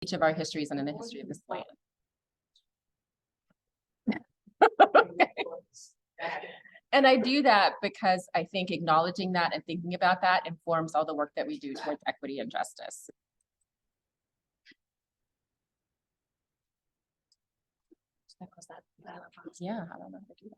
each of our histories and in the history of this land. And I do that because I think acknowledging that and thinking about that informs all the work that we do towards equity and justice. Yeah, I don't know how to do that.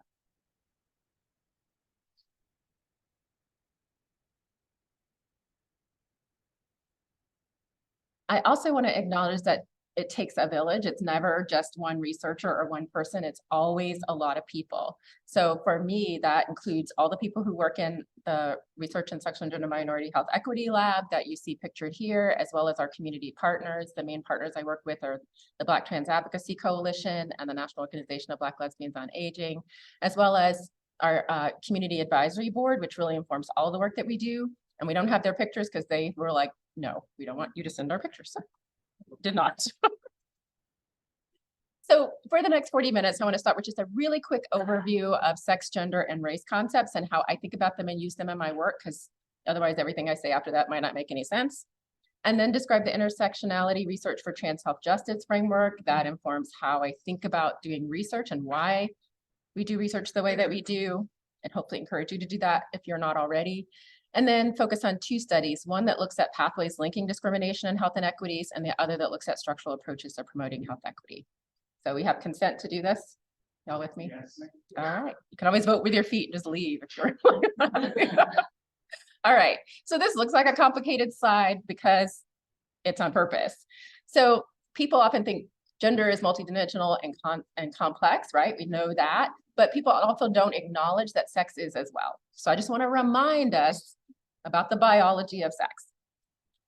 I also want to acknowledge that it takes a village. It's never just one researcher or one person. It's always a lot of people. So for me, that includes all the people who work in the Research in Sexual and Gender Minority Health Equity Lab that you see pictured here, as well as our community partners. The main partners I work with are the Black Trans Advocacy Coalition and the National Organization of Black Lesbians on Aging, as well as our Community Advisory Board, which really informs all the work that we do. And we don't have their pictures because they were like, no, we don't want you to send our pictures. So did not. So for the next 40 minutes, I want to start with just a really quick overview of sex, gender, and race concepts and how I think about them and use them in my work, because otherwise everything I say after that might not make any sense. And then describe the intersectionality research for trans health justice framework that informs how I think about doing research and why we do research the way that we do, and hopefully encourage you to do that if you're not already. And then focus on two studies, one that looks at pathways linking discrimination and health inequities, and the other that looks at structural approaches to promoting health equity. So we have consent to do this. Y'all with me? Yes. All right. You can always vote with your feet and just leave if you're. All right. So this looks like a complicated slide because it's on purpose. So people often think gender is multidimensional and complex, right? We know that, but people also don't acknowledge that sex is as well. So I just want to remind us about the biology of sex.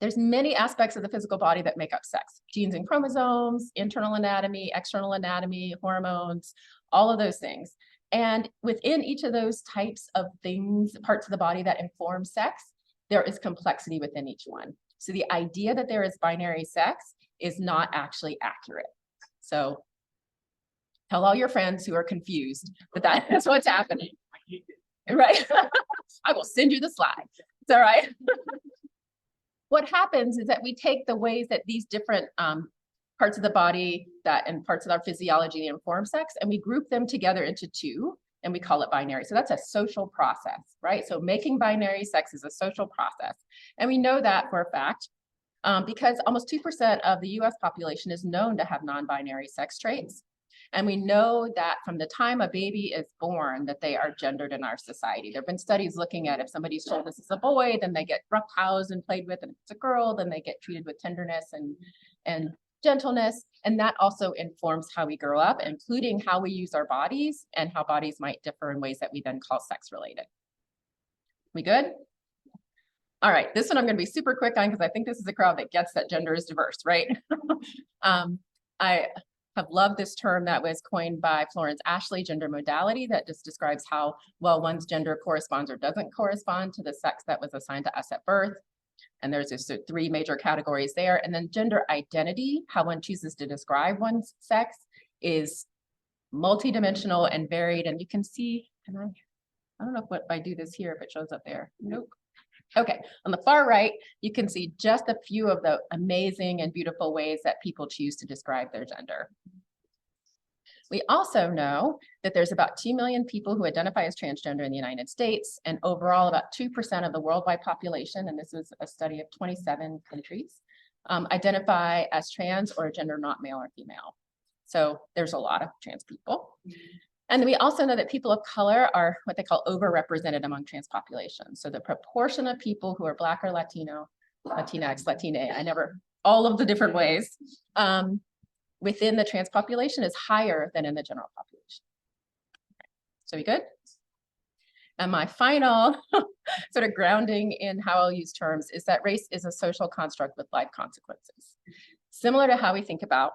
There's many aspects of the physical body that make up sex: genes and chromosomes, internal anatomy, external anatomy, hormones, all of those things. And within each of those types of things, parts of the body that inform sex, there is complexity within each one. So the idea that there is binary sex is not actually accurate. So tell all your friends who are confused that that is what's happening. Right? I will send you the slides. It's all right. What happens is that we take the ways that these different parts of the body and parts of our physiology inform sex, and we group them together into two, and we call it binary. So that's a social process, right? So making binary sex is a social process. And we know that for a fact because almost 2% of the US population is known to have non-binary sex traits. And we know that from the time a baby is born that they are gendered in our society. There have been studies looking at if somebody's told this is a boy, then they get roughhoused and played with, and if it's a girl, then they get treated with tenderness and gentleness. And that also informs how we grow up, including how we use our bodies and how bodies might differ in ways that we then call sex related. We good? All right, this one I'm going to be super quick on because I think this is a crowd that gets that gender is diverse, right? I have loved this term that was coined by Florence Ashley, gender modality, that just describes how well one's gender corresponds or doesn't correspond to the sex that was assigned to us at birth. And there's just three major categories there. And then gender identity, how one chooses to describe one's sex, is multidimensional and varied. And you can see, I don't know if I do this here, if it shows up there. Nope. Okay, on the far right, you can see just a few of the amazing and beautiful ways that people choose to describe their gender. We also know that there's about 2 million people who identify as transgender in the United States, and overall about 2% of the worldwide population, and this was a study of 27 countries, identify as trans or gender not male or female. So there's a lot of trans people. And we also know that people of color are what they call overrepresented among trans populations. So the proportion of people who are Black or Latino, Latinx, Latina, all of the different ways within the trans population is higher than in the general population. So we good? And my final sort of grounding in how I'll use terms is that race is a social construct with life consequences. Similar to how we think about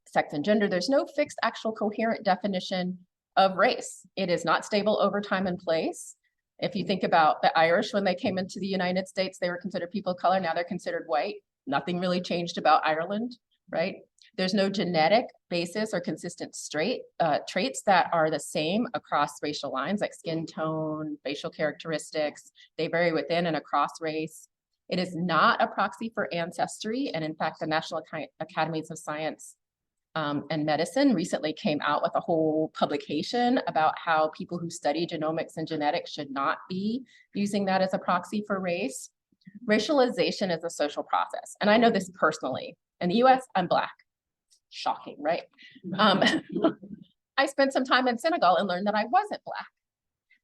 sex and gender, there's no fixed, actual, coherent definition of race. It is not stable over time and place. If you think about the Irish, when they came into the United States, they were considered people of color. Now they're considered white. Nothing really changed about Ireland, right? There's no genetic basis or consistent traits that are the same across racial lines, like skin tone, facial characteristics. They vary within and across race. It is not a proxy for ancestry. And in fact, the National Academies of Science and Medicine recently came out with a whole publication about how people who study genomics and genetics should not be using that as a proxy for race. Racialization is a social process. And I know this personally. In the US, I'm Black. Shocking, right? I spent some time in Senegal and learned that I wasn't Black.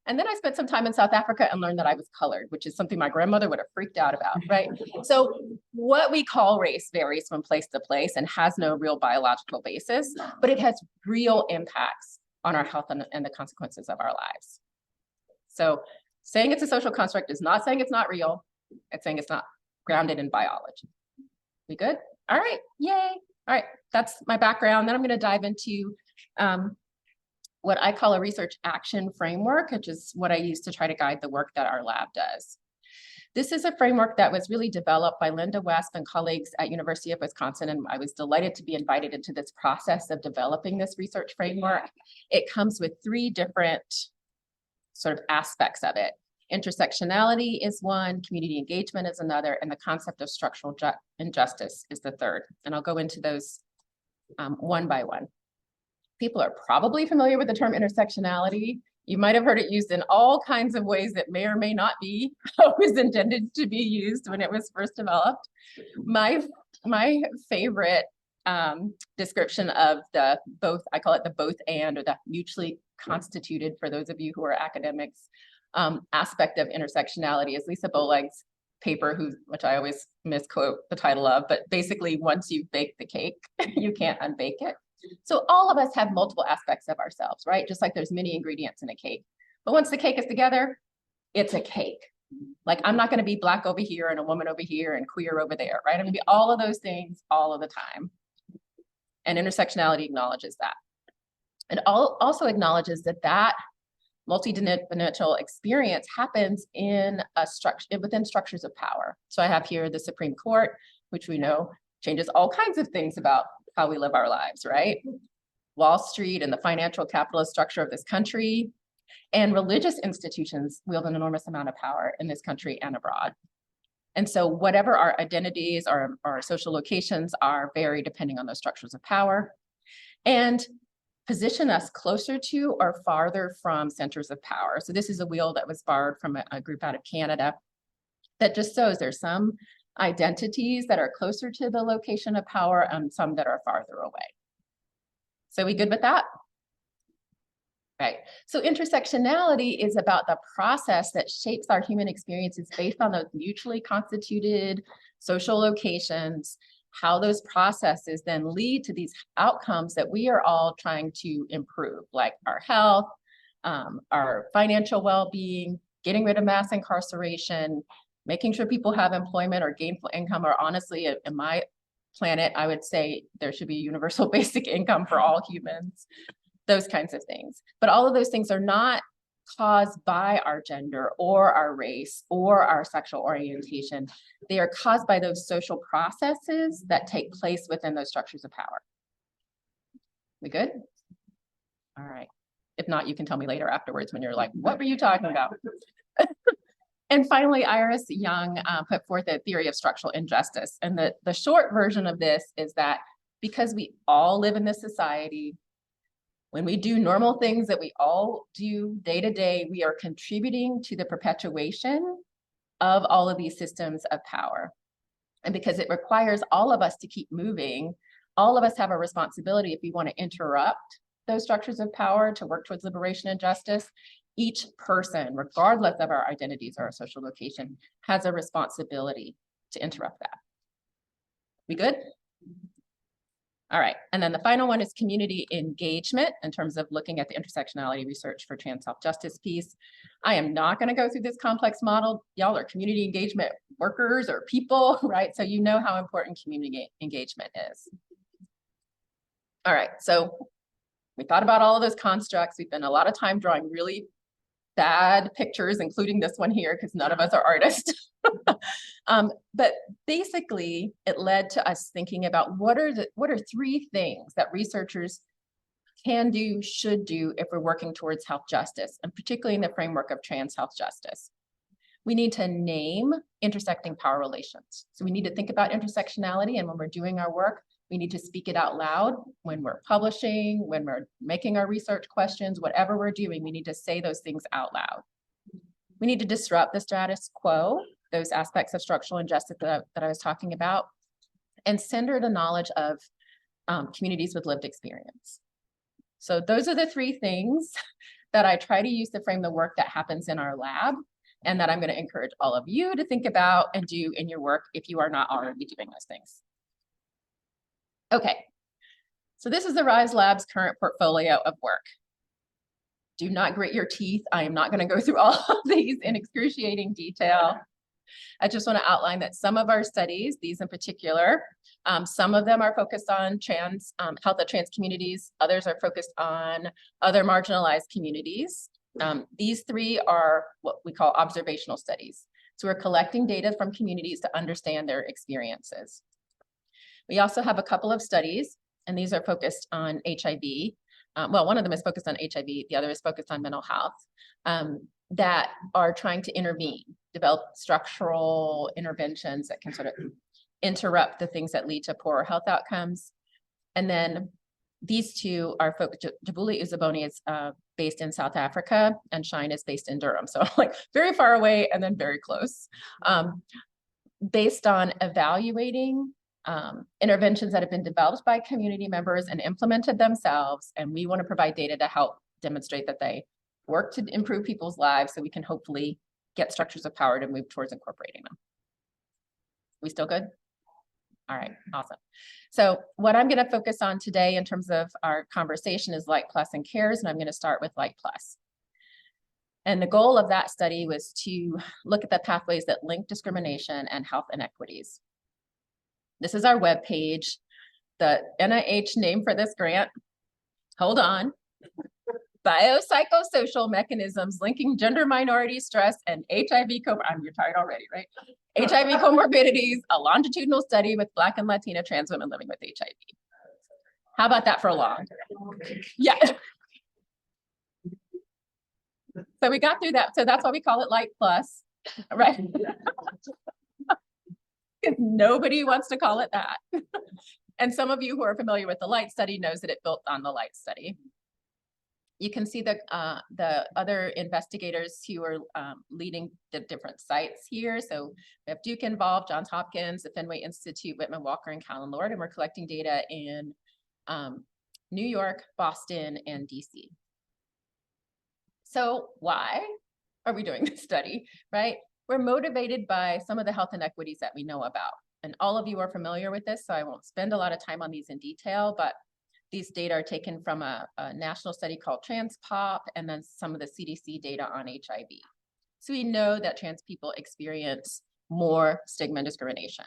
And then I spent some time in South Africa and learned that I was colored, which is something my grandmother would have freaked out about, right? So what we call race varies from place to place and has no real biological basis, but it has real impacts on our health and the consequences of our lives. So saying it's a social construct is not saying it's not real. It's saying it's not grounded in biology. We good? All right, yay. All right, that's my background. Then I'm going to dive into what I call a research action framework, which is what I use to try to guide the work that our lab does. This is a framework that was really developed by Linda West and colleagues at University of Wisconsin, and I was delighted to be invited into this process of developing this research framework. It comes with 3 different sort of aspects of it. Intersectionality is one, community engagement is another, and the concept of structural injustice is the third. And I'll go into those one by one. People are probably familiar with the term intersectionality. You might have heard it used in all kinds of ways that may or may not be how it was intended to be used when it was first developed. My favorite description of the both, I call it the both and, or the mutually constituted, for those of you who are academics, aspect of intersectionality is Lisa Boleg's paper, which I always misquote the title of, but basically once you've baked the cake, you can't unbake it. So all of us have multiple aspects of ourselves, right? Just like there's many ingredients in a cake. But once the cake is together, it's a cake. Like I'm not going to be Black over here and a woman over here and queer over there, right? I'm going to be all of those things all of the time. And intersectionality acknowledges that. It also acknowledges that that multi-dimensional experience happens in a structure, within structures of power. So I have here the Supreme Court, which we know changes all kinds of things about how we live our lives, right? Wall Street and the financial capitalist structure of this country, and religious institutions wield an enormous amount of power in this country and abroad. And so whatever our identities or our social locations are vary depending on those structures of power, and position us closer to or farther from centers of power. So this is a wheel that was borrowed from a group out of Canada that just shows there's some identities that are closer to the location of power and some that are farther away. So we good with that? Right. So intersectionality is about the process that shapes our human experiences based on those mutually constituted social locations, how those processes then lead to these outcomes that we are all trying to improve, like our health, our financial well-being, getting rid of mass incarceration, making sure people have employment or gainful income, or honestly, in my planet, I would say there should be universal basic income for all humans, those kinds of things. But all of those things are not caused by our gender or our race or our sexual orientation. They are caused by those social processes that take place within those structures of power. We good? All right. If not, you can tell me later afterwards when you're like, what were you talking about? And finally, Iris Young put forth a theory of structural injustice. And the short version of this is that because we all live in this society, when we do normal things that we all do day to day, we are contributing to the perpetuation of all of these systems of power. And because it requires all of us to keep moving, all of us have a responsibility if we want to interrupt those structures of power to work towards liberation and justice. Each person, regardless of our identities or our social location, has a responsibility to interrupt that. We good? All right, and then the final one is community engagement in terms of looking at the intersectionality research for trans self-justice piece. I am not going to go through this complex model. Y'all are community engagement workers or people, right? So you know how important community engagement is. All right, so we thought about all of those constructs. We've spent a lot of time drawing really bad pictures, including this one here, because none of us are artists. But basically, it led to us thinking about what are 3 things that researchers can do, should do if we're working towards health justice, and particularly in the framework of trans health justice. We need to name intersecting power relations. So we need to think about intersectionality, and when we're doing our work, we need to speak it out loud. When we're publishing, when we're making our research questions, whatever we're doing, we need to say those things out loud. We need to disrupt the status quo, those aspects of structural injustice that I was talking about, and center the knowledge of communities with lived experience. So those are the three things that I try to use to frame the work that happens in our lab, and that I'm going to encourage all of you to think about and do in your work if you are not already doing those things. Okay, so this is the RISE Lab's current portfolio of work. Do not grit your teeth. I am not going to go through all of these in excruciating detail. I just want to outline that some of our studies, these in particular, some of them are focused on trans health of trans communities. Others are focused on other marginalized communities. These three are what we call observational studies. So we're collecting data from communities to understand their experiences. We also have a couple of studies, and these are focused on HIV. Well, one of them is focused on HIV, the other is focused on mental health, that are trying to intervene, develop structural interventions that can sort of interrupt the things that lead to poorer health outcomes. And then these two are focused, Jabuli Uzaboni is based in South Africa, and Shine is based in Durham. So like very far away and then very close. Based on evaluating interventions that have been developed by community members and implemented themselves. And we want to provide data to help demonstrate that they work to improve people's lives, so we can hopefully get structures of power to move towards incorporating them. We still good? All right, awesome. So what I'm going to focus on today in terms of our conversation is Light Plus and CARES, and I'm going to start with Light Plus. And the goal of that study was to look at the pathways that link discrimination and health inequities. This is our webpage. The NIH name for this grant, hold on, Biopsychosocial Mechanisms Linking Gender Minority Stress and HIV, you're tired already, right? HIV comorbidities, a longitudinal study with Black and Latina trans women living with HIV. How about that for a long? Yeah. So we got through that. So that's why we call it Light Plus, right? Nobody wants to call it that. And some of you who are familiar with the Light study knows that it built on the Light study. You can see the other investigators who are leading the different sites here. So we have Duke involved, Johns Hopkins, the Fenway Institute, Whitman Walker, and Callan Lord, and we're collecting data in New York, Boston, and DC. So why are we doing this study, right? We're motivated by some of the health inequities that we know about. And all of you are familiar with this, so I won't spend a lot of time on these in detail, but these data are taken from a national study called TransPop, and then some of the CDC data on HIV. So we know that trans people experience more stigma and discrimination.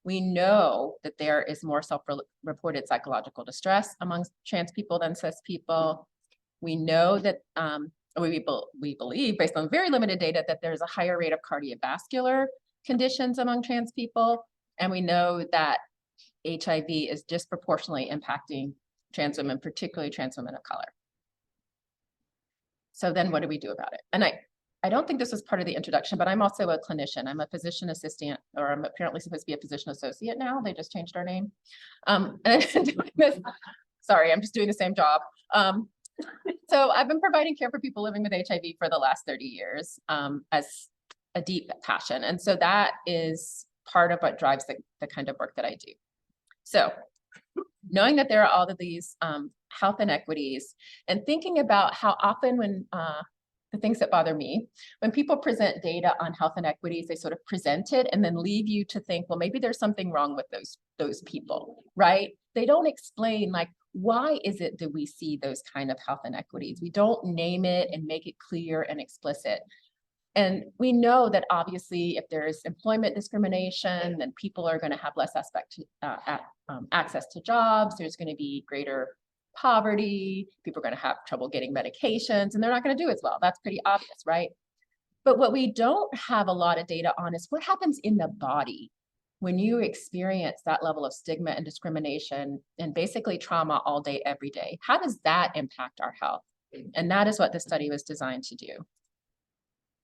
We know that there is more self-reported psychological distress amongst trans people than cis people. We know that, we believe, based on very limited data, that there's a higher rate of cardiovascular conditions among trans people. And we know that HIV is disproportionately impacting trans women, particularly trans women of color. So then what do we do about it? And I don't think this was part of the introduction, but I'm also a clinician. I'm a physician assistant, or I'm apparently supposed to be a physician associate now. They just changed our name. Sorry, I'm just doing the same job. So I've been providing care for people living with HIV for the last 30 years as a deep passion. And so that is part of what drives the kind of work that I do. So knowing that there are all of these health inequities, and thinking about how often when the things that bother me, when people present data on health inequities, they sort of present it and then leave you to think, well, maybe there's something wrong with those people, right? They don't explain, like, why is it that we see those kind of health inequities? We don't name it and make it clear and explicit. And we know that obviously if there's employment discrimination, then people are going to have less access to jobs. There's going to be greater poverty. People are going to have trouble getting medications, and they're not going to do as well. That's pretty obvious, right? But what we don't have a lot of data on is what happens in the body when you experience that level of stigma and discrimination and basically trauma all day, every day. How does that impact our health? And that is what the study was designed to do.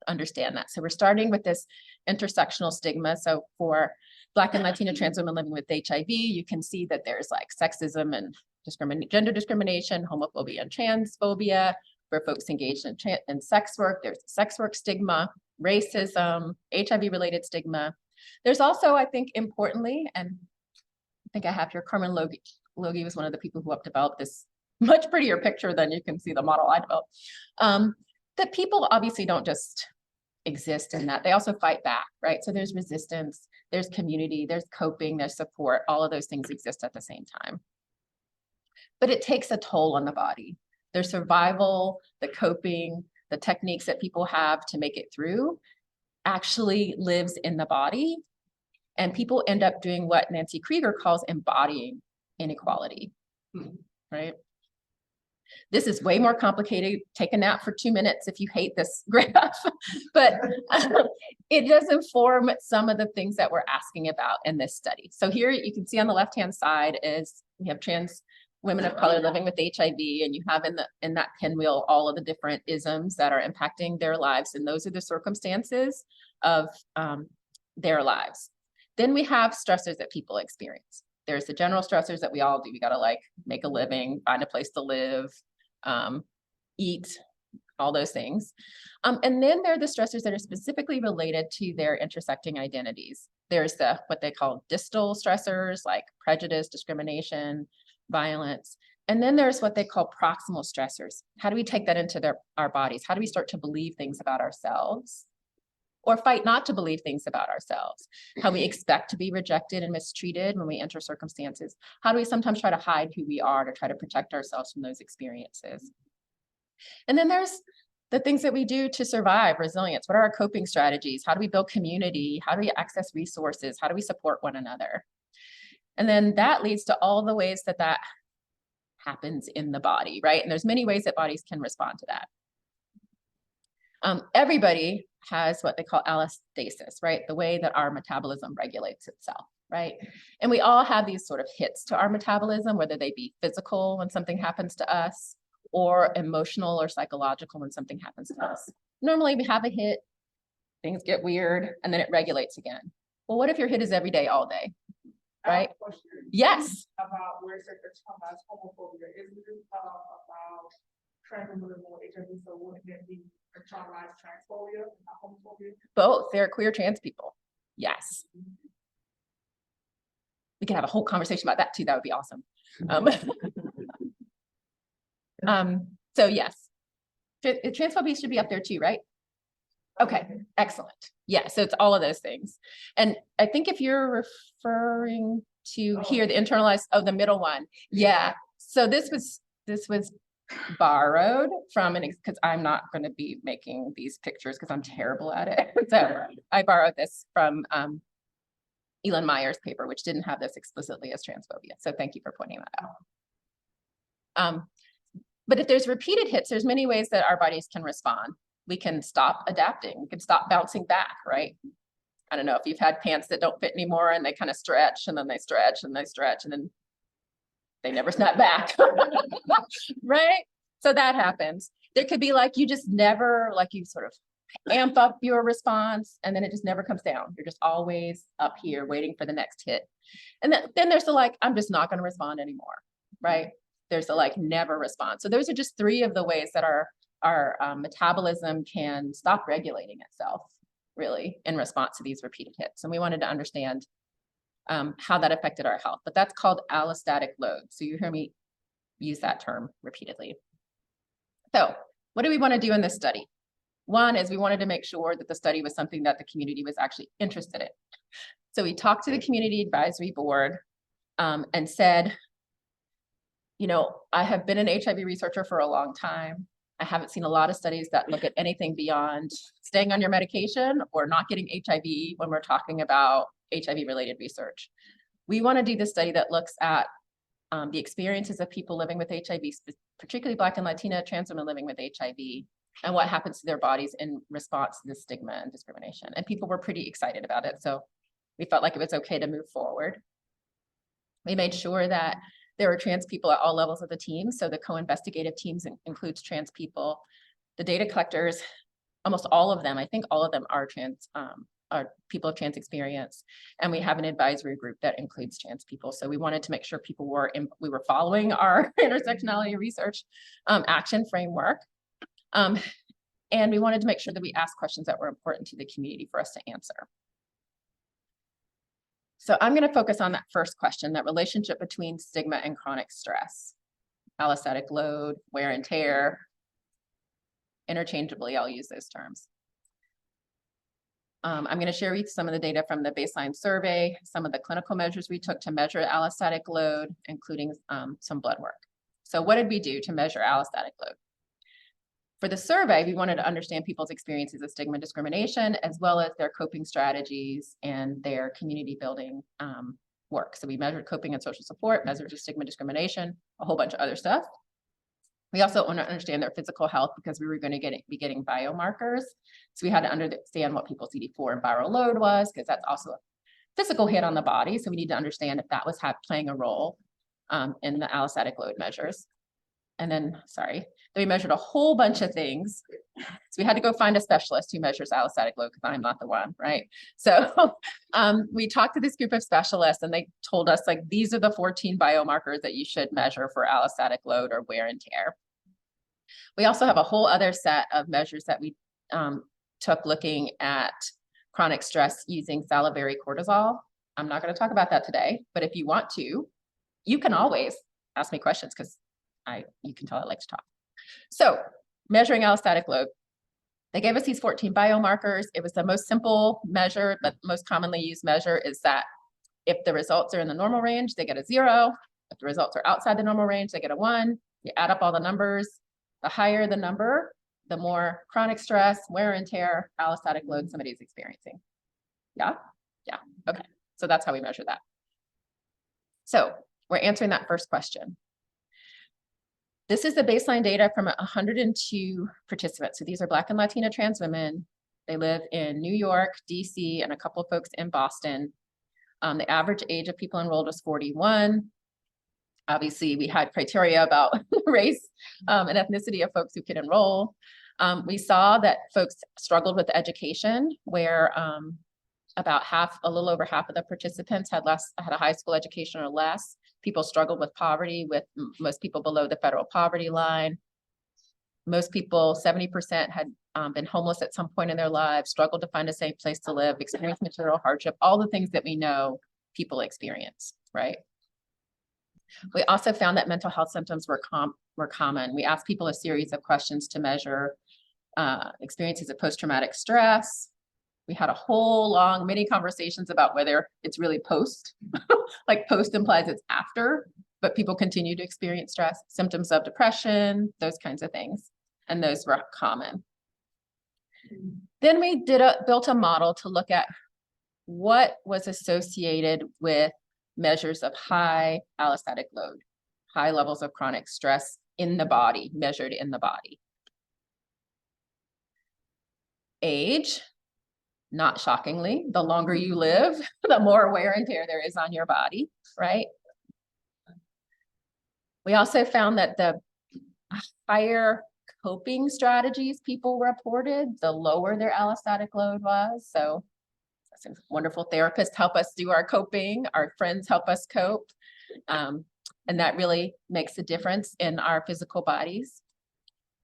understand that. So we're starting with this intersectional stigma. So for Black and Latina trans women living with HIV, you can see that there's like sexism and gender discrimination, homophobia and transphobia. For folks engaged in sex work, there's sex work stigma, racism, HIV-related stigma. There's also, I think, importantly, and I think I have here, Carmen Logie was one of the people who helped develop this much prettier picture than you can see the model I developed. That people obviously don't just exist in that, they also fight back, right? So there's resistance, there's community, there's coping, there's support, all of those things exist at the same time. But it takes a toll on the body. Their survival, the coping, the techniques that people have to make it through actually lives in the body. And people end up doing what Nancy Krieger calls embodying inequality, right? This is way more complicated. Take a nap for 2 minutes if you hate this graph, but it does inform some of the things that we're asking about in this study. So here you can see on the left-hand side is we have trans women of color living with HIV, and you have in that pinwheel all of the different isms that are impacting their lives, and those are the circumstances of their lives. Then we have stressors that people experience. There's the general stressors that we all do. We gotta like make a living, find a place to live, eat, all those things. And then there are the stressors that are specifically related to their intersecting identities. There's what they call distal stressors like prejudice, discrimination, violence. And then there's what they call proximal stressors. How do we take that into our bodies? How do we start to believe things about ourselves or fight not to believe things about ourselves? How we expect to be rejected and mistreated when we enter circumstances? How do we sometimes try to hide who we are to try to protect ourselves from those experiences? And then there's the things that we do to survive, resilience. What are our coping strategies? How do we build community? How do we access resources? How do we support one another? And then that leads to all the ways that that happens in the body, right? And there's many ways that bodies can respond to that. Everybody has what they call allostasis, right? The way that our metabolism regulates itself, right? And we all have these sort of hits to our metabolism, whether they be physical when something happens to us, or emotional or psychological when something happens to us. Normally we have a hit, things get weird, and then it regulates again. Well, what if your hit is every day, all day? Right? Yes. About where sectors come as homophobia. Isn't it about trans women more HIV? So wouldn't it be internalized transphobia, not homophobia? Both. They're queer trans people. Yes. We can have a whole conversation about that too. That would be awesome. So yes, transphobia should be up there too, right? Okay, excellent. Yeah, so it's all of those things. And I think if you're referring to here, the internalized, the middle one. Yeah, so this was borrowed from because I'm not going to be making these pictures because I'm terrible at it. So I borrowed this from Elon Meyer's paper, which didn't have this explicitly as transphobia. So thank you for pointing that out. But if there's repeated hits, there's many ways that our bodies can respond. We can stop adapting. We can stop bouncing back, right? I don't know if you've had pants that don't fit anymore and they kind of stretch and then they stretch and they stretch and then they never snap back, right? So that happens. There could be like, you just never, like you sort of amp up your response and then it just never comes down. You're just always up here waiting for the next hit. And then there's the like, I'm just not going to respond anymore, right? There's the like never respond. So those are just three of the ways that our metabolism can stop regulating itself really in response to these repeated hits. And we wanted to understand how that affected our health, but that's called allostatic load. So you hear me use that term repeatedly. So what do we want to do in this study? One is we wanted to make sure that the study was something that the community was actually interested in. So we talked to the community advisory board and said, you know, I have been an HIV researcher for a long time. I haven't seen a lot of studies that look at anything beyond staying on your medication or not getting HIV when we're talking about HIV-related research. We want to do this study that looks at the experiences of people living with HIV, particularly Black and Latina trans women living with HIV, and what happens to their bodies in response to this stigma and discrimination. And people were pretty excited about it, so we felt like it was okay to move forward. We made sure that there were trans people at all levels of the team. So the co-investigative teams includes trans people, the data collectors, almost all of them, I think all of them are people of trans experience. And we have an advisory group that includes trans people. So we wanted to make sure people we were following our intersectionality research action framework. And we wanted to make sure that we asked questions that were important to the community for us to answer. So I'm going to focus on that first question, that relationship between stigma and chronic stress, allostatic load, wear and tear. Interchangeably, I'll use those terms. I'm going to share with you some of the data from the baseline survey, some of the clinical measures we took to measure allostatic load, including some blood work. So what did we do to measure allostatic load? For the survey, we wanted to understand people's experiences of stigma and discrimination, as well as their coping strategies and their community building work. So we measured coping and social support, measured stigma discrimination, a whole bunch of other stuff. We also want to understand their physical health because we were going to be getting biomarkers. So we had to understand what people's CD4 and viral load was, because that's also a physical hit on the body. So we need to understand if that was playing a role in the allostatic load measures. And then we measured a whole bunch of things. So we had to go find a specialist who measures allostatic load, because I'm not the one, right? So we talked to this group of specialists, and they told us, like, these are the 14 biomarkers that you should measure for allostatic load or wear and tear. We also have a whole other set of measures that we took looking at chronic stress using salivary cortisol. I'm not going to talk about that today, but if you want to, you can always ask me questions, because you can tell I like to talk. So measuring allostatic load, they gave us these 14 biomarkers. It was the most simple measure, but most commonly used measure is that if the results are in the normal range, they get a 0. If the results are outside the normal range, they get a 1. You add up all the numbers. The higher the number, the more chronic stress, wear and tear, allostatic load somebody's experiencing. Yeah? Yeah. Okay. So that's how we measure that. So we're answering that first question. This is the baseline data from 102 participants. So these are Black and Latina trans women. They live in New York, DC, and a couple of folks in Boston. The average age of people enrolled was 41. Obviously, we had criteria about race and ethnicity of folks who could enroll. We saw that folks struggled with education, where about a little over half of the participants had a high school education or less. People struggled with poverty, with most people below the federal poverty line. Most people, 70%, had been homeless at some point in their lives, struggled to find a safe place to live, experienced material hardship, all the things that we know people experience, right? We also found that mental health symptoms were common. We asked people a series of questions to measure experiences of post-traumatic stress. We had a whole long mini conversations about whether it's really post, like post implies it's after, but people continue to experience stress, symptoms of depression, those kinds of things. And those were common. Then we built a model to look at what was associated with measures of high allostatic load, high levels of chronic stress in the body, measured in the body. Age. Not shockingly, the longer you live, the more wear and tear there is on your body, right? We also found that the higher coping strategies people reported, the lower their allostatic load was. So some wonderful therapists help us do our coping, our friends help us cope. And that really makes a difference in our physical bodies.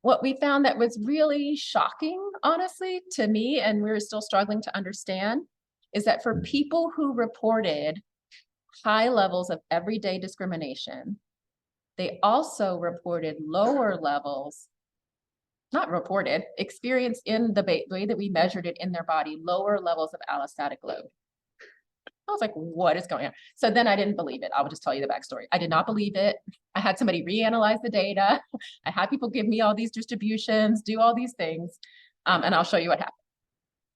What we found that was really shocking, honestly, to me, and we're still struggling to understand, is that for people who reported high levels of everyday discrimination, they also reported lower levels, experienced in the way that we measured it in their body, lower levels of allostatic load. I was like, what is going on? So then I didn't believe it. I will just tell you the backstory. I did not believe it. I had somebody reanalyze the data. I had people give me all these distributions, do all these things, and I'll show you what happened.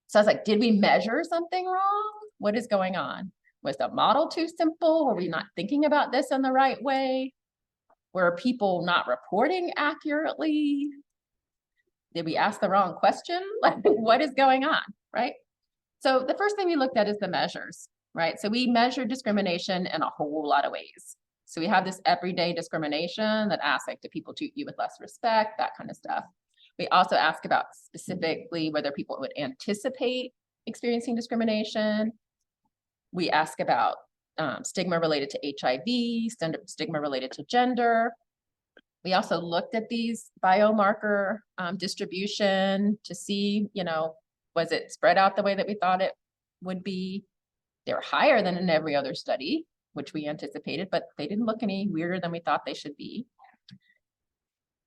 So I was like, did we measure something wrong? What is going on? Was the model too simple? Were we not thinking about this in the right way? Were people not reporting accurately? Did we ask the wrong question? Like, what is going on, right? So the first thing we looked at is the measures. Right. So we measure discrimination in a whole lot of ways. So we have this everyday discrimination that asks, like, do people treat you with less respect, that kind of stuff. We also ask about specifically whether people would anticipate experiencing discrimination. We ask about stigma related to HIV, stigma related to gender. We also looked at these biomarker distribution to see, you know, was it spread out the way that we thought it would be? They were higher than in every other study, which we anticipated, but they didn't look any weirder than we thought they should be.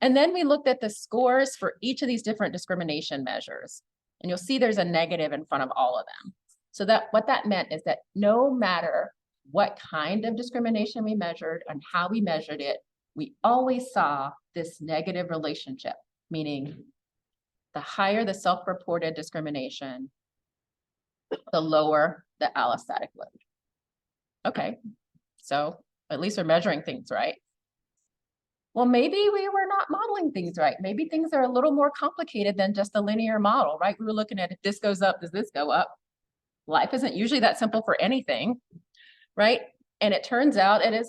And then we looked at the scores for each of these different discrimination measures. And you'll see there's a negative in front of all of them. So that what that meant is that no matter what kind of discrimination we measured and how we measured it, we always saw this negative relationship, meaning the higher the self-reported discrimination, the lower the allostatic load. Okay, so at least we're measuring things right. Well, maybe we were not modeling things right. Maybe things are a little more complicated than just a linear model, right? We were looking at if this goes up, does this go up? Life isn't usually that simple for anything, right? And it turns out it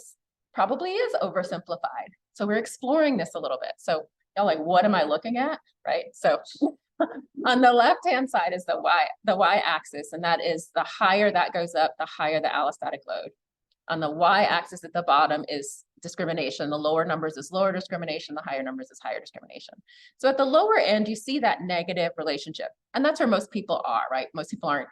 probably is oversimplified. So we're exploring this a little bit. So y'all like, what am I looking at, right? So on the left-hand side is the y-axis, and that is the higher that goes up, the higher the allostatic load. On the y-axis at the bottom is discrimination. The lower numbers is lower discrimination, the higher numbers is higher discrimination. So at the lower end, you see that negative relationship. And that's where most people are, right? Most people aren't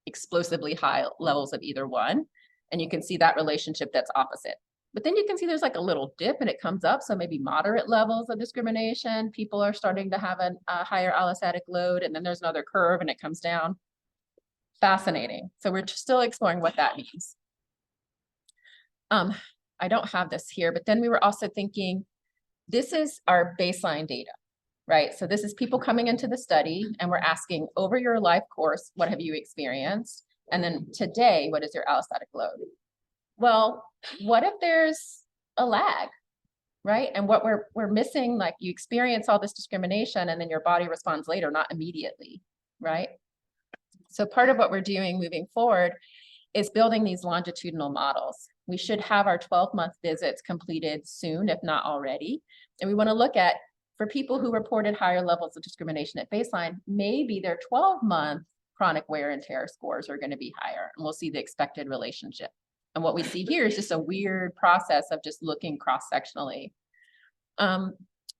explosively high levels of either one. And you can see that relationship that's opposite. But then you can see there's like a little dip and it comes up. So maybe moderate levels of discrimination. People are starting to have a higher allostatic load. And then there's another curve and it comes down. Fascinating. So we're still exploring what that means. I don't have this here, but then we were also thinking, this is our baseline data, right? So this is people coming into the study and we're asking over your life course, what have you experienced? And then today, what is your allostatic load? Well, what if there's a lag, right? And what we're missing, like you experience all this discrimination and then your body responds later, not immediately, right? So part of what we're doing moving forward is building these longitudinal models. We should have our 12-month visits completed soon, if not already. And we want to look at, for people who reported higher levels of discrimination at baseline, maybe their 12-month chronic wear and tear scores are going to be higher, and we'll see the expected relationship. And what we see here is just a weird process of just looking cross-sectionally.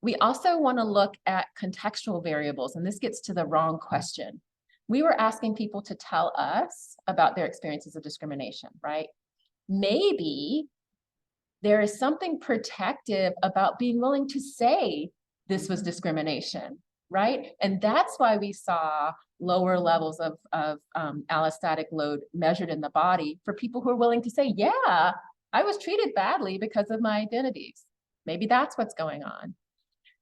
We also want to look at contextual variables, and this gets to the wrong question. We were asking people to tell us about their experiences of discrimination, right? Maybe there is something protective about being willing to say this was discrimination, right? And that's why we saw lower levels of allostatic load measured in the body for people who are willing to say, yeah, I was treated badly because of my identities. Maybe that's what's going on.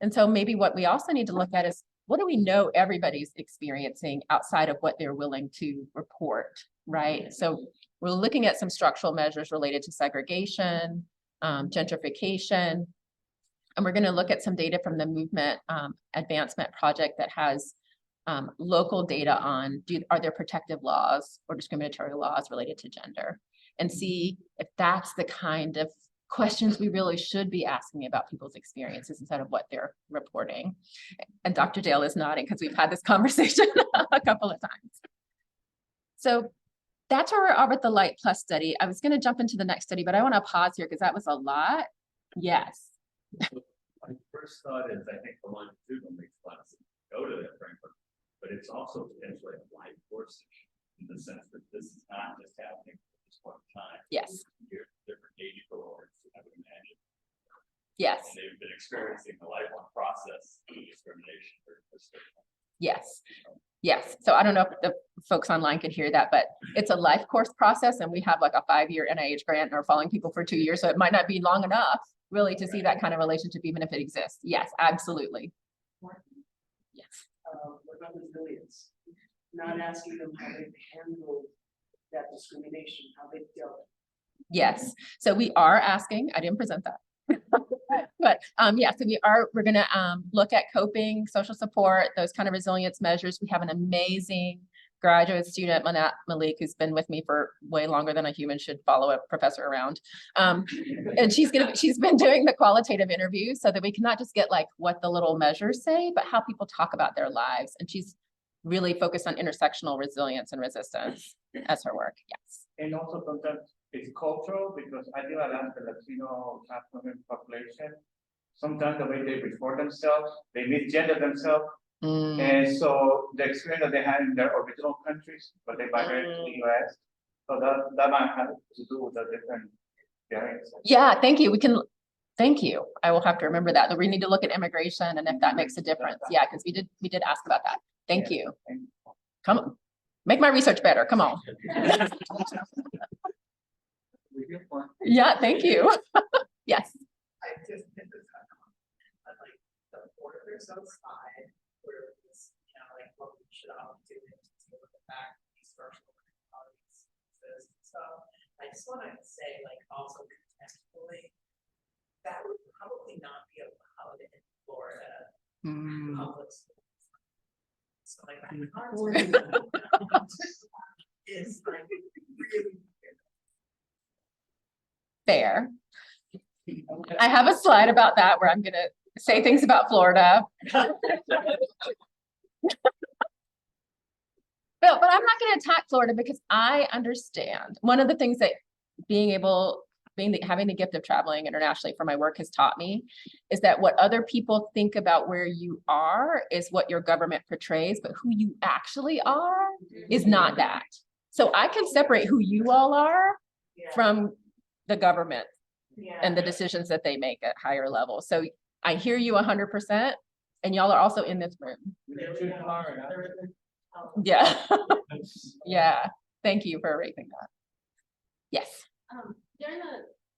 And so maybe what we also need to look at is, what do we know everybody's experiencing outside of what they're willing to report, right? So we're looking at some structural measures related to segregation, gentrification, and we're going to look at some data from the Movement Advancement Project that has local data on, are there protective laws or discriminatory laws related to gender, and see if that's the kind of questions we really should be asking about people's experiences instead of what they're reporting. And Dr. Dale is nodding because we've had this conversation a couple of times. So that's where we're at with the Light Plus study. I was going to jump into the next study, but I want to pause here because that was a lot. Yes. My first thought is, I think the longitudinal makes a lot of sense to go to that framework, but it's also potentially a life course in the sense that this is not just happening at this point in time. Yes. You're different age cohorts, I would imagine. Yes. And they've been experiencing the lifelong process of discrimination. Yes. Yes. So I don't know if the folks online could hear that, but it's a life course process, and we have like a 5-year NIH grant, and we're following people for 2 years. So it might not be long enough really to see that kind of relationship, even if it exists. Yes, absolutely. Yes. What about resilience? Not asking them how they handled that discrimination, how they dealt with it. Yes. So we are asking, I didn't present that. But yeah, so we're going to look at coping, social support, those kind of resilience measures. We have an amazing graduate student, Manat Malik, who's been with me for way longer than a human should follow a professor around. And she's been doing the qualitative interviews so that we can not just get like what the little measures say, but how people talk about their lives. And she's really focused on intersectional resilience and resistance as her work. Yes. And also sometimes it's cultural because I do a lot of the Latino trans women population. Sometimes the way they report themselves, they misgender themselves. And so the experience that they had in their original countries, but they migrated to the US. So that might have to do with the different variants. Yeah, thank you. Thank you. I will have to remember that we need to look at immigration and if that makes a difference. Yeah, because we did ask about that. Thank you. Come on, make my research better. Come on. Yeah, thank you. Yes. I just did this on like the border side where it's like what we should all do to deal with the fact that these structural inequalities exist. So I just want to say, like, also contextually, that would probably not be allowed in Florida public schools. So like that is like really Fair. I have a slide about that where I'm gonna say things about Florida. But I'm not gonna attack Florida because I understand. One of the things that having the gift of traveling internationally for my work has taught me is that what other people think about where you are is what your government portrays, but who you actually are is not that. So I can separate who you all are from the government and the decisions that they make at higher levels. So I hear you 100%, and y'all are also in this room. Yeah. Yeah. Thank you for raising that. Yes. During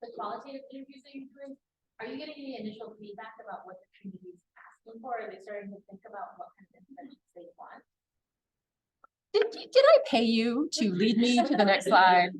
the qualitative interviews that you're doing, are you getting any initial feedback about what the community is asking for? Are they starting to think about what kind of interventions they want? Did I pay you to lead me to the next slide?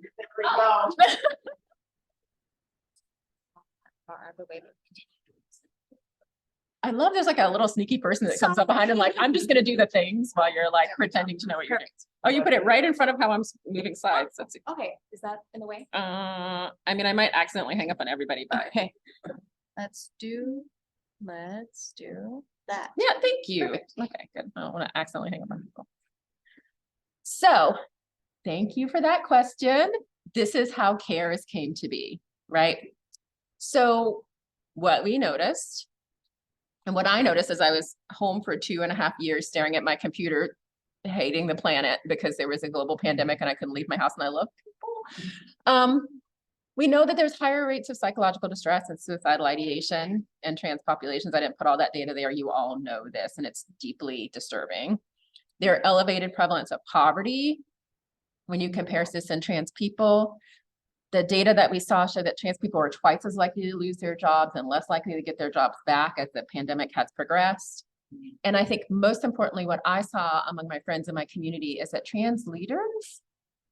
I love there's like a little sneaky person that comes up behind and like, I'm just gonna do the things while you're like pretending to know what you're doing. Oh, you put it right in front of how I'm moving slides. That's Okay, is that in the way? I mean, I might accidentally hang up on everybody, but Okay. Let's do that. yeah, thank you. Okay, good. I don't want to accidentally hang up on people. So thank you for that question. This is how CARES came to be, right? So what we noticed, and what I noticed as I was home for 2.5 years staring at my computer, hating the planet because there was a global pandemic and I couldn't leave my house and I love people. We know that there's higher rates of psychological distress and suicidal ideation in trans populations. I didn't put all that data there. You all know this, and it's deeply disturbing. There are elevated prevalence of poverty when you compare cis and trans people. The data that we saw show that trans people are twice as likely to lose their jobs and less likely to get their jobs back as the pandemic has progressed. And I think most importantly, what I saw among my friends in my community is that trans leaders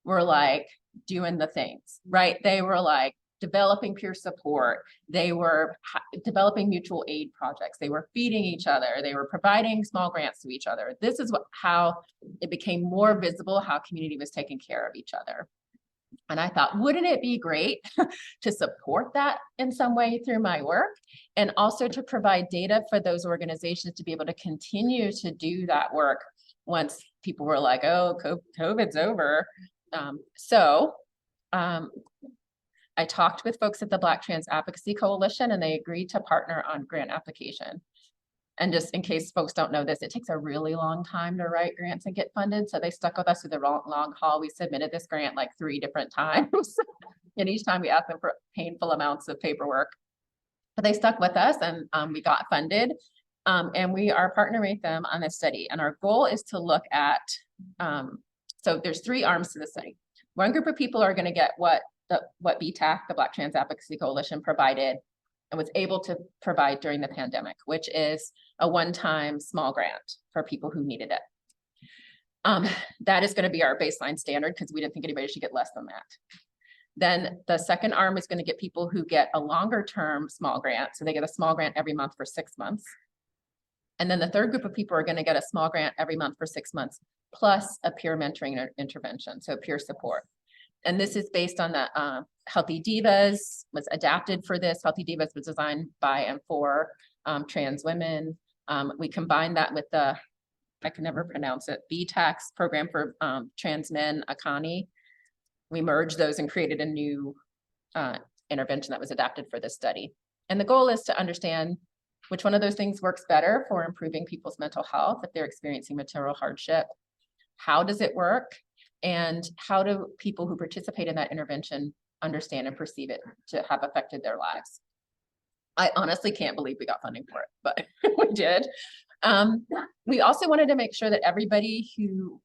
were like doing the things, right? They were like developing peer support. They were developing mutual aid projects. They were feeding each other. They were providing small grants to each other. This is how it became more visible how community was taking care of each other. And I thought, wouldn't it be great to support that in some way through my work, and also to provide data for those organizations to be able to continue to do that work once people were like, oh, COVID's over. I talked with folks at the Black Trans Advocacy Coalition, and they agreed to partner on grant application. And just in case folks don't know this, it takes a really long time to write grants and get funded. So they stuck with us through the long haul. We submitted this grant like 3 different times. And each time we asked them for painful amounts of paperwork. But they stuck with us, and we got funded. And we are partnering with them on this study. And our goal is to look at, so there's 3 arms to the study. One group of people are going to get what BTAC, the Black Trans Advocacy Coalition, provided and was able to provide during the pandemic, which is a one-time small grant for people who needed it. That is going to be our baseline standard because we didn't think anybody should get less than that. Then the second arm is going to get people who get a longer term small grant. So they get a small grant every month for 6 months. And then the third group of people are going to get a small grant every month for 6 months plus a peer mentoring intervention, so peer support. And this is based on the Healthy Divas, was adapted for this. Healthy Divas was designed by and for trans women. We combined that with the, I can never pronounce it, BTAX program for trans men, Ocon. We merged those and created a new intervention that was adapted for this study. And the goal is to understand which one of those things works better for improving people's mental health if they're experiencing material hardship. How does it work? And how do people who participate in that intervention understand and perceive it to have affected their lives? I honestly can't believe we got funding for it, but we did. We also wanted to make sure that everybody who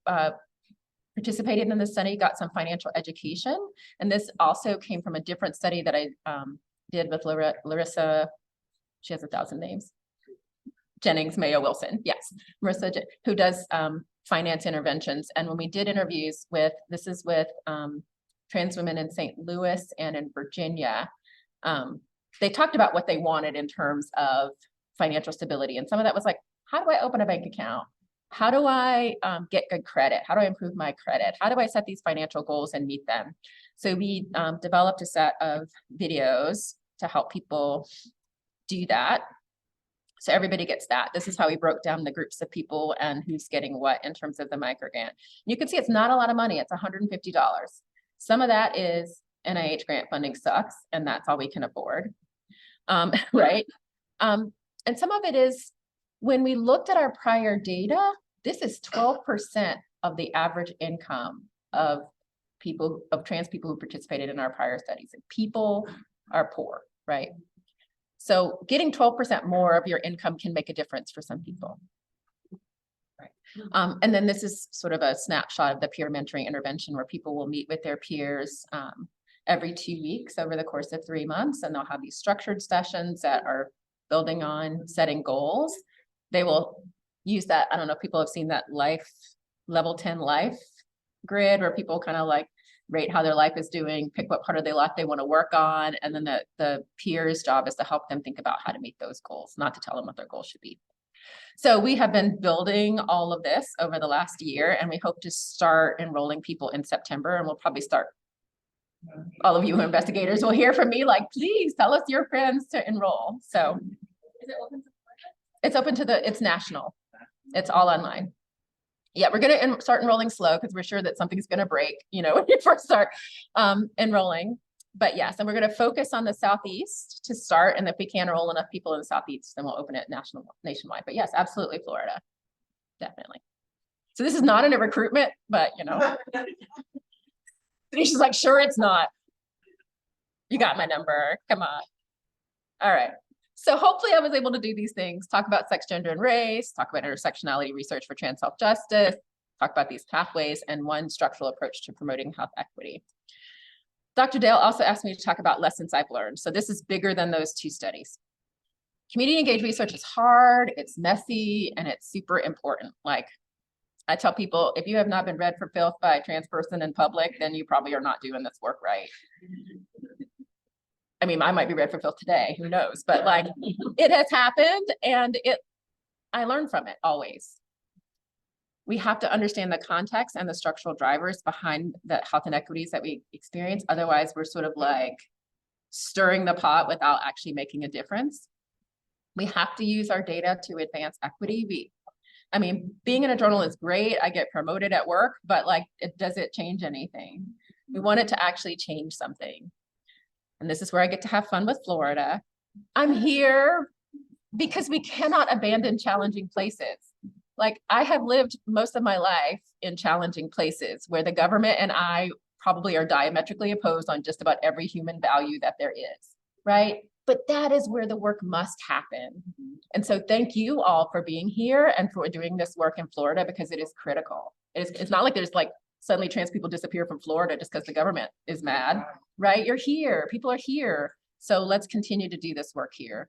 participated in the study got some financial education. And this also came from a different study that I did with Larissa, she has 1,000 names, Jennings, Mayo, Wilson, yes, Marissa, who does finance interventions. And when we did interviews with, this is with trans women in St. Louis and in Virginia, they talked about what they wanted in terms of financial stability. And some of that was like, how do I open a bank account? How do I get good credit? How do I improve my credit? How do I set these financial goals and meet them? So we developed a set of videos to help people do that. So everybody gets that. This is how we broke down the groups of people and who's getting what in terms of the microgrant. You can see it's not a lot of money. It's $150. Some of that is NIH grant funding sucks, and that's all we can afford, right? And some of it is, when we looked at our prior data, this is 12% of the average income of people, of trans people who participated in our prior studies. And people are poor, right? So getting 12% more of your income can make a difference for some people. Right. And then this is sort of a snapshot of the peer mentoring intervention where people will meet with their peers every 2 weeks over the course of 3 months. And they'll have these structured sessions that are building on setting goals. They will use that, I don't know if people have seen that life, level 10 life grid where people kind of like rate how their life is doing, pick what part of their life they want to work on. And then the peer's job is to help them think about how to meet those goals, not to tell them what their goals should be. So we have been building all of this over the last year, and we hope to start enrolling people in September, and we'll probably start, all of you investigators will hear from me, like, please tell us your friends to enroll. So Is it open to it's open to it's national. It's all online. Yeah, we're going to start enrolling slow because we're sure that something's going to break, you know, when you first start enrolling. But yes, and we're going to focus on the Southeast to start. And if we can enroll enough people in the Southeast, then we'll open it nationwide. But yes, absolutely, Florida. Definitely. So this is not in a recruitment, but you know, she's like, sure, it's not. You got my number. Come on. All right. So hopefully I was able to do these things, talk about sex, gender, and race, talk about intersectionality research for trans health justice, talk about these pathways, and one structural approach to promoting health equity. Dr. Dale also asked me to talk about lessons I've learned. So this is bigger than those 2 studies. Community engaged research is hard, it's messy, and it's super important. Like I tell people, if you have not been read for filth by a trans person in public, then you probably are not doing this work right. I mean, I might be read for filth today, who knows, but like it has happened, and I learn from it always. We have to understand the context and the structural drivers behind the health inequities that we experience. Otherwise, we're sort of like stirring the pot without actually making a difference. We have to use our data to advance equity. I mean, being in a journal is great. I get promoted at work, but like, does it change anything? We want it to actually change something. And this is where I get to have fun with Florida. I'm here because we cannot abandon challenging places. Like I have lived most of my life in challenging places where the government and I probably are diametrically opposed on just about every human value that there is, right? But that is where the work must happen. And so thank you all for being here and for doing this work in Florida, because it is critical. It's not like there's like suddenly trans people disappear from Florida just because the government is mad, right? You're here, people are here. So let's continue to do this work here.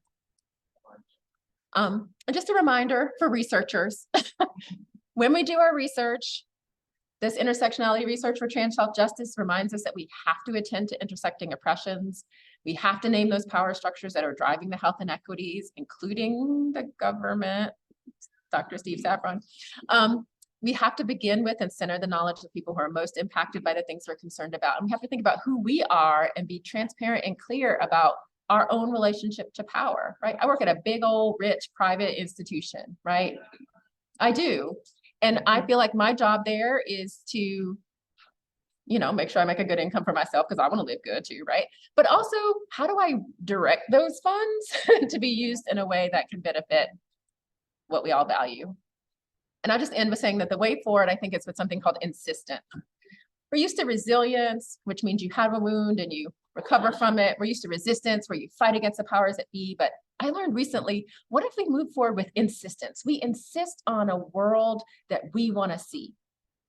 And just a reminder for researchers, when we do our research, this intersectionality research for trans health justice reminds us that we have to attend to intersecting oppressions. We have to name those power structures that are driving the health inequities, including the government, Dr. Steve Saffron. we have to begin with and center the knowledge of people who are most impacted by the things we're concerned about. And we have to think about who we are and be transparent and clear about our own relationship to power, right? I work at a big old rich private institution, right? I do. And I feel like my job there is to, you know, make sure I make a good income for myself because I want to live good too, right? But also, how do I direct those funds to be used in a way that can benefit what we all value? And I'll just end with saying that the way forward, I think it's with something called insistent. We're used to resilience, which means you have a wound and you recover from it. We're used to resistance, where you fight against the powers that be. But I learned recently, what if we move forward with insistence? We insist on a world that we want to see.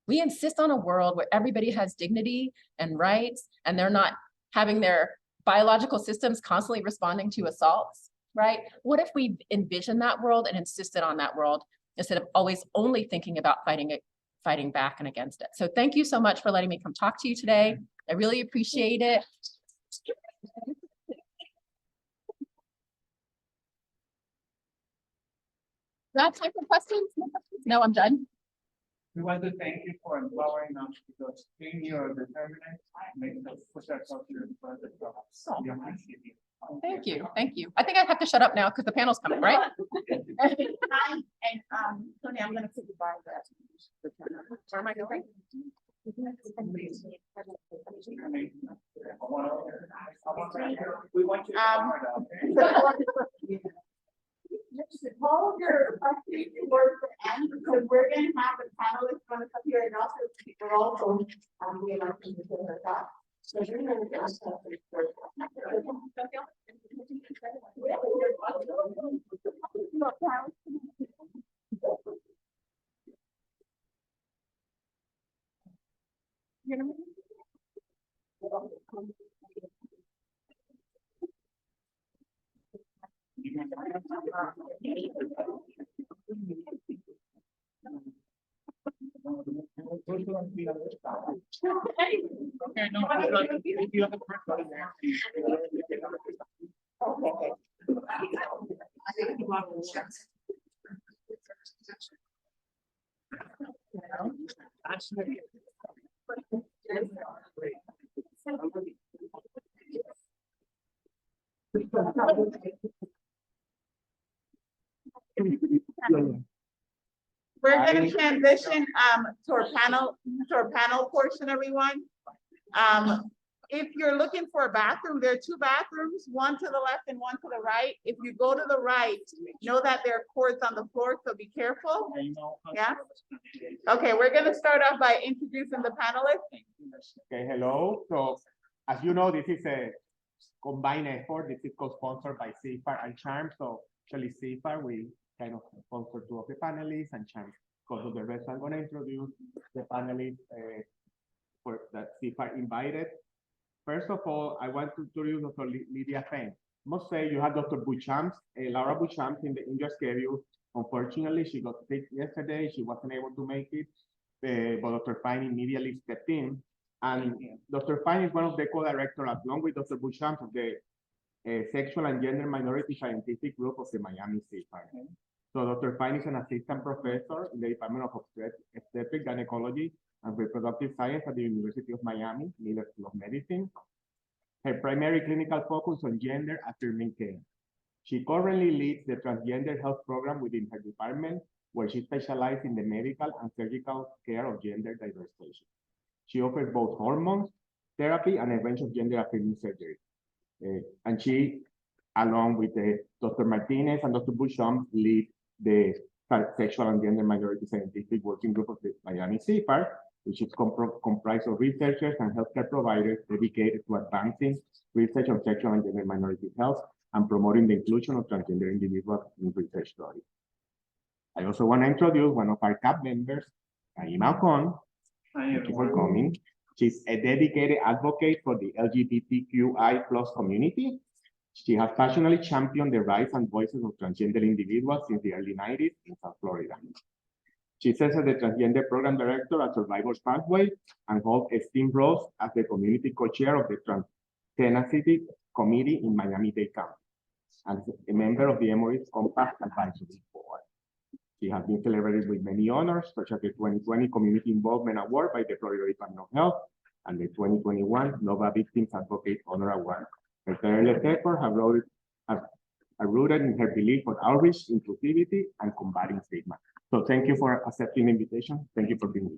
We insist on a world where everybody has dignity and rights, and they're not having their biological systems constantly responding to assaults, right? What if we envision that world and insisted on that world instead of always only thinking about fighting back and against it? So thank you so much for letting me come talk to you today. I really appreciate it. Do I have time for questions? No, I'm done. We want to thank you for empowering us because being your determinant makes us push ourselves to the further. We appreciate you. Thank you. Thank you. I think I have to shut up now because the panel's coming, right? Hi, and Tonia, I'm gonna put you by that. Where am I going? We want you to Hold your questions towards the end, because we're gonna have the panelists gonna come here and also we're also we are going to do our talk. So you're gonna get us stuff first. We're gonna transition to our panel portion, everyone. If you're looking for a bathroom, there are two bathrooms, one to the left and one to the right. If you go to the right, know that there are cords on the floor, so be careful. Yeah. Okay, we're gonna start off by introducing the panelists. Okay, hello. So as you know, this is a combined effort. This is co-sponsored by CFAR and CHARM. So actually CFAR, we kind of sponsor two of the panelists, and CHARM because of the rest. I'm going to introduce the panelists for that CFAR invited. First of all, I want to introduce Dr. Lydia Fein. I must say you have Dr. Beauchamp, Laura Beauchamp in your schedule. Unfortunately, she got sick yesterday. She wasn't able to make it, but Dr. Fein immediately stepped in. And Dr. Fein is one of the co-directors, along with Dr. Beauchamp, of the Sexual and Gender Minority Scientific Group of the Miami CFAR. So Dr. Fein is an assistant professor in the Department of Obstetric Gynecology and Reproductive Science at the University of Miami, Miller School of Medicine. Her primary clinical focus on gender affirming care. She currently leads the Transgender Health Program within her department, where she specializes in the medical and surgical care of gender diverse patients. She offers both hormones therapy and a range of gender affirming surgery. And she, along with Dr. Martinez and Dr. Beauchamp, lead the Sexual and Gender Minority Scientific Working Group of the Miami CFAR, which is comprised of researchers and healthcare providers dedicated to advancing research on sexual and gender minority health and promoting the inclusion of transgender individuals in research studies. I also want to introduce one of our CAP members, Yahima Ocon. Thank you for coming. She's a dedicated advocate for the LGBTQI+ community. She has passionately championed the rights and voices of transgender individuals since the early 90s in South Florida. She serves as the Transgender Program Director at Survivors Pathway and holds esteemed roles as the Community Co-Chair of the Trans-Tenacity Committee in Miami-Dade County and a member of the Emory's Compact Advisory Board. She has been celebrated with many honors, such as the 2020 Community Involvement Award by the Florida Department of Health and the 2021 NOVA Victims Advocate Honor Award. Her tireless efforts are rooted in her belief on outreach, inclusivity, and combating stigma. So thank you for accepting the invitation. Thank you for being here.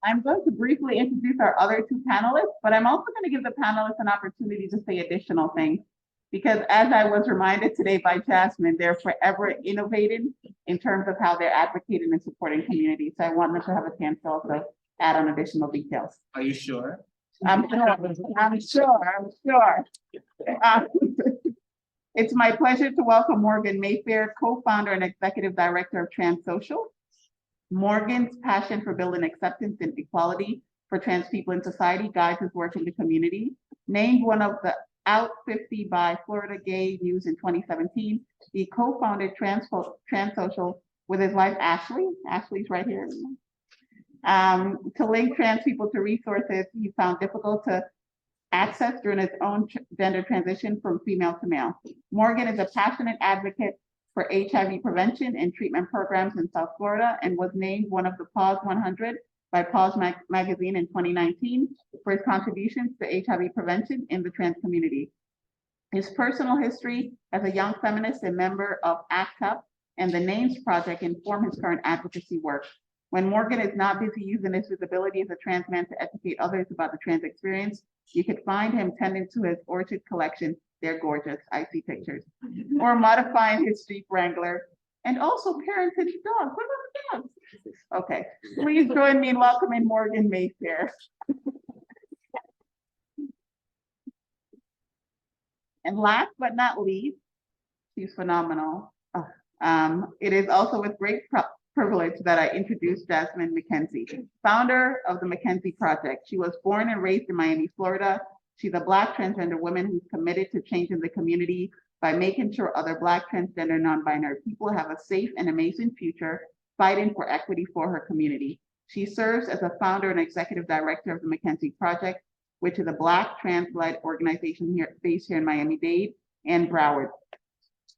I'm going to briefly introduce our other two panelists, but I'm also going to give the panelists an opportunity to say additional things. Because as I was reminded today by Jasmine, they're forever innovating in terms of how they're advocating and supporting communities. So I want them to have a chance to also add on additional details. Are you sure? I'm sure. It's my pleasure to welcome Morgan Mayfaire, co-founder and executive director of TransSOCIAL. Morgan's passion for building acceptance and equality for trans people in society guides his work in the community. Named one of the Out 50 by Florida Gay News in 2017, he co-founded TransSOCIAL with his wife, Ashley. Ashley's right here. To link trans people to resources he found difficult to access during his own gender transition from female to male. Morgan is a passionate advocate for HIV prevention and treatment programs in South Florida and was named one of the Pause 100 by Pause magazine in 2019 for his contributions to HIV prevention in the trans community. His personal history as a young feminist and member of ACT UP and the Names Project inform his current advocacy work. When Morgan is not busy using his visibility as a trans man to educate others about the trans experience, you could find him tending to his orchid collection. They're gorgeous, I see pictures. Or modifying his Jeep Wrangler and also parenting his dogs. What about the dogs? Okay, please join me in welcoming Morgan Mayfaire. And last but not least, she's phenomenal. It is also with great privilege that I introduce Jasmine McKenzie, founder of the McKenzie Project. She was born and raised in Miami, Florida. She's a Black transgender woman who's committed to changing the community by making sure other Black transgender non-binary people have a safe and amazing future, fighting for equity for her community. She serves as a founder and executive director of the McKenzie Project, which is a Black trans-led organization based here in Miami-Dade and Broward,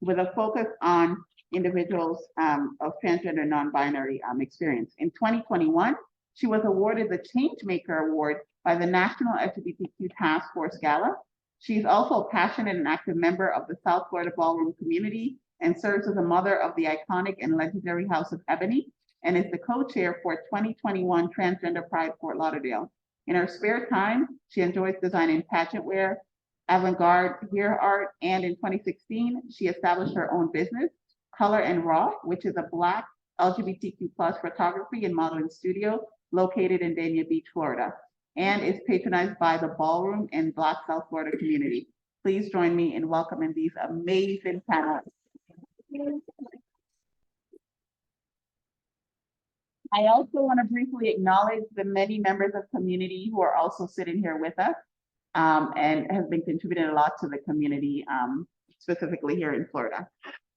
with a focus on individuals of transgender non-binary experience. In 2021, she was awarded the Changemaker Award by the National LGBTQ Task Force Gala. She's also a passionate and active member of the South Florida ballroom community and serves as a mother of the iconic and legendary House of Ebony and is the co-chair for 2021 Transgender Pride Fort Lauderdale. In her spare time, she enjoys designing pageant wear, avant-garde hair art, and in 2016, she established her own business, Color and Raw, which is a Black LGBTQ+ photography and modeling studio located in Dania Beach, Florida, and is patronized by the ballroom and Black South Florida community. Please join me in welcoming these amazing panelists. I also want to briefly acknowledge the many members of community who are also sitting here with us and have been contributing a lot to the community, specifically here in Florida.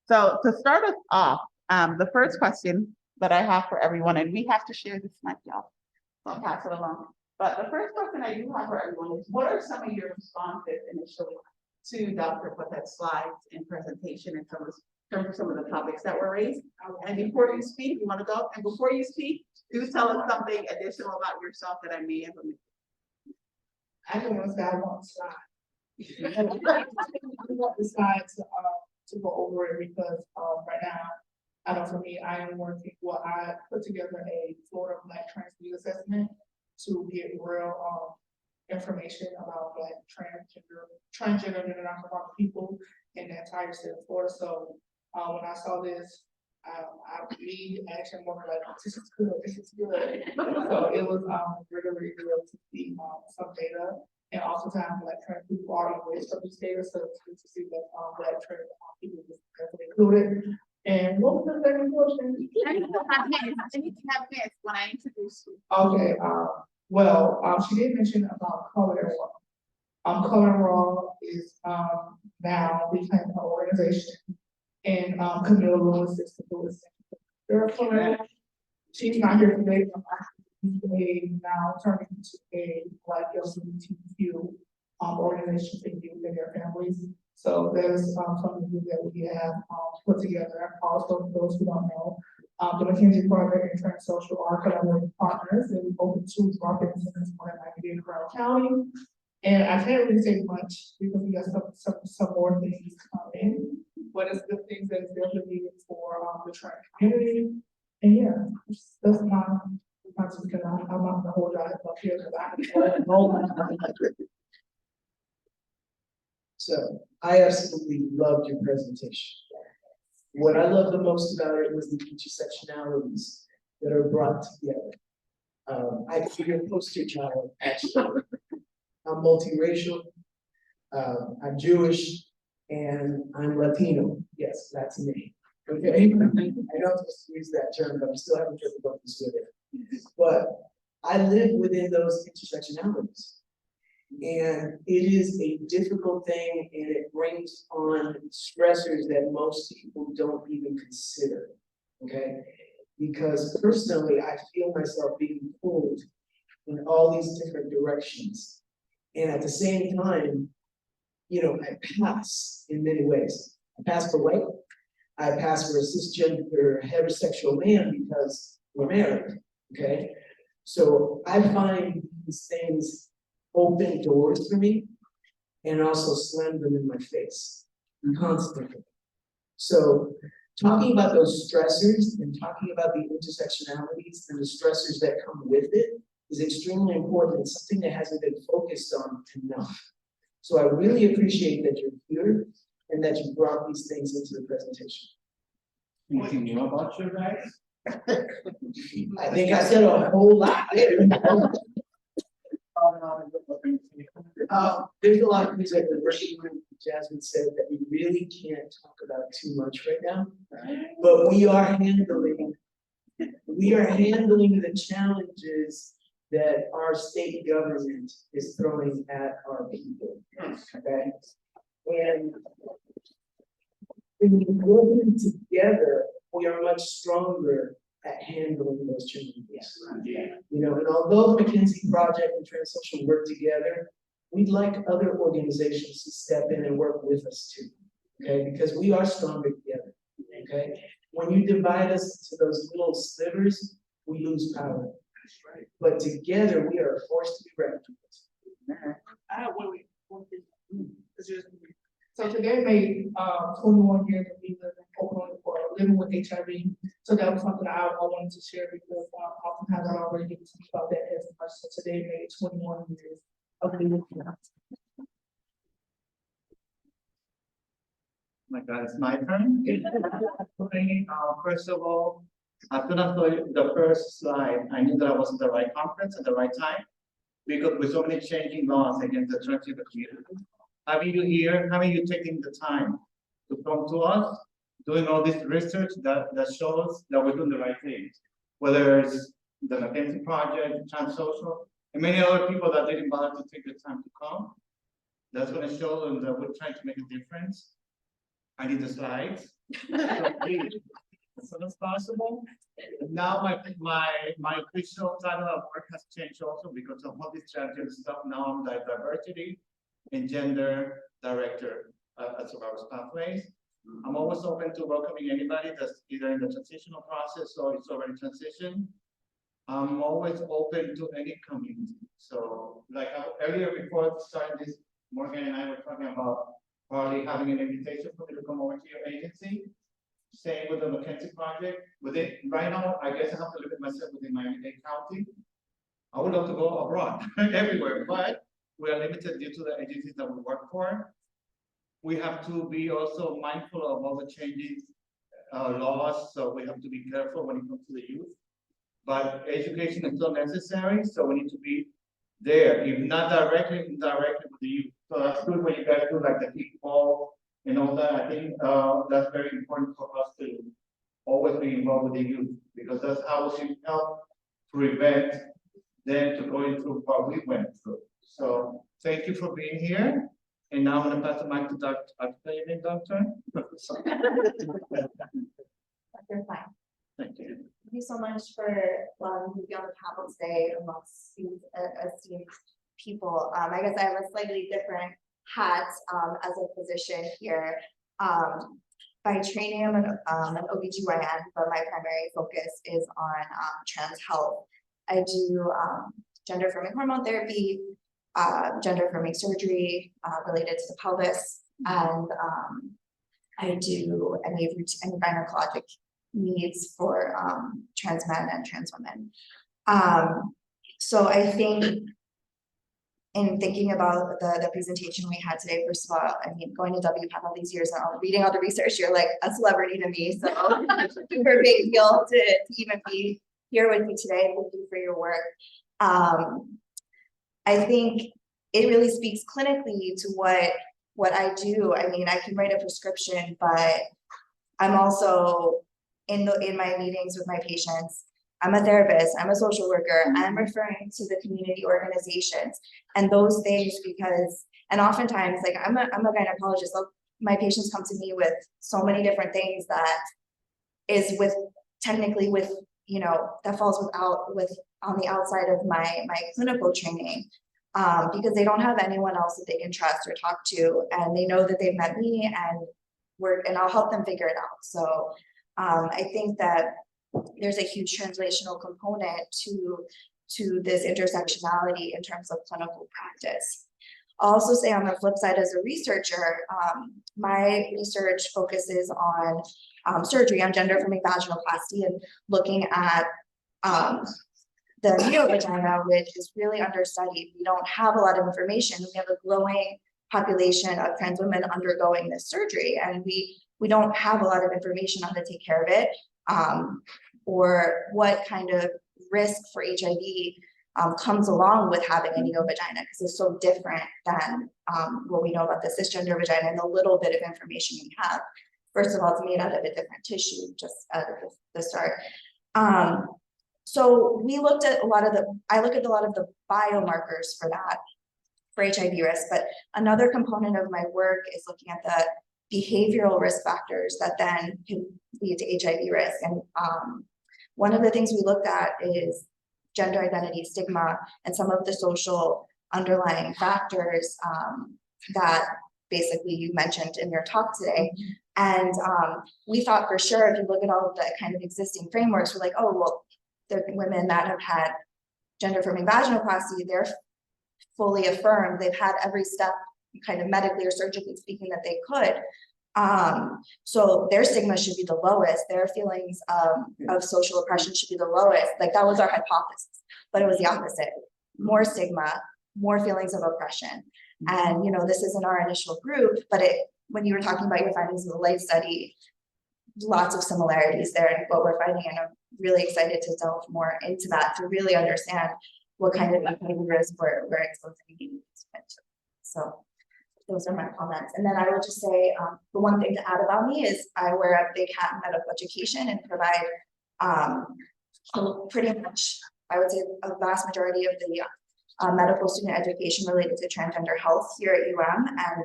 So to start us off, the first question that I have for everyone, and we have to share this mic, y'all, so I'll pass it along. But the first question I do have for everyone is, what are some of your responses initially to Dr. Poteat's slides and presentation in terms of some of the topics that were raised? And before you speak, you want to go? And before you speak, do tell us something additional about yourself that I may have missed. I don't want to say I want to slide. I want the slide to go over it because right now, I know for me, I am working, I put together a Florida Black Trans Youth Assessment to get real information about Black transgender and non-conforming people in the entire state of Florida. So when I saw this, me actually more like, this is good. So it was really real to see some data, and also time Black trans people are enriched of this data, so it's good to see that Black trans people is definitely included. And what was the second question? Anything have missed when I introduced you. Okay, well, she did mention about Color and Raw. Color and Raw is now becoming an organization, and Camille Lewis is the Lewis. She's not here today. Now turning into a Black LGBTQ organizations and youth and their families. So there's something that we have put together. Also, for those who don't know, the McKenzie Project and TransSOCIAL are collaborating partners, and we opened 2 marketing centers, one in Miami-Dade and Brown County. And I can't really say much because we got some more things coming, but it's the things that is definitely needed for the trans community. And yeah, that's my because I'm not the whole drive up here because I So I absolutely loved your presentation. What I loved the most about it was the intersectionalities that are brought together. I could be a poster child, actually. I'm multiracial, I'm Jewish, and I'm Latino. Yes, that's me. Okay, I don't just use that term, but I'm still having difficulties with it. But I live within those intersectionalities. And it is a difficult thing, and it brings on stressors that most people don't even consider, okay? Because personally, I feel myself being pulled in all these different directions. And at the same time, you know, I pass in many ways. I pass for white, I pass for a cisgender heterosexual man because we're married, okay? So I find these things open doors for me and also slam them in my face constantly. So talking about those stressors and talking about the intersectionalities and the stressors that come with it is extremely important. It's something that hasn't been focused on enough. So I really appreciate that you're here and that you brought these things into the presentation. Anything new about you guys? I think I said a whole lot. There's a lot of things that Jasmine said that we really can't talk about too much right now, but we are handling the challenges that our state government is throwing at our people, okay? And when we work together, we are much stronger at handling those challenges. You know, and although the McKenzie Project and TransSOCIAL work together, we'd like other organizations to step in and work with us too, okay? Because we are stronger together, okay? When you divide us into those little slivers, we lose power. But together, we are a force to be reckoned with. I have one week. So today made 21 years of me living in Ocon or living with HIV. So that was something I wanted to share because oftentimes I don't really get to talk about that as much. So today made 21 years of me living with HIV. My God, it's my turn. First of all, as soon as I saw the first slide, I knew that I was at the right conference at the right time, because with so many changing laws against the transgender community, having you here, having you taking the time to come to us, doing all this research that shows that we're doing the right things, whether it's the McKenzie Project, TransSOCIAL, and many other people that didn't bother to take the time to come. That's going to show them that we're trying to make a difference. I need the slides. So please, as soon as possible. Now my official title of work has changed also because of all this transgender stuff. Now I'm the diversity and gender director at Survivors Pathways. I'm always open to welcoming anybody that's either in the transitional process or it's already transitioned. I'm always open to any community. So like earlier before starting this, Morgan and I were talking about probably having an invitation for me to come over to your agency. Same with the McKenzie Project. With it, right now, I guess I have to look at myself within Miami-Dade County. I would love to go abroad, everywhere, but we are limited due to the agencies that we work for. We have to be also mindful of all the changing laws, so we have to be careful when it comes to the youth. But education is still necessary, so we need to be there, if not directly, indirectly with the youth. So that's good when you guys do like the kickball and all that. I think that's very important for us to always be involved with the youth, because that's how we can help prevent them to going through what we went through. So thank you for being here. And now I'm going to pass the mic to Dr. Doctor. Dr. Fein. Thank you. Thank you so much for allowing me to be on the panel today amongst these esteemed people. I guess I have a slightly different hat as a physician here. By training, I'm an OBGYN, but my primary focus is on trans health. I do gender affirming hormone therapy, gender affirming surgery related to the pelvis, and I do any gynecologic needs for trans men and trans women. So I think in thinking about the presentation we had today, first of all, I mean, going to WPATH all these years and reading all the research, you're like a celebrity to me. So super big deal to even be here with me today. Thank you for your work. I think it really speaks clinically to what I do. I mean, I can write a prescription, but I'm also in my meetings with my patients. I'm a therapist, I'm a social worker, I'm referring to the community organizations and those things because, and oftentimes, like I'm a gynecologist, so my patients come to me with so many different things that is technically you know, that falls on the outside of my clinical training, because they don't have anyone else that they can trust or talk to, and they know that they've met me and I'll help them figure it out. So I think that there's a huge translational component to this intersectionality in terms of clinical practice. I'll also say on the flip side, as a researcher, my research focuses on surgery, on gender affirming vaginoplasty, and looking at the neovagina, which is really understudied. We don't have a lot of information. We have a growing population of trans women undergoing this surgery, and we don't have a lot of information on how to take care of it, or what kind of risk for HIV comes along with having a neovagina, because it's so different than what we know about the cisgender vagina and the little bit of information we have. First of all, it's made out of a different tissue, just at the start. So we looked at I look at a lot of the biomarkers for that, for HIV risk, but another component of my work is looking at the behavioral risk factors that then can lead to HIV risk. And one of the things we looked at is gender identity stigma and some of the social underlying factors that basically you mentioned in your talk today. And we thought for sure, if you look at all of the kind of existing frameworks, we're like, oh, well, the women that have had gender affirming vaginoplasty, they're fully affirmed. They've had every step kind of medically or surgically speaking that they could. So their stigma should be the lowest. Their feelings of social oppression should be the lowest. Like that was our hypothesis, but it was the opposite. More stigma, more feelings of oppression. And, you know, this isn't our initial group, but when you were talking about your findings in the life study, lots of similarities there and what we're finding. And I'm really excited to delve more into that to really understand what kind of behaviors we're exposing to. So those are my comments. And then I will just say, the one thing to add about me is I wear a big hat in medical education and provide pretty much, I would say, a vast majority of the medical student education related to transgender health here at UM. And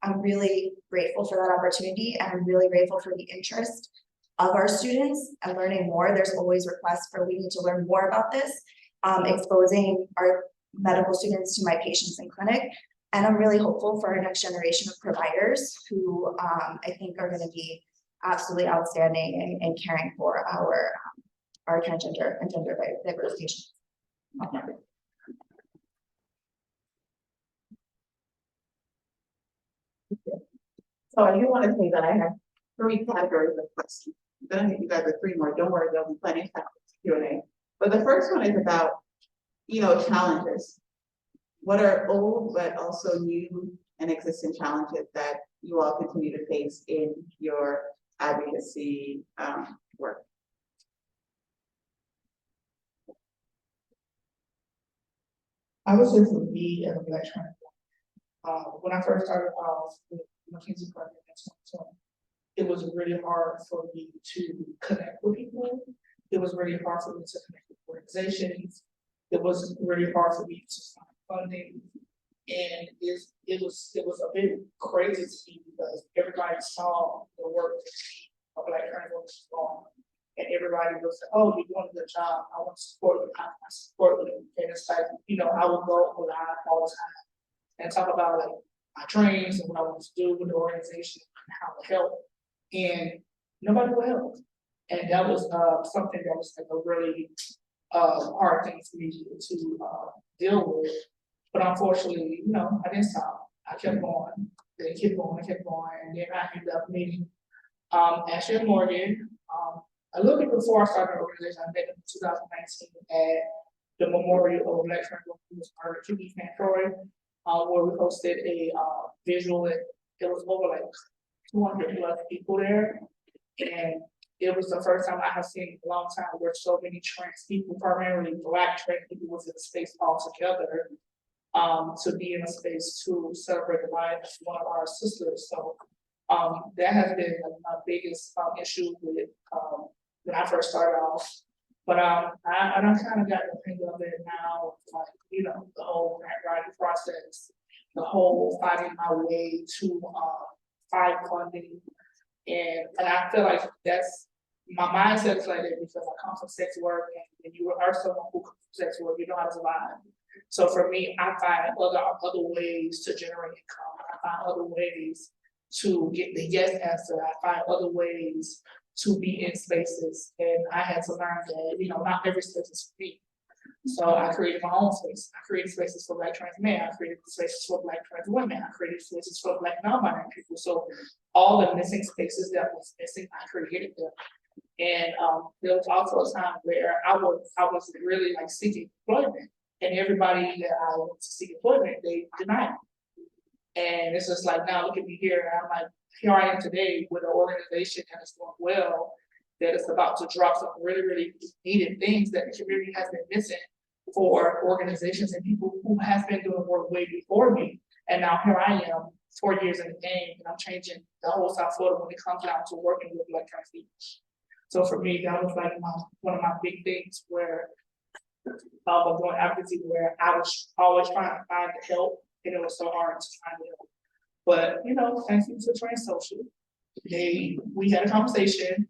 I'm really grateful for that opportunity, and I'm really grateful for the interest of our students and learning more. There's always requests for we need to learn more about this, exposing our medical students to my patients in clinic. And I'm really hopeful for our next generation of providers who I think are going to be absolutely outstanding in caring for our transgender and gender diverse patients. Okay. So I do want to say that I have 3 categories of questions. I'm gonna give you guys 3 more. Don't worry, there'll be plenty of time for Q&A. But the first one is about, you know, challenges. What are old but also new and existing challenges that you all continue to face in your advocacy work? I would say for me as a Black trans woman, when I first started off with McKenzie program in 2020, it was really hard for me to connect with people. It was really hard for me to connect with organizations. It was really hard for me to find funding. And it was a bit crazy to me because everybody saw the work that a Black trans woman was on. And everybody was like, oh, you're doing a good job, I want to support you, I support you, and it's like, you know, I would go live all the time and talk about like my dreams and what I want to do with the organization and how to help, and nobody will help. And that was something that was like a really hard thing for me to deal with. But unfortunately, you know, I didn't stop. I kept going, then kept going, and then I ended up meeting Ashley and Morgan. A little bit before I started the organization, I met them in 2019 at the Memorial of Black Trans Women who was murdered, QB Fan Troy, where we hosted a visual. It was over like 200 plus people there, and it was the first time I have seen in a long time where so many trans people, primarily Black trans people, was in a space all together, to be in a space to celebrate the life of one of our sisters. So that has been my biggest issue with when I first started off. But I don't kind of got the hang of it now, like, you know, the whole grant writing process, the whole finding my way to find funding. And I feel like that's, my mindset is like that because I come from sex work, and you are someone who comes from sex work, you know how to survive. So for me, I find other ways to generate income. I find other ways to get the yes answer. I find other ways to be in spaces, and I had to learn that, you know, not every space is for me. So I created my own space. I created spaces for Black trans men. I created spaces for Black trans women. I created spaces for Black non-binary people. So all the missing spaces that was missing, I created them. And there was also a time where I was really like seeking employment, and everybody that I went to seek employment, they denied me. And it's just like, now look at me here, and I'm like, here I am today with an organization that is doing well, that is about to drop some really, really needed things that the community has been missing for organizations and people who have been doing work way before me. And now here I am, 4 years in the game, and I'm changing the whole South Florida when it comes down to working with Black trans people. So for me, that was like one of my big things where of doing advocacy, where I was always trying to find the help, and it was so hard to find help. But you know, thank you to TransSOCIAL, we had a conversation,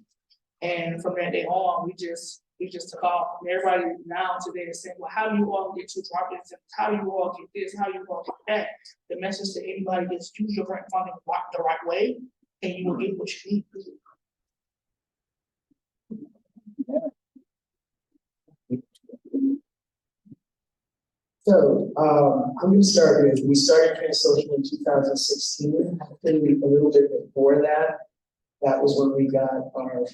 and from that day on, we just took off. And everybody now today is saying, well, how do you all get to drop this? How do you all get this? How do you all get that? The message to anybody is use your grant funding the right way, and you will get what you need. So I'm going to start with, we started TransSOCIAL in 2016. Actually, a little bit before that, that was when we got our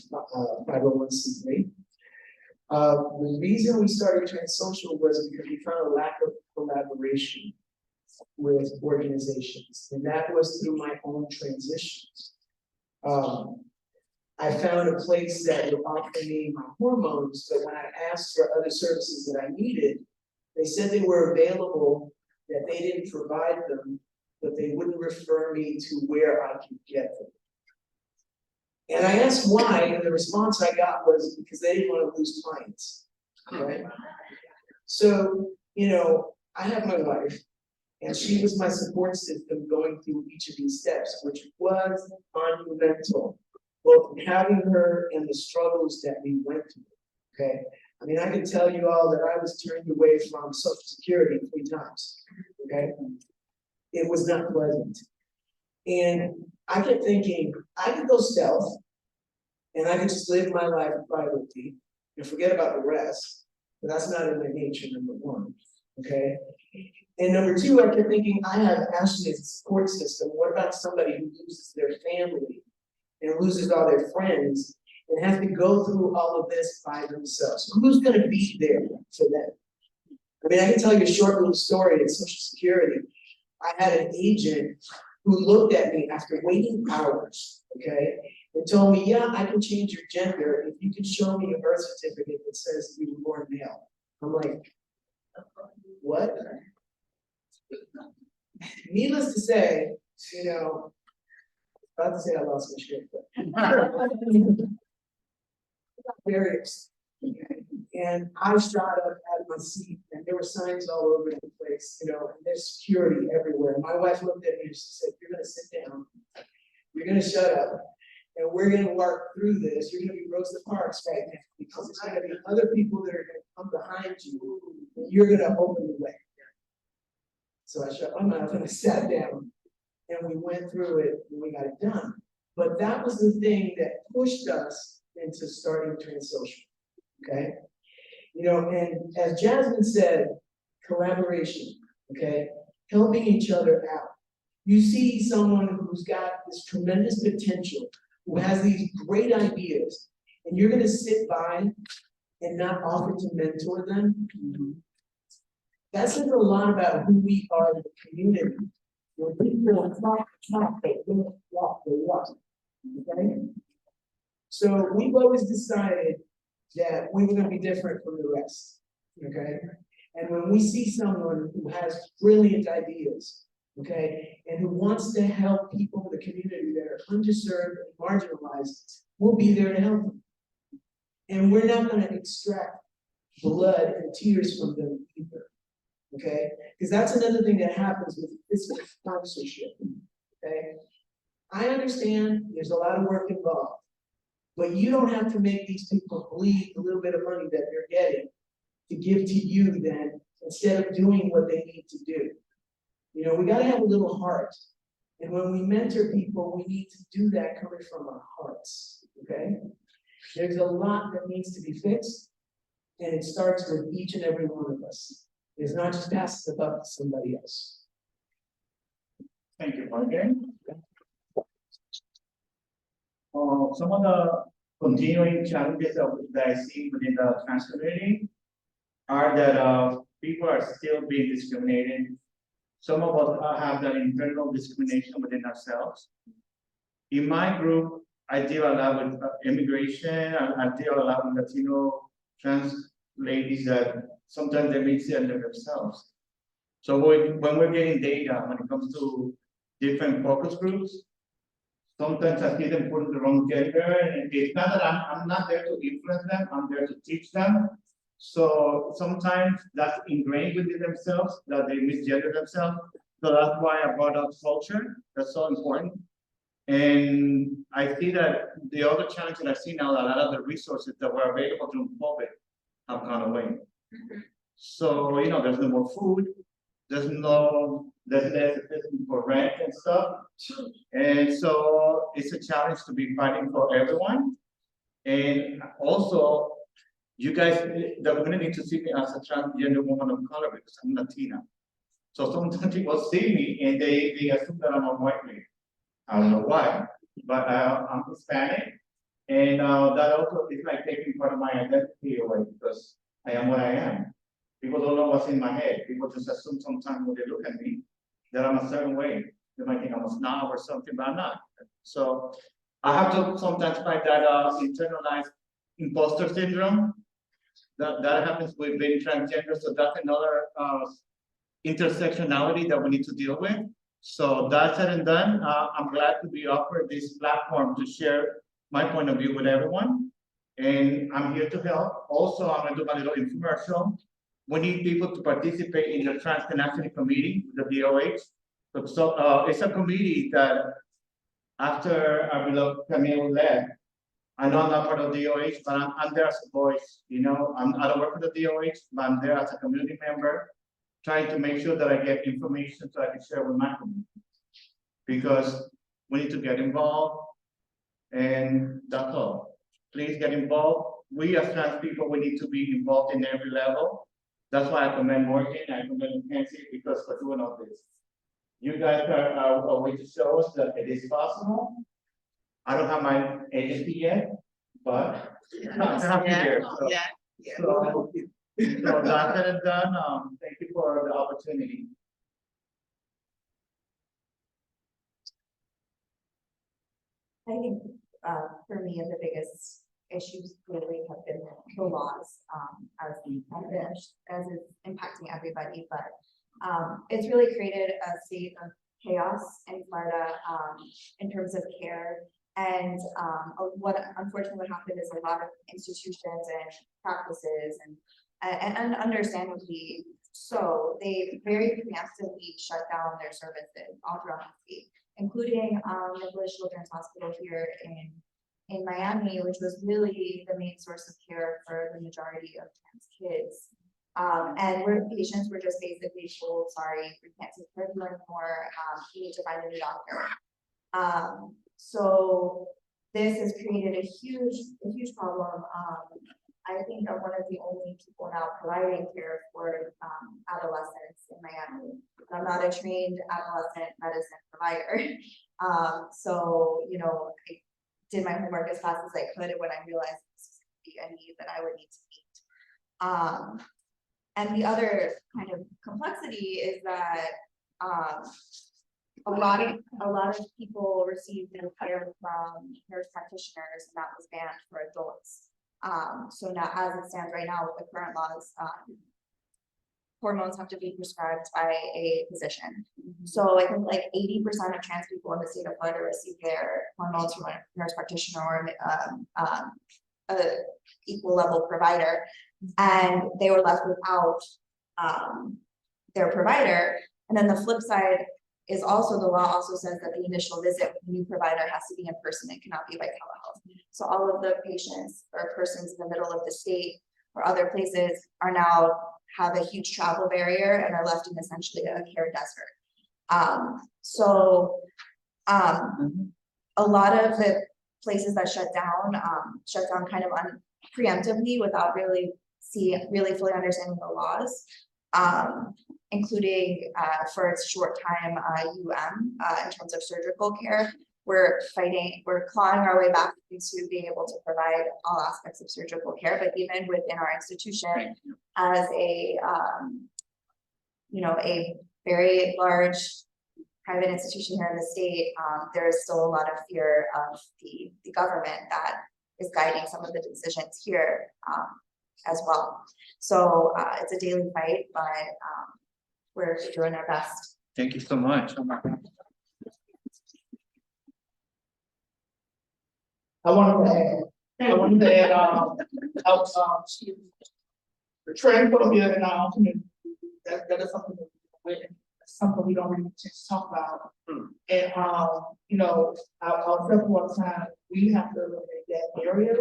501c3. The reason we started TransSOCIAL was because we found a lack of collaboration with organizations, and that was through my own transitions. I found a place that would offer me my hormones, but when I asked for other services that I needed, they said they were available, that they didn't provide them, but they wouldn't refer me to where I could get them. And I asked why, and the response I got was because they didn't want to lose clients. Okay? So, you know, I have my wife, and she was my support system going through each of these steps, which was monumental, both having her and the struggles that we went through. Okay? I mean, I can tell you all that I was turned away from Social Security 3 times, okay? It was not pleasant. And I kept thinking, I could go stealth, and I could just live my life privately and forget about the rest, but that's not in my nature, number one, okay? And number 2, I kept thinking, I have Ashley as a support system. What about somebody who loses their family and loses all their friends and have to go through all of this by themselves? Who's going to be there for them? I mean, I can tell you a short little story at Social Security. I had an agent who looked at me after waiting hours, okay, and told me, yeah, I can change your gender if you can show me a birth certificate that says you were born male. I'm like, what? Needless to say, you know, about to say I lost my shit, but very upset. And I shot up out of my seat, and there were signs all over the place, you know, and there's security everywhere. My wife looked at me and she said, "You're gonna sit down, you're gonna shut up, and we're gonna work through this, you're gonna be Rosa Parks right now, because it's gonna be other people that are gonna come behind you, and you're gonna open the way. So I shut my mouth and I sat down, and we went through it, and we got it done. But that was the thing that pushed us into starting TransSOCIAL, okay? You know, and as Jasmine said, collaboration, okay? Helping each other out. You see someone who's got this tremendous potential, who has these great ideas, and you're gonna sit by and not offer to mentor them. That says a lot about who we are in the community. When people talk, they don't walk, they walk. Okay? So we've always decided that we were gonna be different from the rest. Okay? And when we see someone who has brilliant ideas, okay, and who wants to help people in the community that are underserved and marginalized, we'll be there to help them. And we're not gonna extract blood and tears from them either, okay? Because that's another thing that happens with fiscal sponsorship, okay? I understand there's a lot of work involved, but you don't have to make these people bleed the little bit of money that they're getting to give to you then, instead of doing what they need to do. You know, we gotta have a little heart. And when we mentor people, we need to do that coming from our hearts, okay? There's a lot that needs to be fixed, and it starts with each and every one of us. It's not just passing the buck to somebody else. Thank you, Morgan. Some of the continuing challenges that I see within the trans community are that people are still being discriminated. Some of us have that internal discrimination within ourselves. In my group, I deal a lot with immigration. I deal a lot with Latino trans ladies that sometimes they misgender themselves. So when we're getting data, when it comes to different focus groups, sometimes I see them put the wrong gender, and it's not that I'm not there to influence them, I'm there to teach them. So sometimes that's ingrained within themselves, that they misgender themselves. So that's why I brought up culture, that's so important. And I see that the other challenge that I see now, that a lot of the resources that were available during COVID have gone away. So, you know, there's no more food, there's less for rent and stuff. And so it's a challenge to be fighting for everyone. And also, you guys, the community need to see me as a transgender woman of color because I'm Latina. So sometimes people see me and they assume that I'm a white lady. I don't know why, but I'm Hispanic. And that also is like taking part of my identity away because I am what I am. People don't know what's in my head. People just assume sometimes when they look at me that I'm a certain way. They might think I'm a snob or something, but I'm not. So I have to sometimes fight that internalized imposter syndrome. That happens with being transgender. So that's another intersectionality that we need to deal with. So that said and done, I'm glad to be offered this platform to share my point of view with everyone. And I'm here to help. Also, I'm gonna do my little infomercial. We need people to participate in the Trans Tenacity Committee, the DOH. So it's a committee that after our beloved Camille left, I know I'm not part of the DOH, but I'm there as a voice, you know, I don't work for the DOH, but I'm there as a community member, trying to make sure that I get information so I can share with my community. Because we need to get involved, and that's all. Please get involved. We as trans people, we need to be involved in every level. That's why I commend Morgan, I commend McKenzie, because for doing all this. You guys are a way to show us that it is possible. I don't have my agency yet, but I'm here. So, so that's said and done. Thank you for the opportunity. I think for me, the biggest issues really have been the laws as it's impacting everybody, but it's really created a state of chaos in Florida in terms of care. And what unfortunately happened is a lot of institutions and practices and understandably so, they very preemptively shut down their services all throughout the state. including Nicholas Children's Hospital here in Miami, which was really the main source of care for the majority of trans kids. And where patients were just basically told, sorry, we can't take care of you anymore, you need to find a new doctor. So this has created a huge problem. I think I'm one of the only people now providing care for adolescents in Miami. I'm not a trained adolescent medicine provider. So, you know, I did my homework as fast as I could, and when I realized this was going to be a need that I would need to meet. And the other kind of complexity is that a lot of people receive their care from nurse practitioners, and that was banned for adults. So now, as it stands right now with the current laws, hormones have to be prescribed by a physician. So I think like 80% of trans people in the state of Florida receive their hormones from a nurse practitioner or a equal level provider, and they were left without their provider. And then the flip side is also, the law also says that the initial visit with the new provider has to be in person. It cannot be by telehealth. So all of the patients or persons in the middle of the state or other places are now have a huge travel barrier and are left in essentially a care desert. A lot of the places that shut down kind of preemptively without really fully understanding the laws, including for its short time in terms of surgical care. We're clawing our way back into being able to provide all aspects of surgical care, but even within our institution, as a a very large private institution here in the state, there is still a lot of fear of the government that is guiding some of the decisions here as well. So it's a daily fight, but we're doing our best. Thank you so much. I wanted to add, the transphobia in our community, that is something we don't really get to talk about. And, I'll tell you one time, we have to eliminate that area,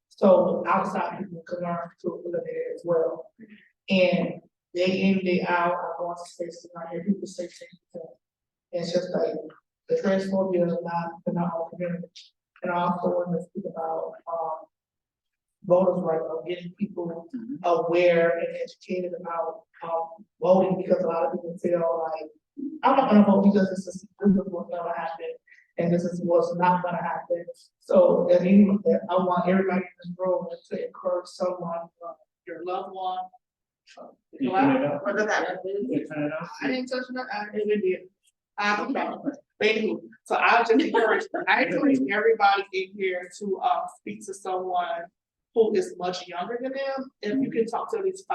so outside people can learn to eliminate it as well. And day in, day out, I go to spaces, I hear people say things, and it's just like, the transphobia is not in our own community. And I also want to speak about voters' rights, of getting people aware and educated about voting, because a lot of people feel like, I'm not going to vote because this is what's going to happen, and this is what's not going to happen. So at any rate, I want everybody in this room to encourage someone, your loved one. What does that mean? I didn't touch that. I really did. Thank you. So I encourage everybody in here to speak to someone who is much younger than them. If you can talk to at least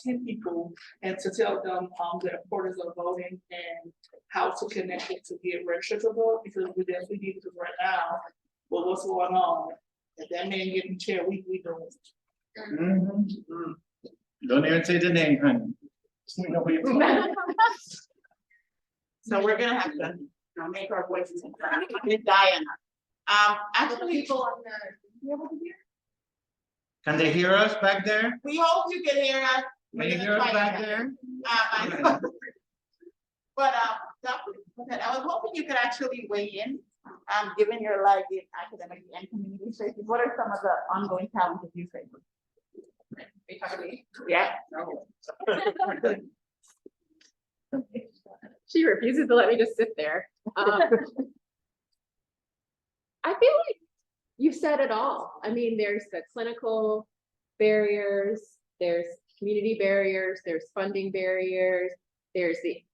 10 people and to tell them the importance of voting and how to connect it to get registered to vote, because we definitely need to right now. But what's going on? If that man getting the chair, we doing. Don't even say the name, honey. We know who you're talking about. So we're gonna have to make our voices with Diana. Actually, people on the. Can they hear us back there? We hope you can hear us. Can you hear us back there? But I was hoping you could actually weigh in, given your life in academic and community spaces. What are some of the ongoing challenges you face? Are you talking to me? Yeah. She refuses to let me just sit there. I feel like you said it all. I mean, there's the clinical barriers, there's community barriers, there's funding barriers, there's the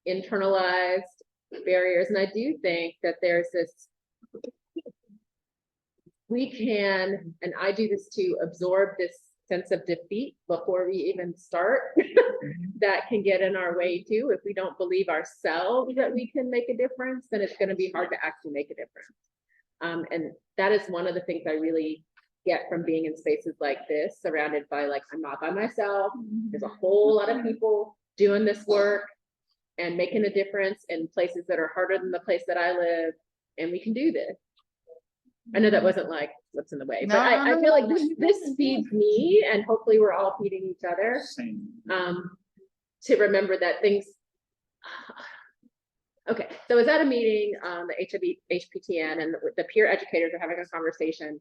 internalized barriers. And I do think that there's this, we can, and I do this too, absorb this sense of defeat before we even start that can get in our way too. If we don't believe ourselves that we can make a difference, then it's going to be hard to actually make a difference. And that is one of the things I really get from being in spaces like this, surrounded by, like, I'm not by myself. There's a whole lot of people doing this work, and making a difference in places that are harder than the place that I live, and we can do this. I know that wasn't like what's in the way, but I feel like this feeds me, and hopefully we're all feeding each other. To remember that things. Okay, so I was at a meeting, the HPTN, and the peer educators were having a conversation.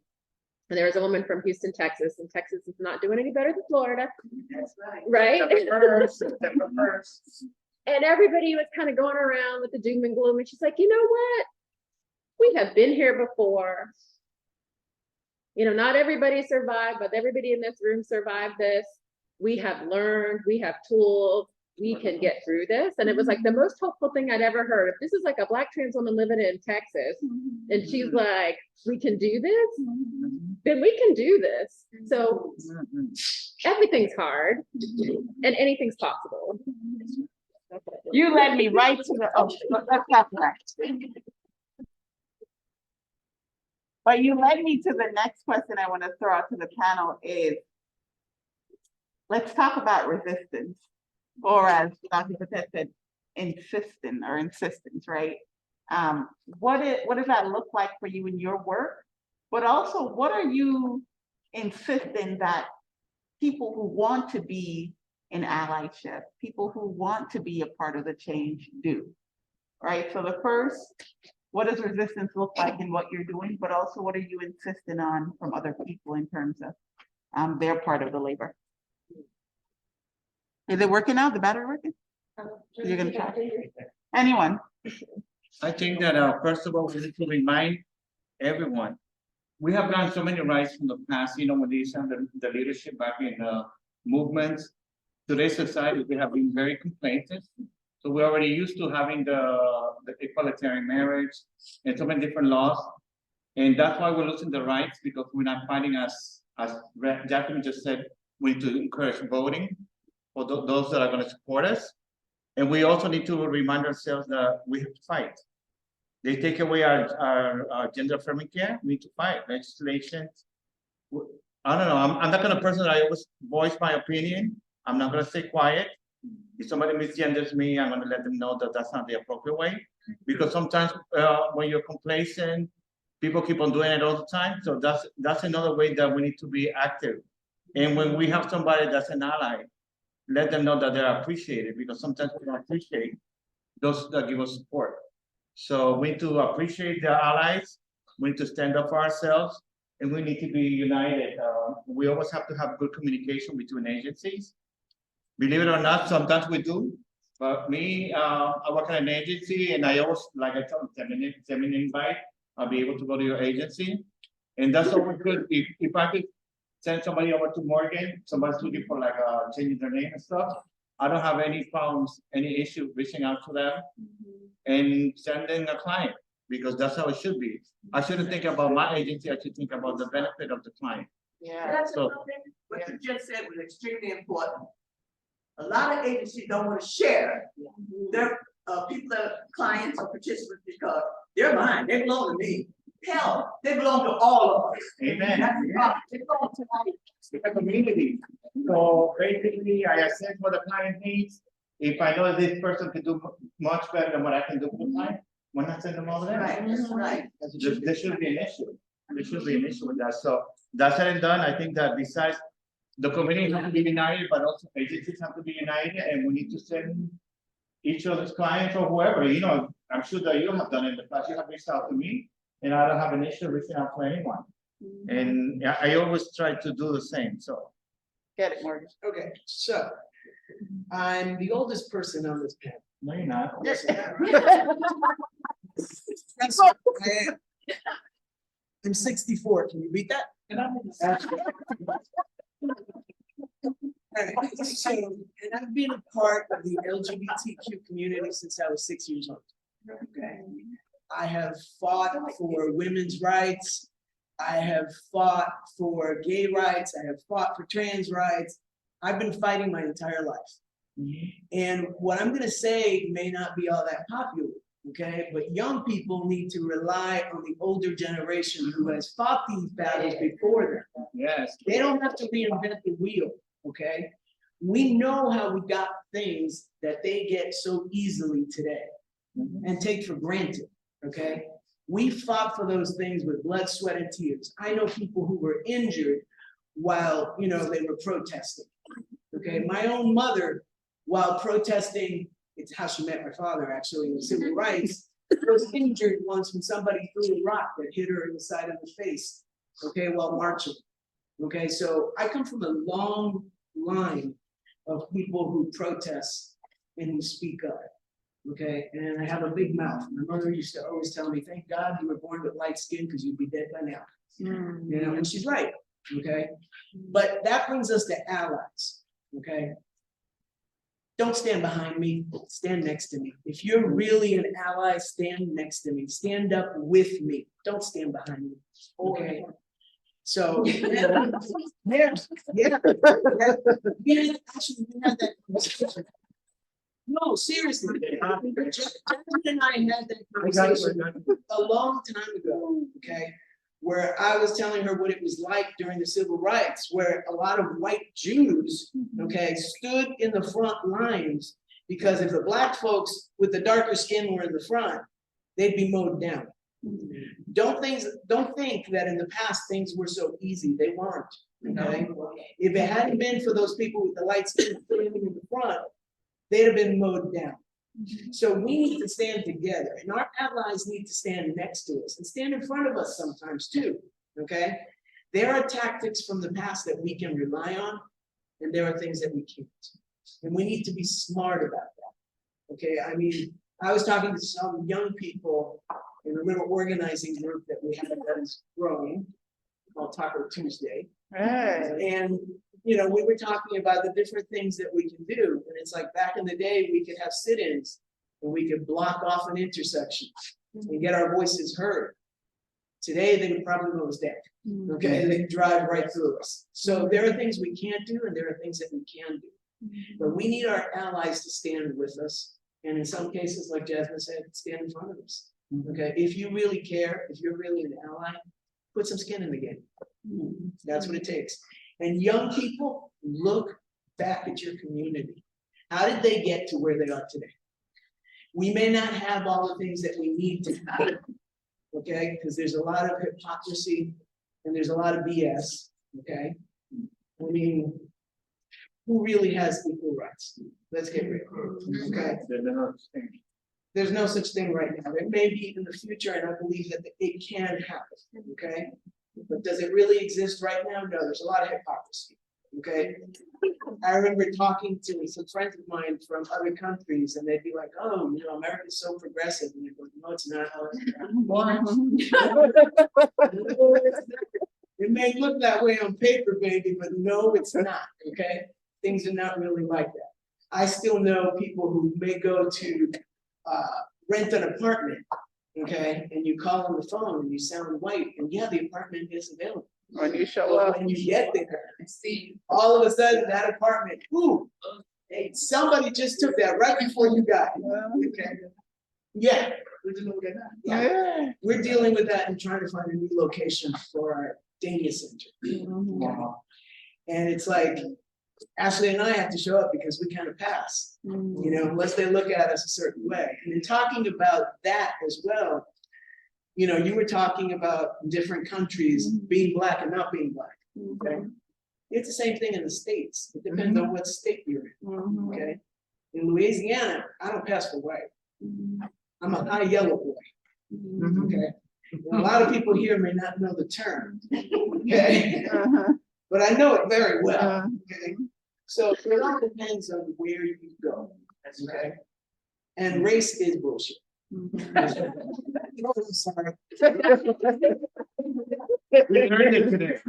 And there was a woman from Houston, Texas, and Texas is not doing any better than Florida. That's right. Right? And everybody was kind of going around with the doom and gloom, and she's like, you know what? We have been here before. You know, not everybody survived, but everybody in this room survived this. We have learned, we have tools, we can get through this. And it was like the most hopeful thing I'd ever heard. If this is like a Black trans woman living in Texas, and she's like, we can do this, then we can do this. So everything's hard and anything's possible. You led me right to the, oh, let's stop that. But you led me to the next question I want to throw out to the panel is, let's talk about resistance, or as Dr. Poteat said, insistence, right? What does that look like for you in your work? But also, what are you insisting that people who want to be in allyship, people who want to be a part of the change do, right? So the first, what does resistance look like in what you're doing, but also what are you insisting on from other people in terms of their part of the labor? Is it working out? The battery working? You're gonna try. Anyone? I think that first of all, we need to remind everyone, we have done so many rights from the past, you know, when they had the leadership back in movements. Today's society, we have been very complacent. So we're already used to having the equalitarian marriage and so many different laws. And that's why we're losing the rights, because we're not fighting as Jasmine just said, we need to encourage voting for those that are going to support us. And we also need to remind ourselves that we have to fight. They take away our gender affirming care, we need to fight. Legislation. I don't know, I'm not the kind of person that I always voice my opinion. I'm not going to stay quiet. If somebody misgenders me, I'm going to let them know that that's not the appropriate way. Because sometimes when you're complacent, people keep on doing it all the time. So that's another way that we need to be active. And when we have somebody that's an ally, let them know that they're appreciated, because sometimes we don't appreciate those that give us support. So we need to appreciate the allies. We need to stand up for ourselves, and we need to be united. We always have to have good communication between agencies. Believe it or not, sometimes we do. But me, I work in an agency, and I always, like I told them, send me an invite. I'll be able to go to your agency, and that's always good. If I could send somebody over to Morgan, somebody's looking for like changing their name and stuff, I don't have any problems, any issue reaching out to them and sending a client, because that's how it should be. I shouldn't think about my agency, I should think about the benefit of the client. Yeah. That's So- what you just said was extremely important. A lot of agencies don't want to share their people that are clients or participants, because they're mine, they belong to me. Hell, they belong to all of us. Amen. That's the problem. They belong to all of us. It's a community. So basically, I assess what the client needs. If I know this person can do much better than what I can do for the client, why not send them over there? Right, that's right. There shouldn't be an issue. There shouldn't be an issue with that. So that's said and done. I think that besides the community have to be united, but also agencies have to be united, and we need to send each other's clients or whoever, you know, I'm sure that you have done it in the past. You have reached out to me, and I don't have an issue reaching out to anyone. And I always try to do the same, so. Get it, Morgan. Okay, so I'm the oldest person on this panel. No, you're not. Yes, I am. I'm 64. Can you beat that? Alright, so, and I've been a part of the LGBTQ community since I was 6 years old. Okay. I have fought for women's rights. I have fought for gay rights. I have fought for trans rights. I've been fighting my entire life. And what I'm gonna say may not be all that popular, okay? But young people need to rely on the older generation who has fought these battles before them. Yes. They don't have to reinvent the wheel, okay? We know how we got things that they get so easily today and take for granted, okay? We fought for those things with blood, sweat, and tears. I know people who were injured while, you know, they were protesting, okay? My own mother, while protesting, it's how she met my father, actually, in civil rights, was injured once when somebody threw a rock that hit her in the side of the face, okay, while marching. Okay, so I come from a long line of people who protest and who speak up. Okay, and I have a big mouth. My mother used to always tell me, thank God you were born with light skin because you'd be dead by now. You know, and she's right. Okay, but that brings us to allies. Okay, don't stand behind me, stand next to me. If you're really an ally, stand next to me, stand up with me. Don't stand behind me. Okay. So, yeah, actually, we had that conversation. No, seriously, Jasmine and I had that conversation a long time ago, okay? Where I was telling her what it was like during the civil rights, where a lot of white Jews, okay, stood in the front lines because if the black folks with the darker skin were in the front, they'd be mowed down. Don't think that in the past things were so easy. They weren't. Okay? If it hadn't been for those people with the light skin standing in the front, they'd have been mowed down. So we need to stand together, and our allies need to stand next to us and stand in front of us sometimes too. Okay? There are tactics from the past that we can rely on, and there are things that we can't. And we need to be smart about that. Okay? I mean, I was talking to some young people in a little organizing group that we have that is growing called Taco Tuesday. And, you know, we were talking about the different things that we can do. And it's like back in the day, we could have sit-ins and we could block off an intersection and get our voices heard. Today, they would probably mow us down. Okay, they could drive right through us. So there are things we can't do and there are things that we can do. But we need our allies to stand with us. And in some cases, like Jasmine said, stand in front of us. Okay, if you really care, if you're really an ally, put some skin in the game. That's what it takes. And young people, look back at your community. How did they get to where they are today? We may not have all the things that we need to have, okay? Because there's a lot of hypocrisy and there's a lot of BS, okay? I mean, who really has equal rights? Let's get real, okay? There's no such thing right now. There may be in the future, and I believe that it can happen, okay? But does it really exist right now? No, there's a lot of hypocrisy, okay? I remember talking to some friends of mine from other countries, and they'd be like, oh, you know, America's so progressive. And they're like, no, it's not. It may look that way on paper, baby, but no, it's not, okay? Things are not really like that. I still know people who may go to rent an apartment, okay, and you call on the phone and you sound white, and yeah, the apartment is available. When you show up, when you get there, see, all of a sudden that apartment, ooh, hey, somebody just took that right before you got it. Okay. Yeah, we're dealing with that and trying to find a new location for our Dania Center. Okay. And it's like, Ashley and I have to show up because we kind of pass, you know, unless they look at us a certain way. And in talking about that as well, you know, you were talking about different countries being black and not being black. Okay. It's the same thing in the States. It depends on what state you're in. Okay. In Louisiana, I don't pass for white. I'm a high yellow boy. Okay. And a lot of people here may not know the term. Okay. But I know it very well. Okay. So it all depends on where you go. Okay. And race is bullshit. I'm sorry. We learned it today.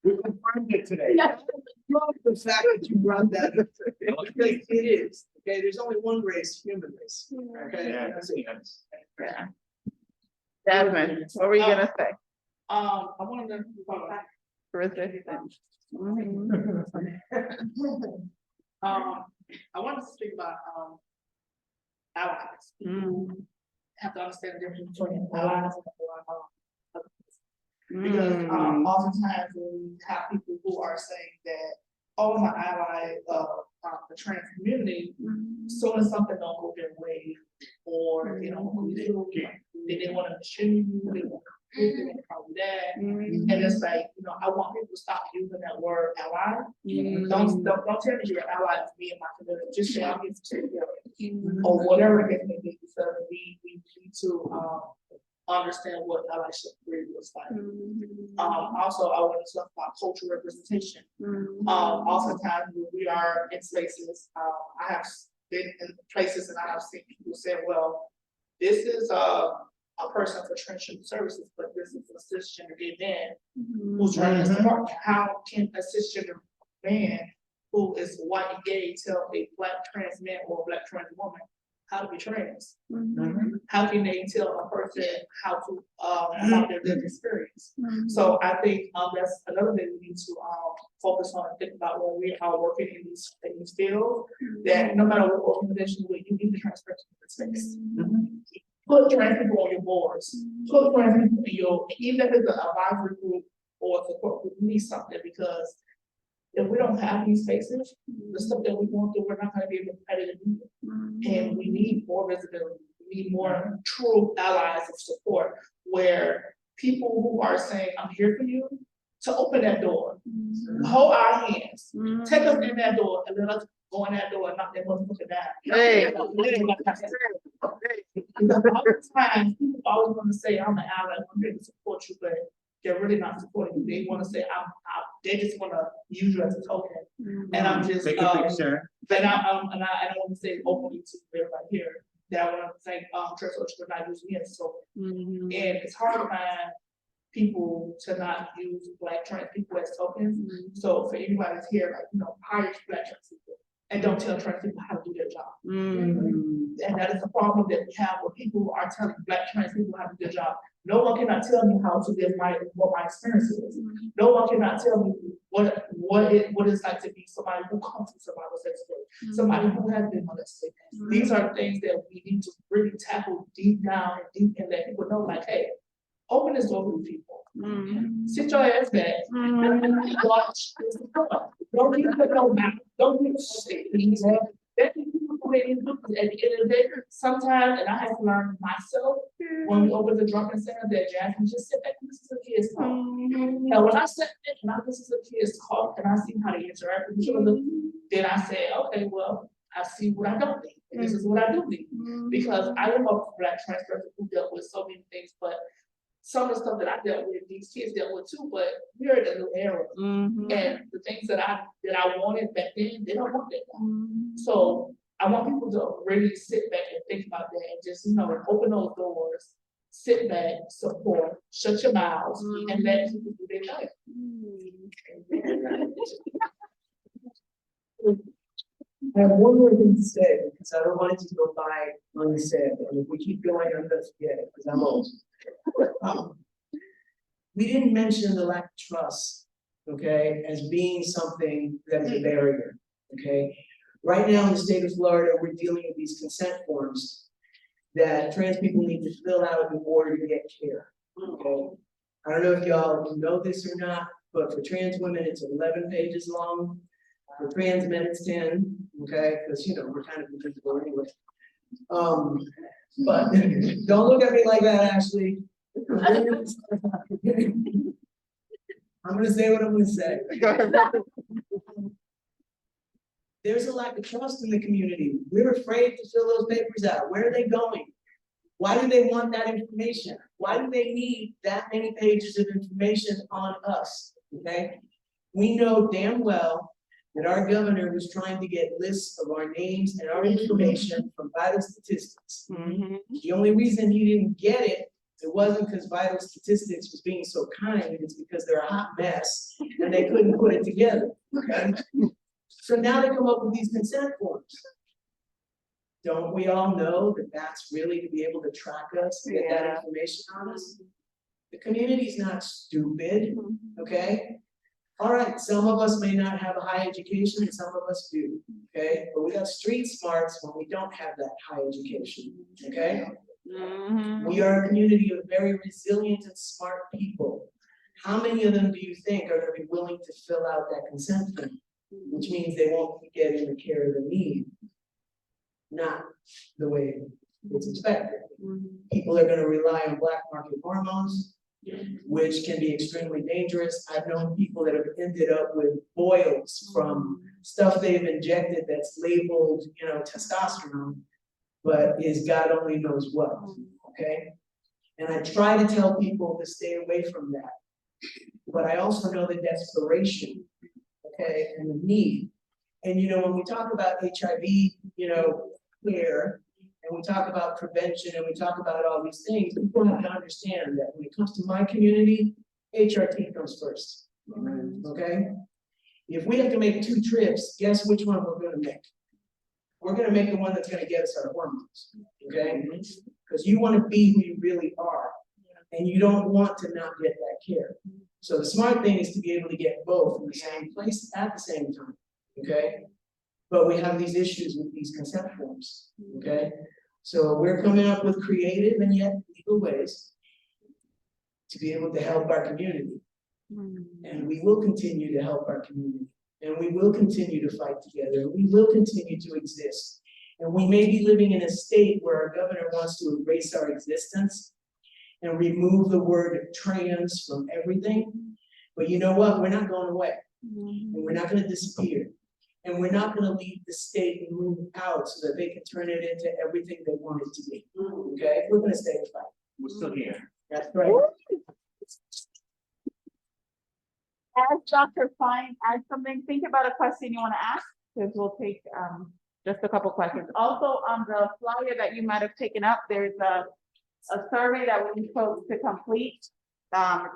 We confirmed it today. I love the fact that you brought that up. Because it is. Okay. There's only one race, human race. Okay. Yeah, That's it. yeah. Jasmine, what were you gonna say? I wanted to talk about I wanted to speak about allies. Have to understand the difference between allies and because oftentimes when we have people who are saying that all my allies, the trans community, soon as something don't go their way, or they don't go through, then they want to shame you, they want to this, they want to call you that. And it's like, you know, I want people to stop using that word ally. Don't tell me you're an ally of me and my community, just say I'm here to take care of you, or whatever the case may be, because we need to, understand what allyship really looks like. Also, I want to talk about cultural representation. Oftentimes when we are in spaces, I have been in places and I have seen people say, well, this is a person for transgender services, but this is a cisgender gay man who's trying to support. How can a cisgender man who is white and gay tell a black trans man or a black trans woman how to be trans? How can they tell a person how to about their lived experience? So I think that's another thing we need to focus on and think about when we are working in these fields, that no matter what organization you need the transparency in the space. Put trans people on your boards. Put trans people in your, even if it's an advisory group or a support group, we need something, because if we don't have these spaces, the stuff that we want to do, we're not going to be able to competitive either. And we need more visibility. We need more true allies of support, where people who are saying, I'm here for you, to open that door, hold our hands, take us in that door, and let us go in that door and knock that motherfucker down. Oftentimes, people always want to say, I'm an ally, I'm here to support you, but they're really not supporting you. They want to say, they just want to use you as a token. And I'm just, Take a picture. and I don't want to say openly to everybody here that I want to thank TransSOCIAL for not using me as a token. And it's hard to find people to not use black trans people as tokens. So for anybody that's here, like, you know, hire black trans people and don't tell trans people how to do their job. And that is a problem that we have, where people are telling black trans people how to do their job. No one cannot tell me how to live what my experience is. No one cannot tell me what it's like to be somebody who comes from survival sex work, somebody who has been molested. These are things that we need to really tackle deep down and let people know, like, hey, open this door for people. Sit your ass back. Watch. Don't keep putting no mouth. Don't keep saying. At the end of the day, sometimes, and I have to learn myself, when we open the drunken center, that Jasmine just sit back and listen to the kids talk. And when I sit back and I listen to the kids talk and I see how they interact with each other, then I say, okay, well, I see what I don't need, and this is what I do need. Because I am a black trans person who dealt with so many things, but some of the stuff that I dealt with, these kids dealt with too, but we're in a new era. And the things that I wanted back then, they don't want that now. So I want people to really sit back and think about that and just, you know, open those doors, sit back, support, shut your mouths, and let people do their thing. I have one more thing to say, because I don't want it to go by unsaid, and if we keep going, I'm gonna forget it, because I'm old. We didn't mention the lack of trust, okay, as being something that is a barrier, okay? Right now in the state of Florida, we're dealing with these consent forms that trans people need to fill out in order to get care, okay? I don't know if y'all know this or not, but for trans women, it's 11 pages long. For trans men, it's 10, okay? Because, you know, we're kind of invisible anyway. But don't look at me like that, Ashley. I'm gonna say what I'm gonna say. There's a lack of trust in the community. We're afraid to fill those papers out. Where are they going? Why do they want that information? Why do they need that many pages of information on us? Okay? We know damn well that our governor was trying to get lists of our names and our information from Vital Statistics. The only reason he didn't get it, it wasn't because Vital Statistics was being so kind, it's because they're a hot mess and they couldn't put it together. Okay? So now they come up with these consent forms. Don't we all know that that's really to be able to track us, to get that information on us? The community's not stupid, okay? All right, some of us may not have a high education, and some of us do, okay? But we got street smarts when we don't have that high education, okay? We are a community of very resilient and smart people. How many of them do you think are gonna be willing to fill out that consent form? which means they won't be getting the care they need, not the way it's expected. People are gonna rely on black market hormones, which can be extremely dangerous. I've known people that have ended up with boils from stuff they've injected that's labeled, you know, testosterone, but is God only knows what, okay? And I try to tell people to stay away from that. But I also know the desperation, okay, and the need. And you know, when we talk about HIV, you know, care, and we talk about prevention, and we talk about all these things, people have to understand that when it comes to my community, HRT comes first, okay? If we have to make 2 trips, guess which one we're gonna make? We're gonna make the one that's gonna get us our hormones, okay? Because you wanna be who you really are, and you don't want to not get that care. So the smart thing is to be able to get both in the same place at the same time, okay? But we have these issues with these consent forms, okay? So we're coming up with creative and yet legal ways to be able to help our community. And we will continue to help our community. And we will continue to fight together. And we will continue to exist. And we may be living in a state where our governor wants to erase our existence and remove the word trans from everything. But you know what? We're not going away. And we're not going to disappear. And we're not going to leave the state and move out so that they can turn it into everything they want it to be. Okay? We're going to stay and fight. We're still here. That's right. As Dr. Fein adds something, think about a question you want to ask, because we'll take just a couple questions. Also, on the flyer that you might have taken up, there's a survey that we need folks to complete,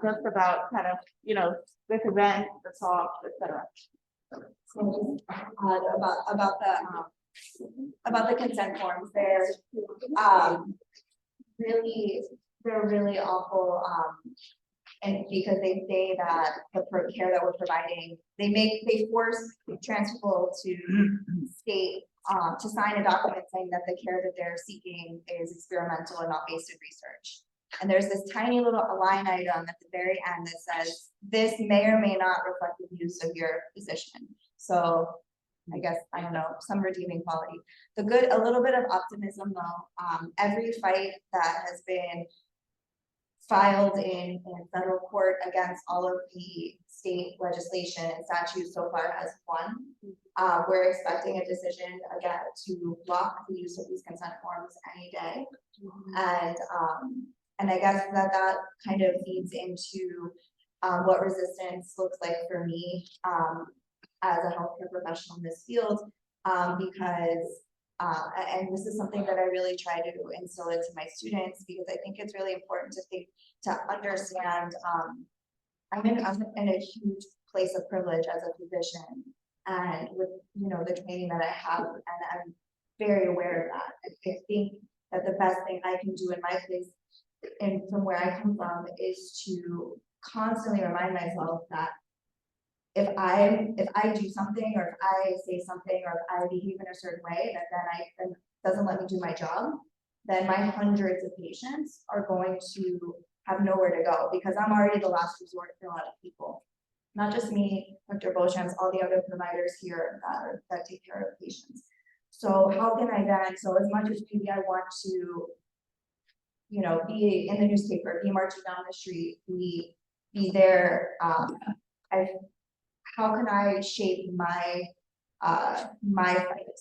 just about kind of, you know, this event, the talk, etc. So about the consent forms, they're really awful, and because they say that the care that we're providing, they force trans people to state to sign a document saying that the care that they're seeking is experimental and not based in research. And there's this tiny little line item at the very end that says, this may or may not reflect the views of your physician. So I guess, I don't know, some redeeming quality. A little bit of optimism though, every fight that has been filed in federal court against all of the state legislation and statutes so far has won. We're expecting a decision again to block the use of these consent forms any day. And I guess that kind of feeds into what resistance looks like for me as a healthcare professional in this field, because and this is something that I really try to instill into my students, because I think it's really important to understand. I'm in a huge place of privilege as a physician, and with the training that I have, and I'm very aware of that. I think that the best thing I can do in my place, and from where I come from, is to constantly remind myself that if I do something, or if I say something, or if I behave in a certain way that then doesn't let me do my job, then my hundreds of patients are going to have nowhere to go, because I'm already the last resort for a lot of people. Not just me, Dr. Beauchamp, all the other providers here that take care of patients. So how can I then, so as much as maybe I want to, be in the newspaper, be marching down the street, be there, how can I shape my fight?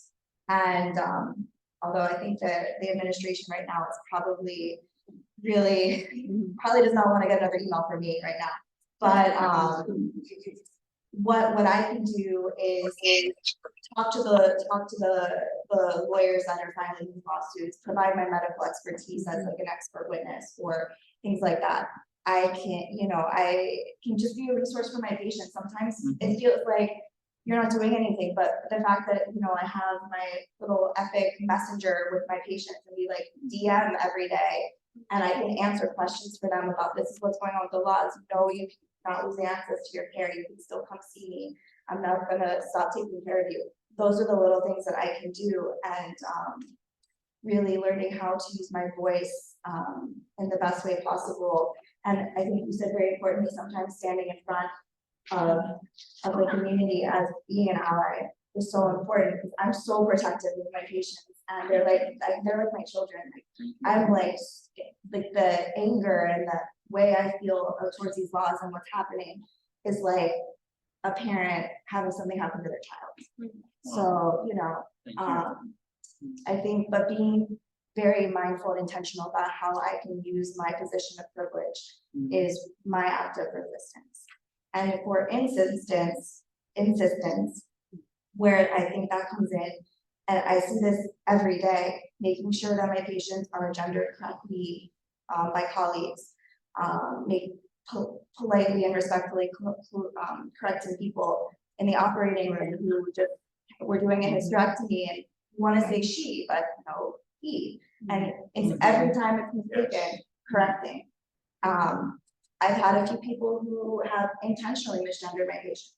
And although I think that the administration right now is probably does not want to get another email from me right now. But what I can do is talk to the lawyers that are filing these lawsuits, provide my medical expertise as like an expert witness or things like that. I can just be a resource for my patients. Sometimes it feels like you're not doing anything, but the fact that I have my little epic messenger with my patients, and we like DM every day, and I can answer questions for them about this is what's going on with the laws. No, you're not losing access to your care. You can still come see me. I'm not gonna stop taking care of you. Those are the little things that I can do, and really learning how to use my voice in the best way possible. And I think you said very importantly, sometimes standing in front of the community as being an ally is so important, because I'm so protective of my patients, and they're like my children. I'm like the anger and the way I feel towards these laws and what's happening is like a parent having something happen to their child. So, you know, I think, but being very mindful and intentional about how I can use my position of privilege is my act of resistance. And for insistence, where I think that comes in, and I see this every day, making sure that my patients are gendered correctly by colleagues, politely and respectfully correcting people in the operating room who just were doing a hysterectomy and want to say she, but no, he. And it's every time it's mistaken, correcting. I've had a few people who have intentionally misgendered my patients.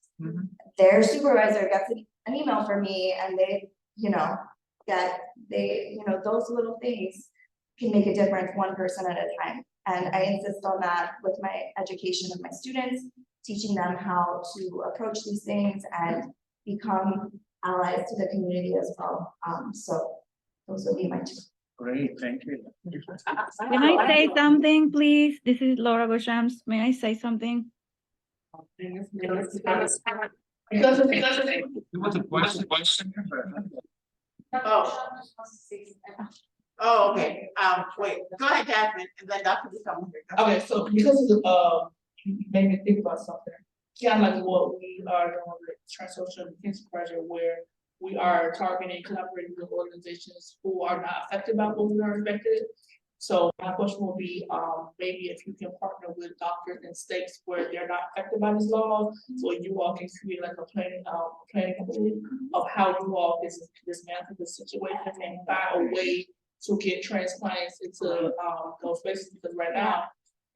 Their supervisor gets an email from me, and they, you know, those little things can make a difference one person at a time. And I insist on that with my education of my students, teaching them how to approach these things and become allies to the community as well. So those would be my two. Great, thank you. Can I say something, please? This is Laura Beauchamp. May I say something? Because It was a question. Oh, okay, wait, go ahead, Jasmine, and then Dr. Beauchamp. okay, so because of you made me think about something. Kind of like what we are doing with TransSOCIAL McKenzie project, where we are targeting, collaborating with organizations who are not affected by what we are affected. So my question will be, maybe if you can partner with doctors in states where they're not affected by this law, so you all can create like a planning committee of how you all can dismantle the situation and find a way to get transplants into those places, because right now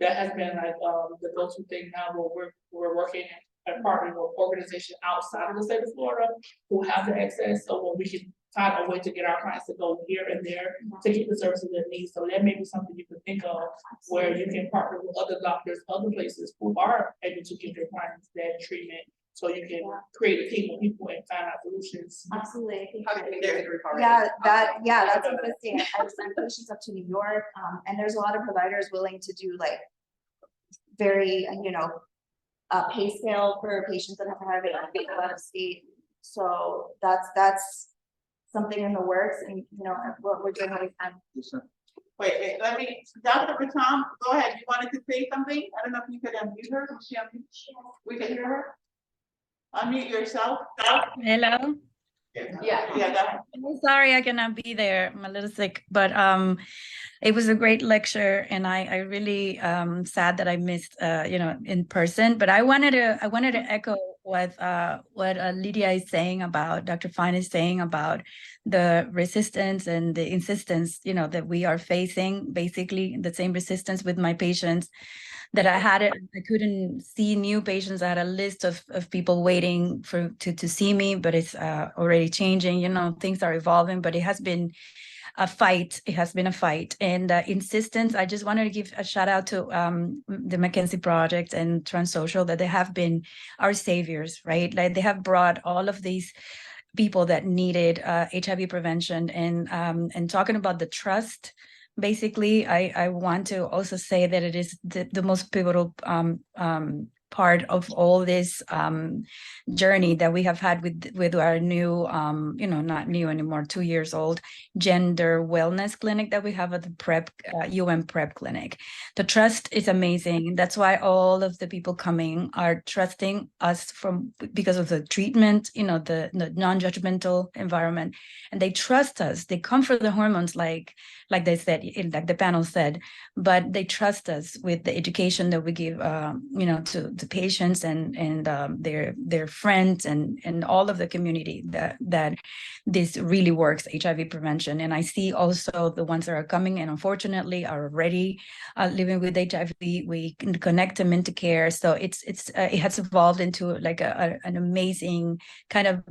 that has been like the go-to thing now, where we're working and partnering with organizations outside of the state of Florida who have the access, so when we can find a way to get our clients to go here and there to get the services they need. So that may be something you can think of, where you can partner with other doctors, other places who are able to give their clients that treatment. So you can create a team of people and find out solutions. Absolutely. That's interesting. I've sent patients up to New York, and there's a lot of providers willing to do like very, pay scale for patients that have to have it out of state. So that's something in the works, and what we're doing what we can. Wait, let me, Dr. Beauchamp, go ahead. You wanted to say something? I don't know if you could unmute her. We can hear her. Unmute yourself. Hello. Yeah. Go ahead. I'm sorry I cannot be there. I'm a little sick, but it was a great lecture, and I really sad that I missed in person. But I wanted to echo what Lydia is saying about, Dr. Fein is saying about the resistance and the insistence, that we are facing, basically the same resistance with my patients that I had. I couldn't see new patients. I had a list of people waiting to see me, but it's already changing. Things are evolving, but it has been a fight. It has been a fight. And insistence, I just wanted to give a shout out to the McKenzie Project and TransSOCIAL, that they have been our saviors, right? Like they have brought all of these people that needed HIV prevention, and talking about the trust. Basically, I want to also say that it is the most pivotal part of all this journey that we have had with our new, not new anymore, 2 years old, gender wellness clinic that we have at the PrEP, PrEP clinic. The trust is amazing. That's why all of the people coming are trusting us because of the treatment, the non-judgmental environment, and they trust us. They come for the hormones, like they said, like the panel said, but they trust us with the education that we give, to the patients and their friends and all of the community that this really works, HIV prevention. And I see also the ones that are coming and unfortunately are already living with HIV. We can connect them into care. So it has evolved into like an amazing kind of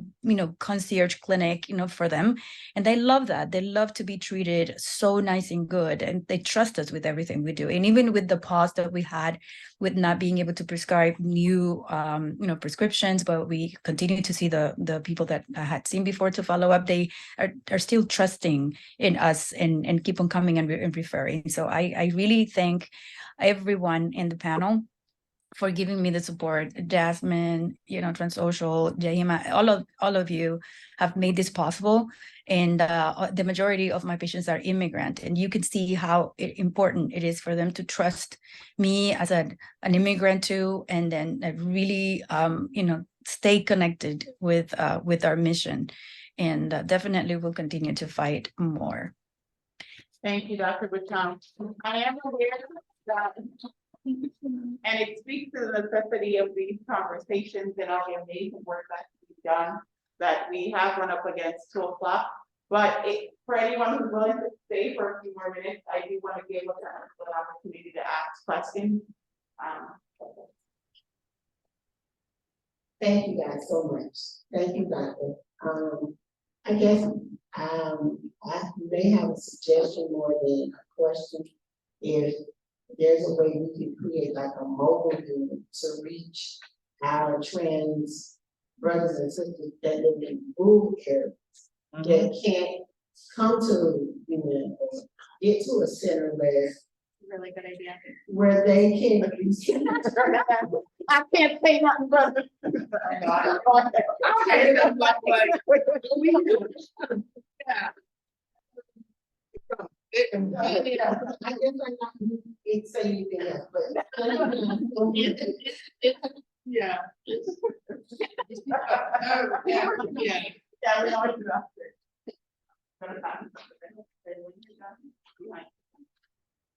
concierge clinic for them, and they love that. They love to be treated so nice and good, and they trust us with everything we do. And even with the pause that we had with not being able to prescribe prescribe new, prescriptions, but we continue to see the people that I had seen before to follow up. They are still trusting in us and keep on coming and referring. So I really thank everyone in the panel for giving me the support. Jasmine, TransSOCIAL, Yahima, all of you have made this possible. And the majority of my patients are immigrant, and you can see how important it is for them to trust me as an immigrant too, and then really, stay connected with our mission. And definitely will continue to fight more. Thank you, Dr. Buchan. I am aware that, and it speaks to the necessity of these conversations and all the amazing work that we've done, that we have run up against 2 o'clock. But for anyone who's willing to stay for a few more minutes, I do want to give an opportunity to ask questions. Thank you guys so much. Thank you, Doctor. I guess I may have a suggestion more than a question. If there's a way we can create like a mobile unit to reach our trans brothers and sisters that live in rural areas that can't come to, get to a center where Really good idea. where they can. I can't say nothing, brother. I guess I'm not say anything else, but Yeah. Yeah, we always do that.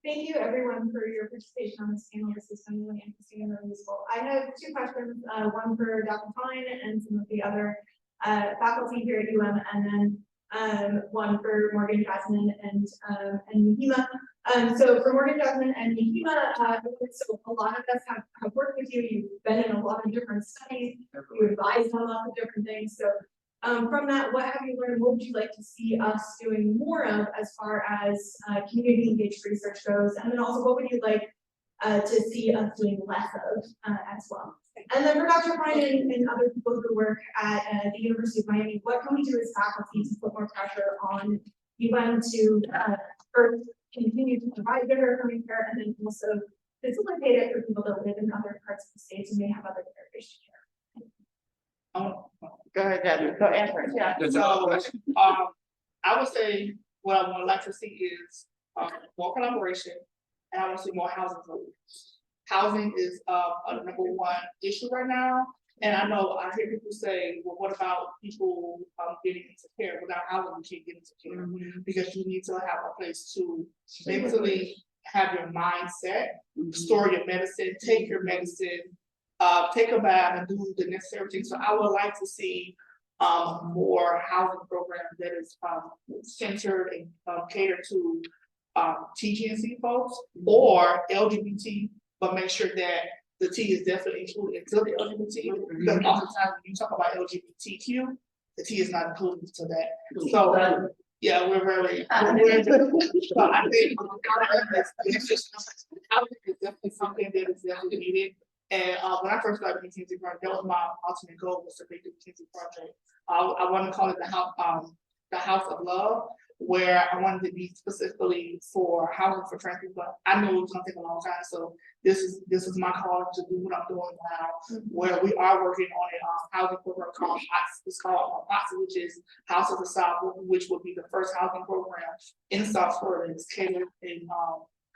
Thank you everyone for your participation on this panel. This is really interesting and really useful. I have 2 questions, one for Dr. Fein and some of the other faculty here at UM, and then one for Morgan, Jasmine, and Yahima. So for Morgan, Jasmine, and Yahima, so a lot of us have worked with you. You've been in a lot of different studies. You advised on lots of different things. So from that, what have you learned? What would you like to see us doing more of as far as community engaged research goes? And then also, what would you like to see us doing less of as well? And then for Dr. Fein and other people who work at the University of Miami, what can we do as faculty to put more pressure on UM to first continue to provide better affirming care, and then also facilitate it for people that live in other parts of the states and may have other barriers to care? Go ahead, Jasmine. Go answer it. Yeah, so, I would say what I would like to see is, more collaboration, and I want to see more housing programs. Housing is, a #1 issue right now, and I know I hear people say, well, what about people, getting into care? Without housing, you can't get into care, because you need to have a place to mentally have your mindset, store your medicine, take your medicine, take a bath and do the necessary things. So I would like to see more housing programs that is centered and catered to TGNC folks or LGBT, but make sure that the T is definitely included into the LGBT, because oftentimes when you talk about LGBTQ, the T is not included into that. So yeah, we're very. So I think it's just housing is definitely something that is definitely needed. And when I first started the McKenzie project, that was my ultimate goal, was to make the McKenzie project. I want to call it the house of love, where I wanted to be specifically for housing for trans people. But I knew it was gonna take a long time, so this is my call to do what I'm doing now, where we are working on a housing program called it's called Poteat, which is House of the South, which will be the first housing program in South Florida. It's catered and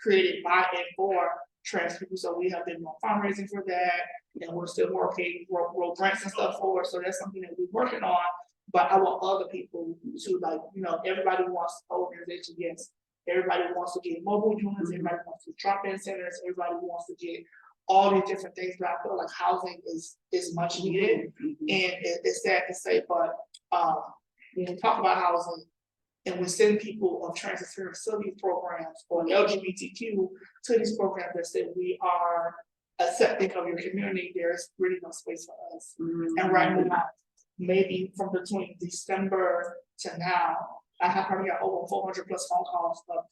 created by and for trans people. So we have been doing fundraising for that, and we're still working, roll grants and stuff forward. So that's something that we're working on. But I want other people to, like, everybody wants organization, yes. Everybody wants to get mobile units, everybody wants to drop-in centers, everybody wants to get all these different things, but I feel like housing is much needed. And it's sad to say, but when we talk about housing and we send people of trans experience to these programs or LGBTQ to these programs that say we are accepting of your community, there's really no space for us. And right now, maybe from between December to now, I have probably got over 400 plus phone calls of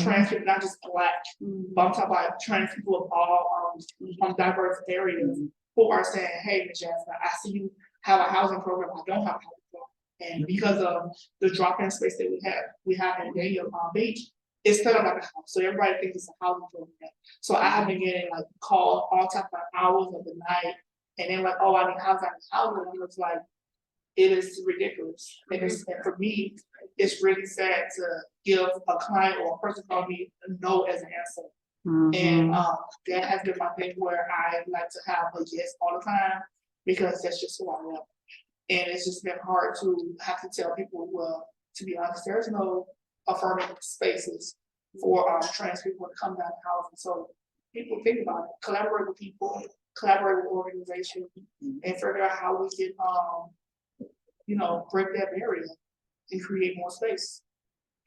trans people, not just Black, but I'm talking about trans people of all from diverse areas who are saying, hey, Ms. Jasmine, I see you have a housing program, I don't have a housing program. And because of the drop-in space that we have in Daniel Beach, it's set up like a house, so everybody thinks it's a housing program. So I have been getting like calls all types of hours of the night, and then like, oh, I need housing, and it's like, it is ridiculous. And for me, it's really sad to give a client or a person call me a no as an answer. And that has been my thing where I like to have a yes all the time, because that's just who I am. And it's just been hard to have to tell people, well, to be honest, there's no affirmative spaces for trans people to come down to housing. So people think about it, collaborate with people, collaborate with organizations, and figure out how we can, break that barrier and create more space,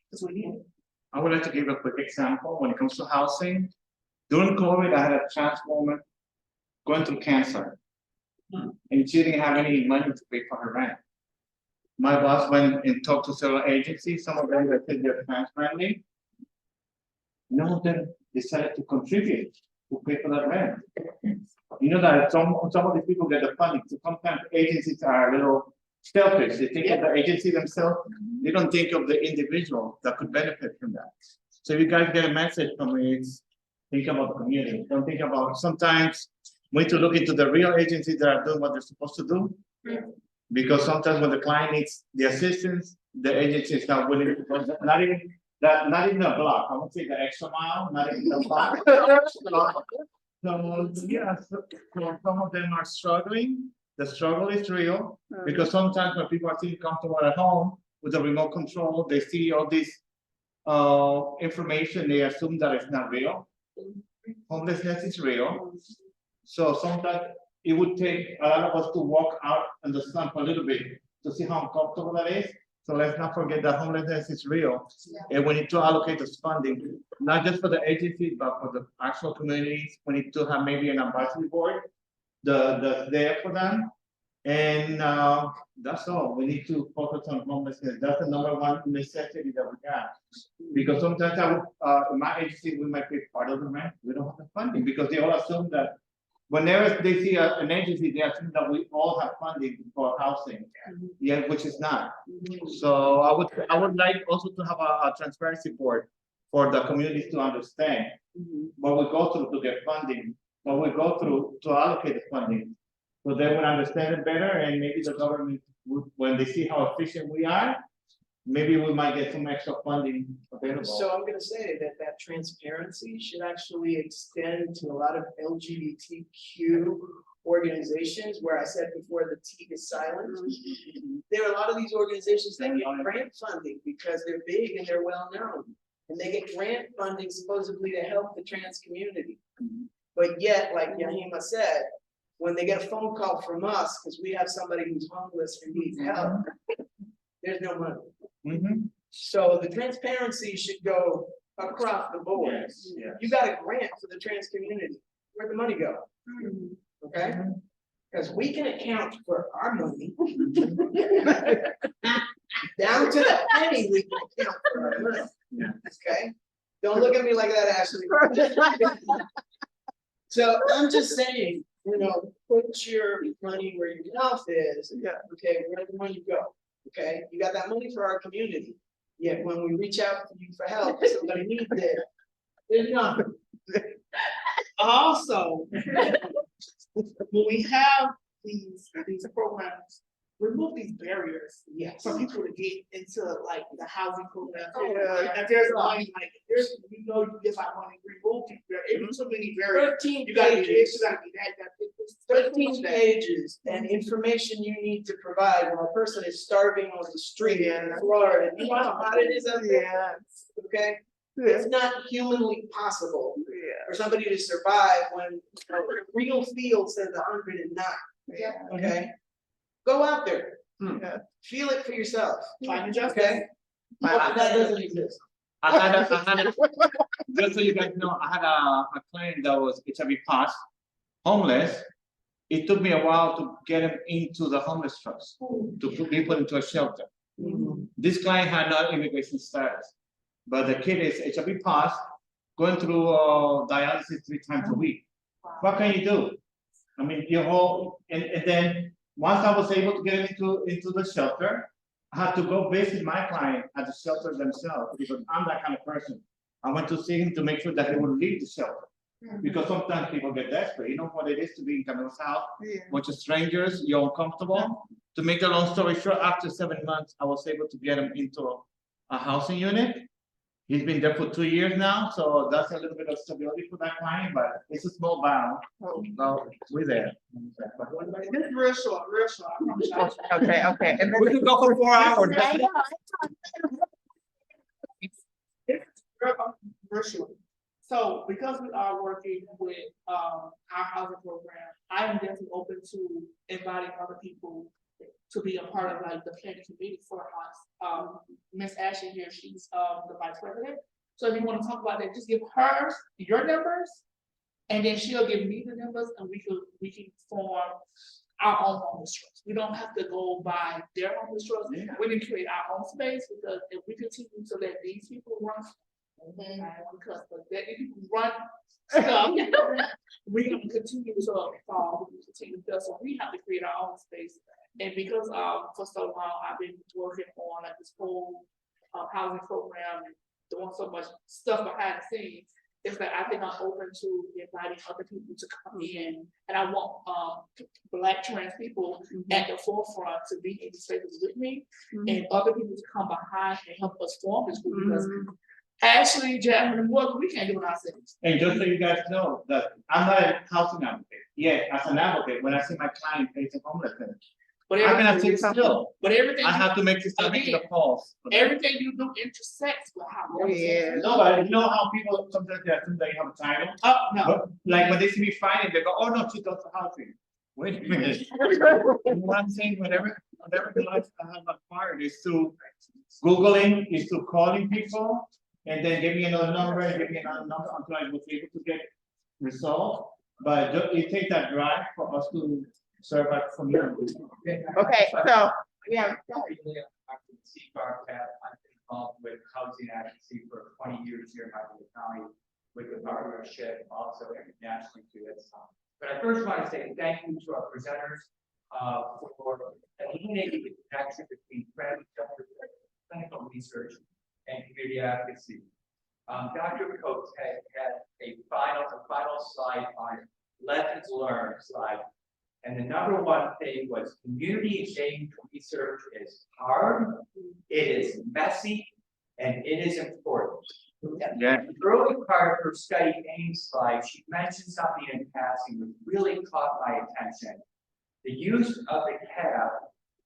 because we need it. I would like to give a quick example when it comes to housing. During COVID, I had a trans woman going through cancer, and she didn't have any money to pay for her rent. My boss went and talked to several agencies, some of them that said they're trans friendly. None of them decided to contribute to pay for that rent. You know that some of the people get the funding, so sometimes agencies are a little selfish. They think of the agency themselves, they don't think of the individual that could benefit from that. So if you guys get a message from me, it's think about the community. Don't think about, sometimes we need to look into the real agencies that are doing what they're supposed to do. Because sometimes when the client needs the assistance, the agency is not willing to go, not even a block. I won't say the extra mile, not even a block. So yeah, so some of them are struggling. The struggle is real, because sometimes when people are feeling comfortable at home with the remote control, they see all this information, they assume that it's not real. Homelessness is real. So sometimes it would take a lot of us to walk out in the sun for a little bit to see how uncomfortable that is. So let's not forget that homelessness is real. And we need to allocate this funding, not just for the agency, but for the actual communities. We need to have maybe an advisory board there for them. And that's all. We need to focus on homelessness. That's the #1 necessity that we have. Because sometimes in my agency, we might pay part of the rent. We don't have the funding, because they all assume that whenever they see an agency, they assume that we all have funding for housing, which is not. So I would like also to have a transparency board for the communities to understand what we go through to get funding, what we go through to allocate the funding, so they would understand it better, and maybe the government would, when they see how efficient we are, maybe we might get some extra funding available. So I'm gonna say that transparency should actually extend to a lot of LGBTQ organizations, where I said before the T is silent. There are a lot of these organizations that get grant funding because they're big and they're well known. And they get grant funding supposedly to help the trans community. But yet, like Yahima said, when they get a phone call from us, because we have somebody who's homeless and needs help, there's no money. So the transparency should go across the board. Yes, yes. You got a grant for the trans community. Where'd the money go? Okay? Because we can account for our money. Down to the penny, we can account for our money. Okay? Don't look at me like that, Ashley. So I'm just saying, put your money where your mouth is. Okay, where the money go? Okay, you got that money for our community. Yet when we reach out to you for help, somebody needs it. There's nothing. Also, when we have these programs, remove these barriers for people to get into like the housing program. If there's money, like there's you get my money, remove these barriers. Too many barriers. 13 you gotta be pages. this, you gotta be that. 13 pages and information you need to provide when a person is starving on the street in Florida. You know how hot it is out there? Okay? It's not humanly possible for somebody to survive when real field says 109. Okay? Go out there. Feel it for yourself. Find justice. Okay? That doesn't exist. I had a just so you guys know, I had a client that was HIV positive, homeless. It took me a while to get him into the homeless trust, to be put into a shelter. This client had no immigration status, but the kid is HIV positive, going through dialysis 3 times a week. What can you do? I mean, and then, once I was able to get him into the shelter, I had to go visit my client at the shelter themselves, because I'm that kind of person. I went to see him to make sure that he would leave the shelter. Because sometimes people get desperate, you know what it is to be in Camilo's house, bunch of strangers, you're uncomfortable. To make a long story short, after 7 months, I was able to get him into a housing unit. He's been there for 2 years now, so that's a little bit of stability for that client, but it's a small bound. So we're there. This is real short, real short. I promise you. Okay. And then We could go for 4 hours. Real short. So because we are working with our housing program, I am definitely open to inviting other people to be a part of like the planning committee for us. Miss Ashley here, she's the vice president. So if you want to talk about that, just give her your numbers, and then she'll give me the numbers, and we can form our own homeless trust. We don't have to go by their homeless trust. We can create our own space, because if we continue to let these people run, because let these people run stuff, we're gonna continue to fall, so we have to create our own space. And because for so long I've been working on like this whole housing program and doing so much stuff behind the scenes, it's like I think I'm open to inviting other people to come in, and I want Black trans people at the forefront to be in the spaces with me, and other people to come behind and help us form this group, because Ashley, Jasmine, and Morgan, we can't do it ourselves. And just so you guys know that I'm not a housing advocate. Yeah, as an advocate, when I see my client facing homelessness, But I'm gonna sit still. But everything I have to start making a pause. everything you do intersects with how. No, but you know how people sometimes they assume they have a title? Oh, no. But, like when they see me fighting, they go, oh no, she does the housing. Wait a minute. What I'm saying, whatever life I have acquired is to Googling, is to calling people, and then give me another number, and give me another number until I was able to get resolved. But it takes that drive for us to serve our community. Okay, so we have. CFAR tab, I've been involved with housing advocacy for 20 years here in Mayfaire County with the partnership, also internationally too. But I first want to say thank you to our presenters for eliminating the connection between transgender clinical research and community advocacy. Dr. Coates had a final slide on lessons learned slide. And the number one thing was community-based research is hard, it is messy, and it is important. Yeah. The early part of her study aim slide, she mentioned something in passing that really caught my attention. The use of the tab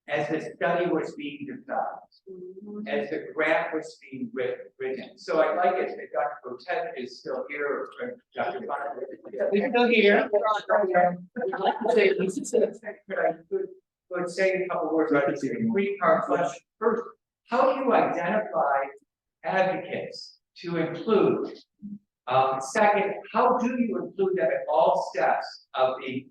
as the study was being developed, as the grant was being written. So I like it that Dr. Poteat is still here, or Dr. We're still here. I'd like to say, could say a couple words about this three-part question. First, how do you identify advocates to include? Second, how do you include them at all steps of the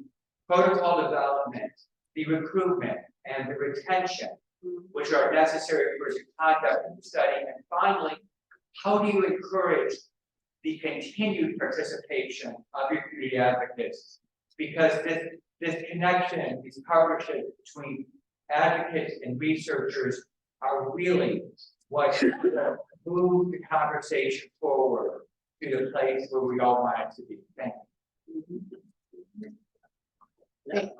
protocol development, the recruitment, and the retention, which are necessary for the conduct of the study? And finally, how do you encourage the continued participation of your community advocates? Because this connection, these partnerships between advocates and researchers are really what move the conversation forward to the place where we all want it to be. Thank you.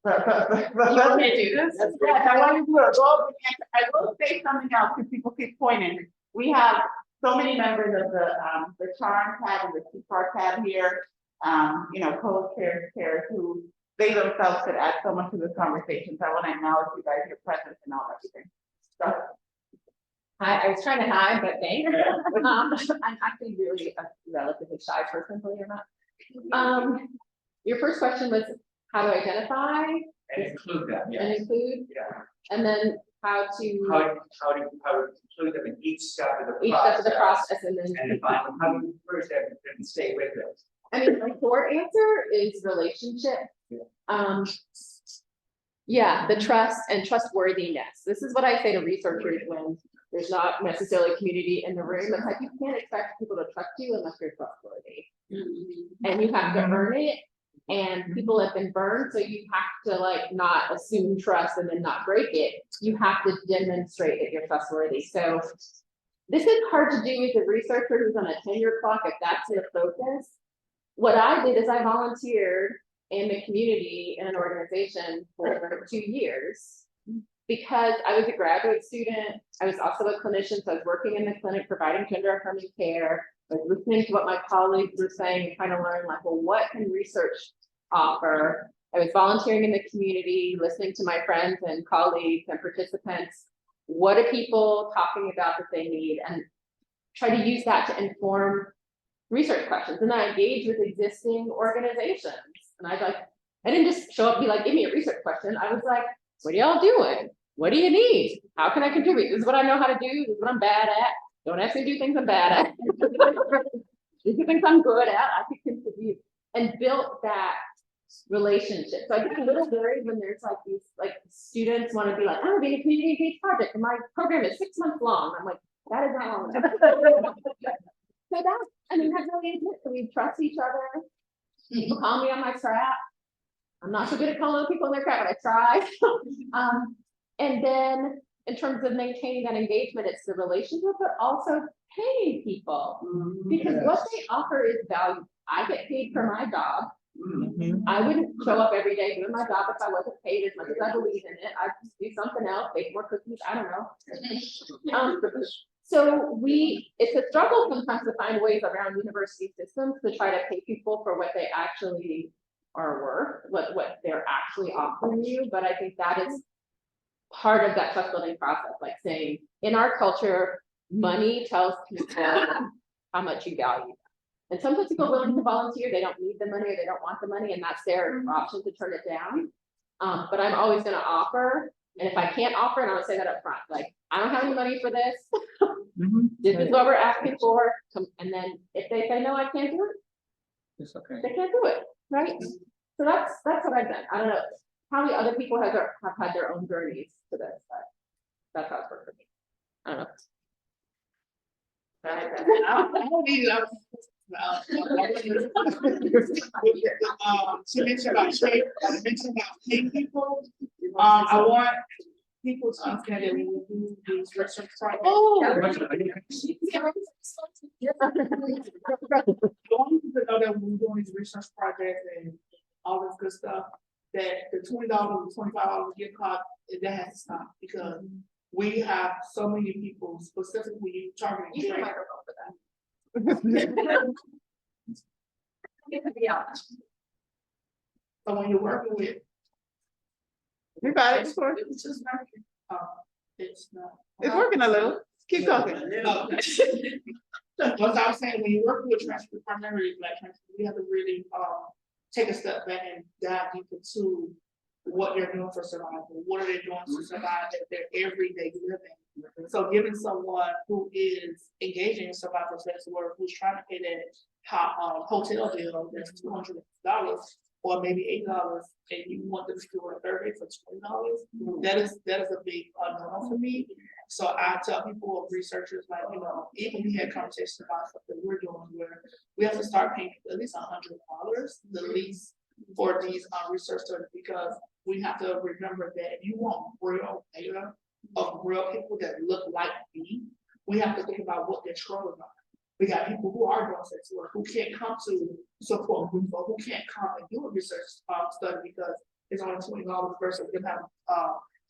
But let me do this. Yes, I want to do it. Well, I will say something else because people keep pointing. We have so many members of the CHARM tab and the CFAR tab here, co-chairs who they themselves could add so much to this conversation. So I want to acknowledge you guys, your presence and all everything. So. I was trying to hide, but thanks. I'm actually really a relatively shy person, believe it or not. Your first question was how to identify and include them, yes. And include, yeah, and then how to include them in each step of the process, and then finally how do you encourage them to stay with it? I mean, my short answer is relationship. Yeah, the trust and trustworthiness. This is what I say to researchers when there's not necessarily community in the room. It's like you can't expect people to trust you unless you're trustworthy. And you have to earn it, and people have been burned, so you have to like not assume trust and then not break it. You have to demonstrate that you're trustworthy. So this is hard to do as a researcher who's on a tenure clock if that's your focus. What I did is I volunteered in the community in an organization for 2 years because I was a graduate student. I was also a clinician, so I was working in the clinic providing gender affirming care. I was listening to what my colleagues were saying and trying to learn like, well, what can research offer? I was volunteering in the community, listening to my friends and colleagues and participants. What are people talking about that they need? And try to use that to inform research questions. And then I engage with existing organizations. And I didn't just show up and be like, give me a research question. I was like, what are y'all doing? What do you need? How can I contribute? This is what I know how to do. This is what I'm bad at. Don't ask me to do things I'm bad at. These are things I'm good at. I can contribute, and built that relationship. So I get a little worried when there's like these like students want to be like, I'm being a community engaged project, and my program is 6 months long. I'm like, that is not long enough. So that's really it. So we trust each other. People call me on my crap. I'm not so good at calling other people on their crap, but I try. And then in terms of maintaining that engagement, it's the relationship, but also paying people, because what they offer is value. I get paid for my job. I wouldn't show up every day doing my job if I wasn't paid as much as I believe in it. I'd just do something else, bake more cookies, I don't know. So it's a struggle sometimes to find ways around university systems to try to pay people for what they actually are worth, what they're actually offering you. But I think that is part of that trust building process, like saying in our culture, money tells people how much you value them. And sometimes people are willing to volunteer, they don't need the money or they don't want the money, and that's their option to turn it down. But I'm always going to offer, and if I can't offer, and I would say that up front, like, I don't have any money for this. This is what we're asking for. And then if they say no, I can't do it. It's okay. They can't do it, right? So that's what I've done. I don't know how many other people have had their own journeys to this, but that's how it's worked for me. I don't know. She mentioned about paying people. I want people to understand that when we do these research projects. I want people to know that when we're doing these research projects and all this good stuff, that the $20, $25 gift card, that has to stop, because we have so many people specifically targeting. So when you're working with, you got it. it's just working. It's not. It's working a little. Keep talking. What I was saying, when you're working with primarily Black trans, we have to really take a step back and dive deep into what they're doing for survival. What are they doing to survive their everyday living? So giving someone who is engaging in survival sex work, who's trying to pay that hotel bill that's $200 or maybe $8, and you want them to do a survey for $20, that is a big unknown for me. So I tell people, researchers, like, even we had conversations about stuff that we're doing where we have to start paying at least $100 the least for these research studies, because we have to remember that if you want real data of real people that look like me, we have to think about what their struggles are. We got people who are doing sex work, who can't come to support groups, or who can't come and do a research study because it's only $20 versus them have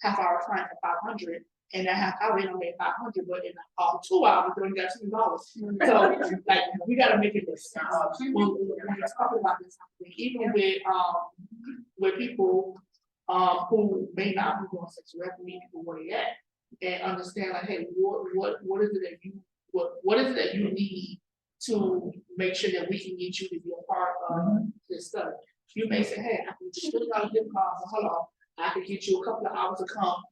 half hour time for $500, and that half hour they don't make $500, but in 2 hours they only got $2. So like we got to make it this. When we're talking about this, even with people who may not be doing sex work, meet people where they at, and understand like, hey, what is it that you need to make sure that we can get you to be a part of this study. You may say, hey, I can get you $20 gift card, hold on, I can get you a couple of hours to come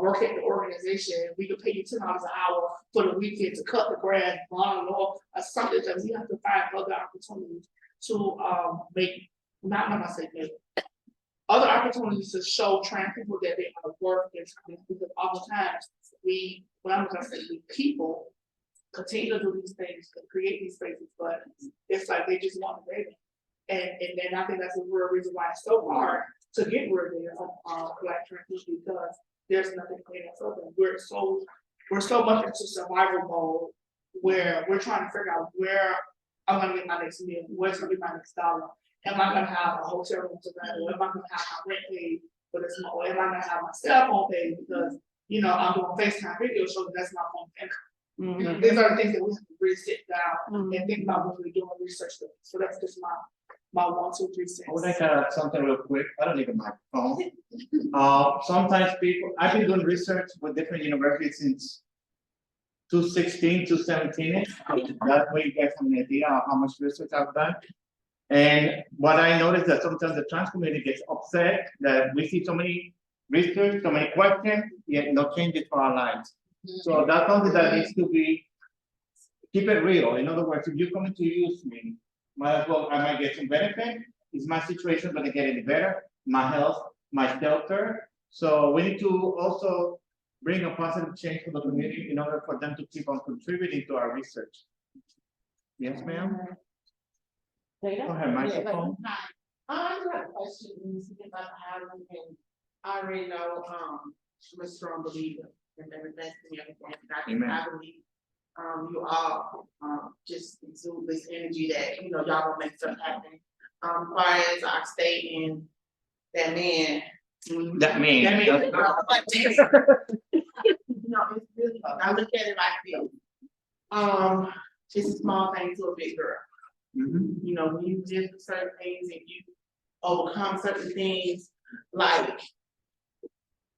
work at the organization. We can pay you $10 an hour for the weekend to cut the grass, blah, blah, blah, or something that we have to find other opportunities to other opportunities to show trans people that they are worth their time, because oftentimes people continue to do these things, to create these spaces, but it's like they just want the baby. And then I think that's the real reason why it's so hard to get rid of Black trans people, because there's nothing clean us up, and we're so much into survival mode where we're trying to figure out where I'm gonna get my next meal, where's gonna be my next dollar. Am I gonna have a hotel room to rent, or am I gonna have my rent paid for this month, or am I gonna have my cell phone paid because, you know, I'm doing FaceTime video, so that's my phone income. These are the things that we have to really sit down and think about when we're doing research. So that's just my 1, 2, 3 cents. I would like to add something real quick. I don't need a microphone. Sometimes people, I've been doing research with different universities since 2016, 2017. That way you get some idea of how much research I've done. And what I noticed that sometimes the trans community gets upset that we see so many research, so many questions, yet no changes for our lives. So that's something that needs to be, keep it real. In other words, if you're coming to use me, might as well, I might get some benefit. Is my situation gonna get any better? My health, my shelter. So we need to also bring a positive change to the community in order for them to keep on contributing to our research. Yes, ma'am? Go ahead, microphone. I have a question when you speak about housing, and I already know, I'm a strong believer in the investing in everything. I believe, you all, just exude this energy that, you know, y'all will make stuff happen. Far as our state and that man. That man. No, it's really, I look at it like this. It's a small thing to a big girl. You know, when you do certain things and you overcome certain things, like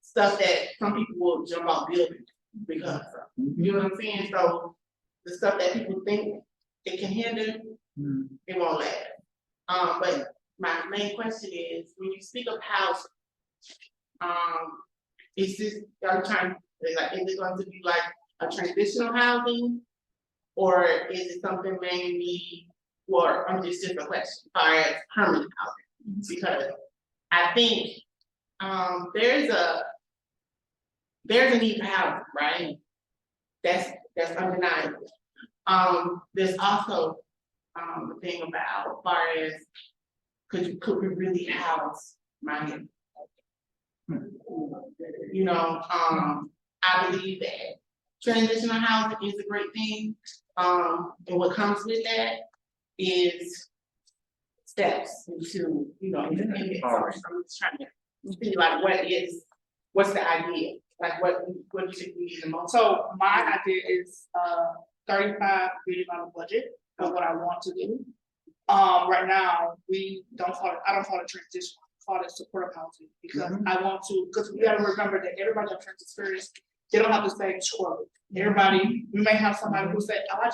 stuff that some people will jump off buildings because of. You know what I'm saying? So the stuff that people think it can hinder, it won't last. But my main question is, when you speak of housing, is this, I'm trying, like, is it going to be like a transitional housing? Or is it something mainly, or I'm just a question, as far as permanent housing? Because I think there's a need for housing, right? That's undeniable. There's also the thing about as far as could we really house Miami? You know, I believe that transitional housing is a great thing. And what comes with that is steps into, you know, independence. I'm just trying to see like what's the idea? Like what do you think we need the most? So my idea is $35 billion budget of what I want to do. Right now I don't call it transition, I call it supportive housing, because I want to, because we gotta remember that everybody that trans experience, they don't have the same struggle. Everybody, we may have somebody who say, oh, I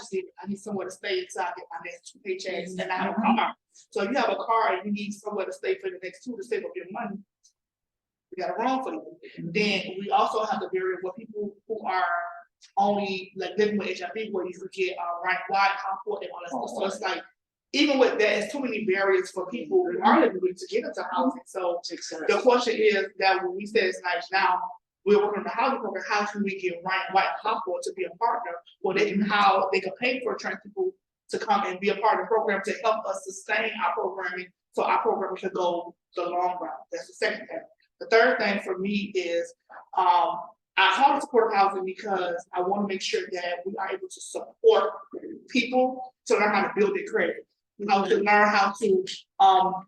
need somewhere to stay until I get my next 2 paychecks, and I have a car. So if you have a car and you need somewhere to stay for the next 2 to save up your money, we got a room for you. Then we also have the barrier where people who are only like living with HIV, where you could get rank wide comfort and all that stuff. So it's like, even with that, there's too many barriers for people who are living with to get into housing. So the question is that when we say it's like now we're working on the housing program, how can we get rank white comfort to be a partner, or how they can pay for trans people to come and be a part of the program to help us sustain our programming, so our program can go the long run. That's the second thing. The third thing for me is I call it supportive housing because I want to make sure that we are able to support people to learn how to build their credit, you know, to learn how to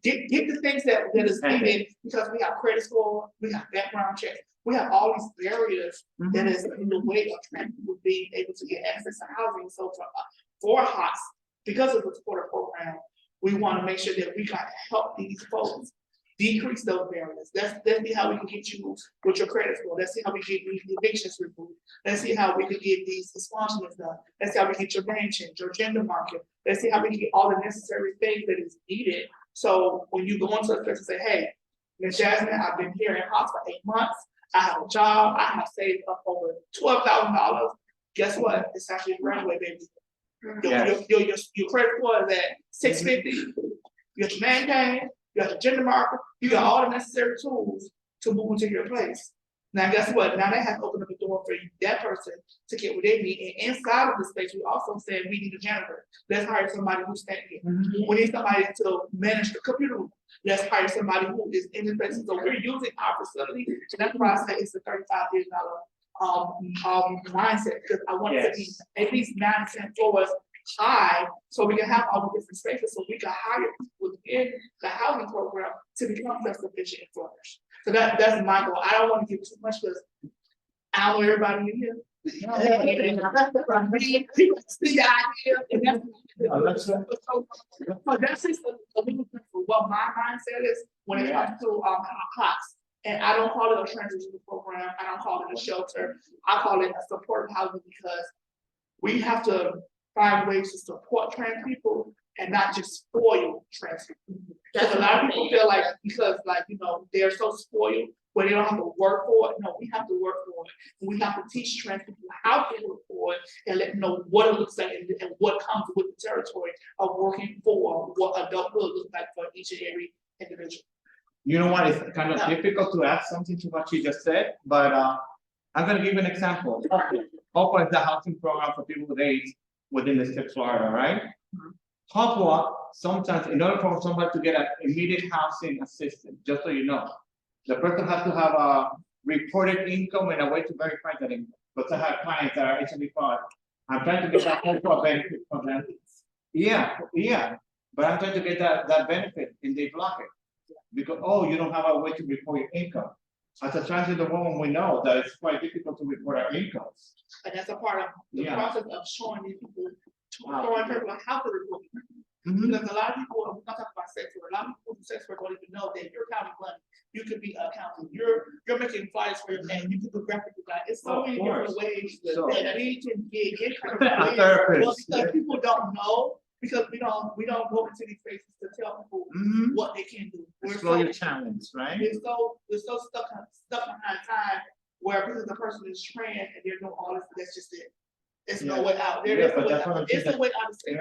get the things that is needed, because we have credit score, we have background checks, we have all these barriers that is in the way of trans people being able to get access to housing. So for HOTS, because of the supportive program, we want to make sure that we got to help these folks decrease those barriers. Let's see how we can get you with your credit score. Let's see how we get these evictions removed. Let's see how we can get these expungements done. Let's see how we get your name change, your gender market. Let's see how we can get all the necessary things that is needed. So when you go into a place and say, hey, Ms. Jasmine, I've been here in house for 8 months. I have a job. I have saved up over $12,000. Guess what? It's actually a runaway, baby. Your credit score is at 650. You got your name change. You got the gender marker, you got all the necessary tools to move into your place. Now, guess what? Now they have to open up the door for that person to get what they need. And inside of the space, we also said we need a janitor. Let's hire somebody who's standing. We need somebody to manage the computer room. Let's hire somebody who is in the space. So we're using our facility, and that's why I say it's a $35 billion mindset, because I want it to be at least 9 to 10 floors high, so we can have all the different spaces, so we can hire people within the housing program to become self-sufficient and flourish. So that's my goal. I don't want to give too much because I don't know everybody in here. That's just a little bit for what my mindset is when it comes to HOTS. And I don't call it a transitional program. I don't call it a shelter. I call it a supportive housing, because we have to find ways to support trans people and not just spoil trans people. Because a lot of people feel like, because they're so spoiled where they don't have to work for it. No, we have to work for it. And we have to teach trans people how to work for it and let them know what it looks like and what comes with the territory of working for what adulthood looks like for each and every individual. You know what? It's kind of difficult to add something to what you just said, but I'm going to give you an example. Ocon is the housing program for people with AIDS within the state of Florida, right? Ocon, sometimes in order for somebody to get an immediate housing assistance, just so you know, the person has to have a reported income and a way to verify that income. Because I have clients that are HIV fraud. I'm trying to get that Ocon benefit from them. Yeah, but I'm trying to get that benefit and they block it. Because, you don't have a way to report your income. As a transgender woman, we know that it's quite difficult to report our incomes. And that's a part of the process of showing these people, showing people how to report. Because a lot of people, we're not talking about sex work, a lot of people do sex work don't even know that you're counting money. You could be accounting, you're making flyers for your name, you could do graphic design. It's so many different ways that we can get income. Well, because people don't know, because we don't go into these spaces to tell people what they can do. Explore your challenge, right? We're so stuck behind time where because the person is trans and they're doing all this, that's just it. There's no way out. There is a way out. It's a way out of space.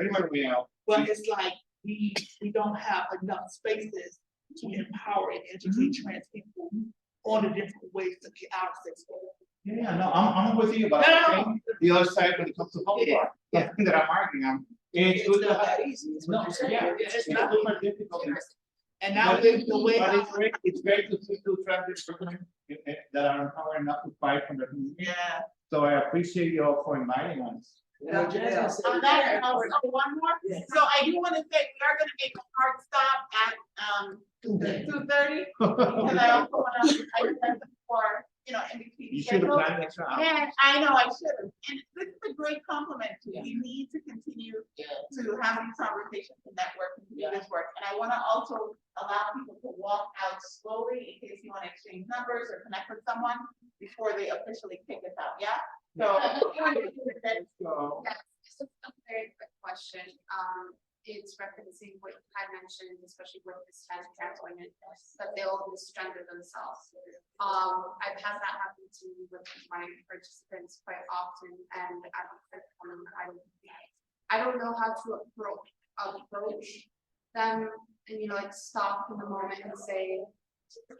But it's like we don't have enough spaces to empower and educate trans people on the different ways to get out of sex work. Yeah, no, I'm with you, but the other side when it comes to public art, something that I'm arguing, it's not that easy. It's not difficult. And now the way it's great to see two trans people that are empowered enough to fight for the community. So I appreciate you all for inviting us. On that, one more. So I do want to say we are going to make a hard stop at 2:30 because I also want to for in between. You should have planned extra hours. Yeah, I know I should have. And this is a great compliment to you. We need to continue to have these conversations and network and do this work. And I want to also allow people to walk out slowly in case you want to exchange numbers or connect with someone before they officially kick us out. Yeah. So just a very quick question. It's referencing what you had mentioned, especially with this trans women, that they'll misgender themselves. I've had that happen to me with my participants quite often, and I don't know how to approach them and like stop in the moment and say,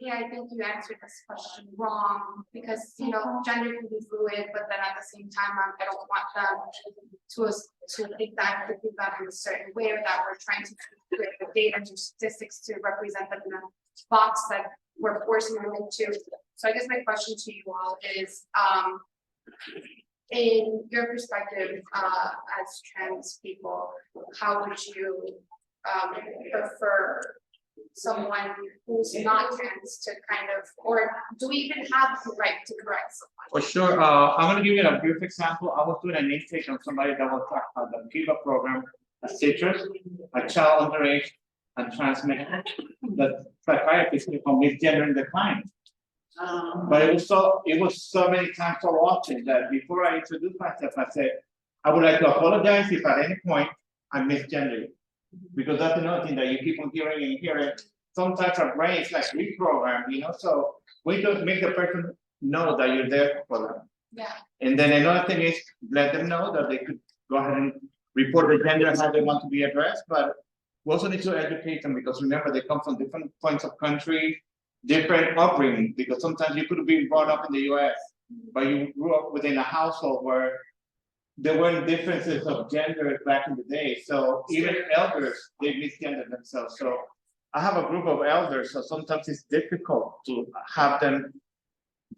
hey, I think you answered this question wrong, because gender can be fluid, but then at the same time, I don't want them to think that in a certain way, or that we're trying to create the data and statistics to represent them in a box that we're forcing them into. So I guess my question to you all is, in your perspective as trans people, how would you prefer someone who's not trans to or do we even have the right to correct someone? For sure. I'm going to give you a brief example. I was doing an intake on somebody that was the Kiva program, a citrus, a child underage, and trans man. The psychiatrist from misgendering the client. But it was so many times so often that before I introduced myself, I said, I would like to apologize if at any point I misgender you. Because that's another thing that you keep on hearing and hearing. Sometimes our brains like reprogram, so we don't make the person know that you're there for them. Yeah. And then another thing is let them know that they could go ahead and report the gender and how they want to be addressed, but we also need to educate them because remember they come from different points of country, different upbringing, because sometimes you could have been brought up in the US, but you grew up within a household where there weren't differences of gender back in the day. So even elders, they misgender themselves. So I have a group of elders, so sometimes it's difficult to have them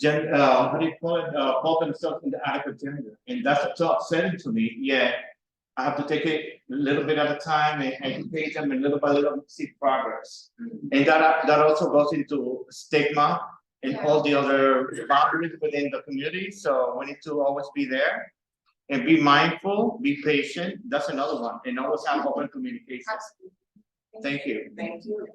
how do you call it, call themselves in the adequate gender. And that's upsetting to me, yet I have to take it a little bit at a time and educate them, and little by little see progress. And that also goes into stigma and all the other boundaries within the community. So we need to always be there and be mindful, be patient. That's another one. And always have open communication. Thank you. Thank you.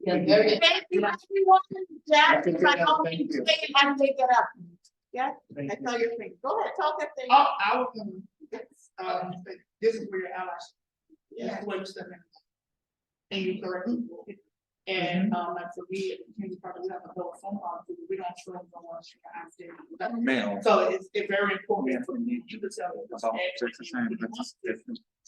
Thank you, everyone. Jack, if I don't Thank you. take it, I take it up. Yeah, I tell your thing. Go ahead, talk that thing. Oh, I was gonna, this is where your allies. Yeah, what you said. And you correct people. And, like, for me, you probably have a whole phone call, we don't trust no one to Male. So it's very important for me, you to tell me.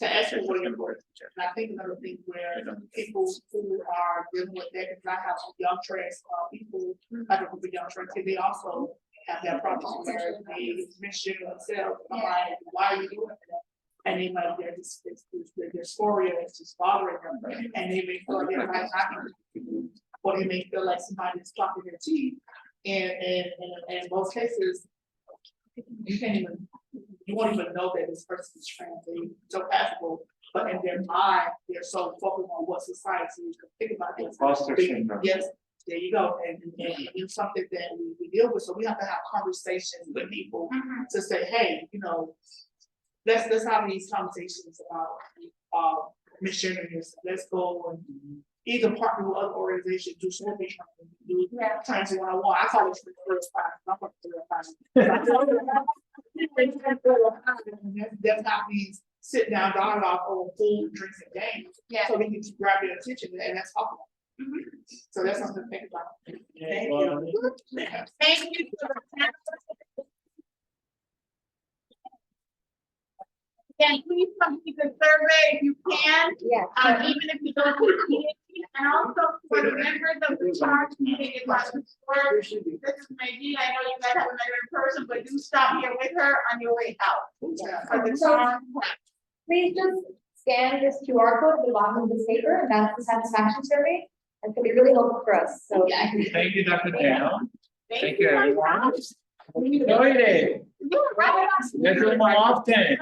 To ask for what you're worth. And I think another thing where people who are dealing with that, because I have some young trans people, I don't know, young trans, they also have that problem where they mention themselves, I'm like, why are you doing that? And they might, their dysphoria is just bothering them, and they may feel like they're not happy, or they may feel like somebody's chopping their teeth. And in most cases, you can't even, you won't even know that this person is trans, they're so passable, but in their mind, they're so focused on what society is gonna think about this. Imposter syndrome. Yes, there you go, and it's something that we deal with, so we have to have conversations with people to say, hey, you know, let's have these conversations about missionary. Let's go and either partner with other organizations, do something, do trans 101. I call it the first class. I'm going to let's have these sit down dialogue over food, drinks, and games. Yeah. So we can grab their attention and let's talk about it. So that's something to think about. Thank you. Thank you for the Again, please complete the survey if you can. Yes. Even if you don't complete it. And also for the members of the charge meeting, if I could swear, this is Maggie, I know you guys have met her in person, but do stop here with her on your way out. For the charge. Please just scan this QR code at the bottom of this paper, and that's the satisfaction survey. That's gonna be really helpful for us, so. Thank you, Dr. Daniel. Thank you, everyone. Enjoyed it. Let's do it more often.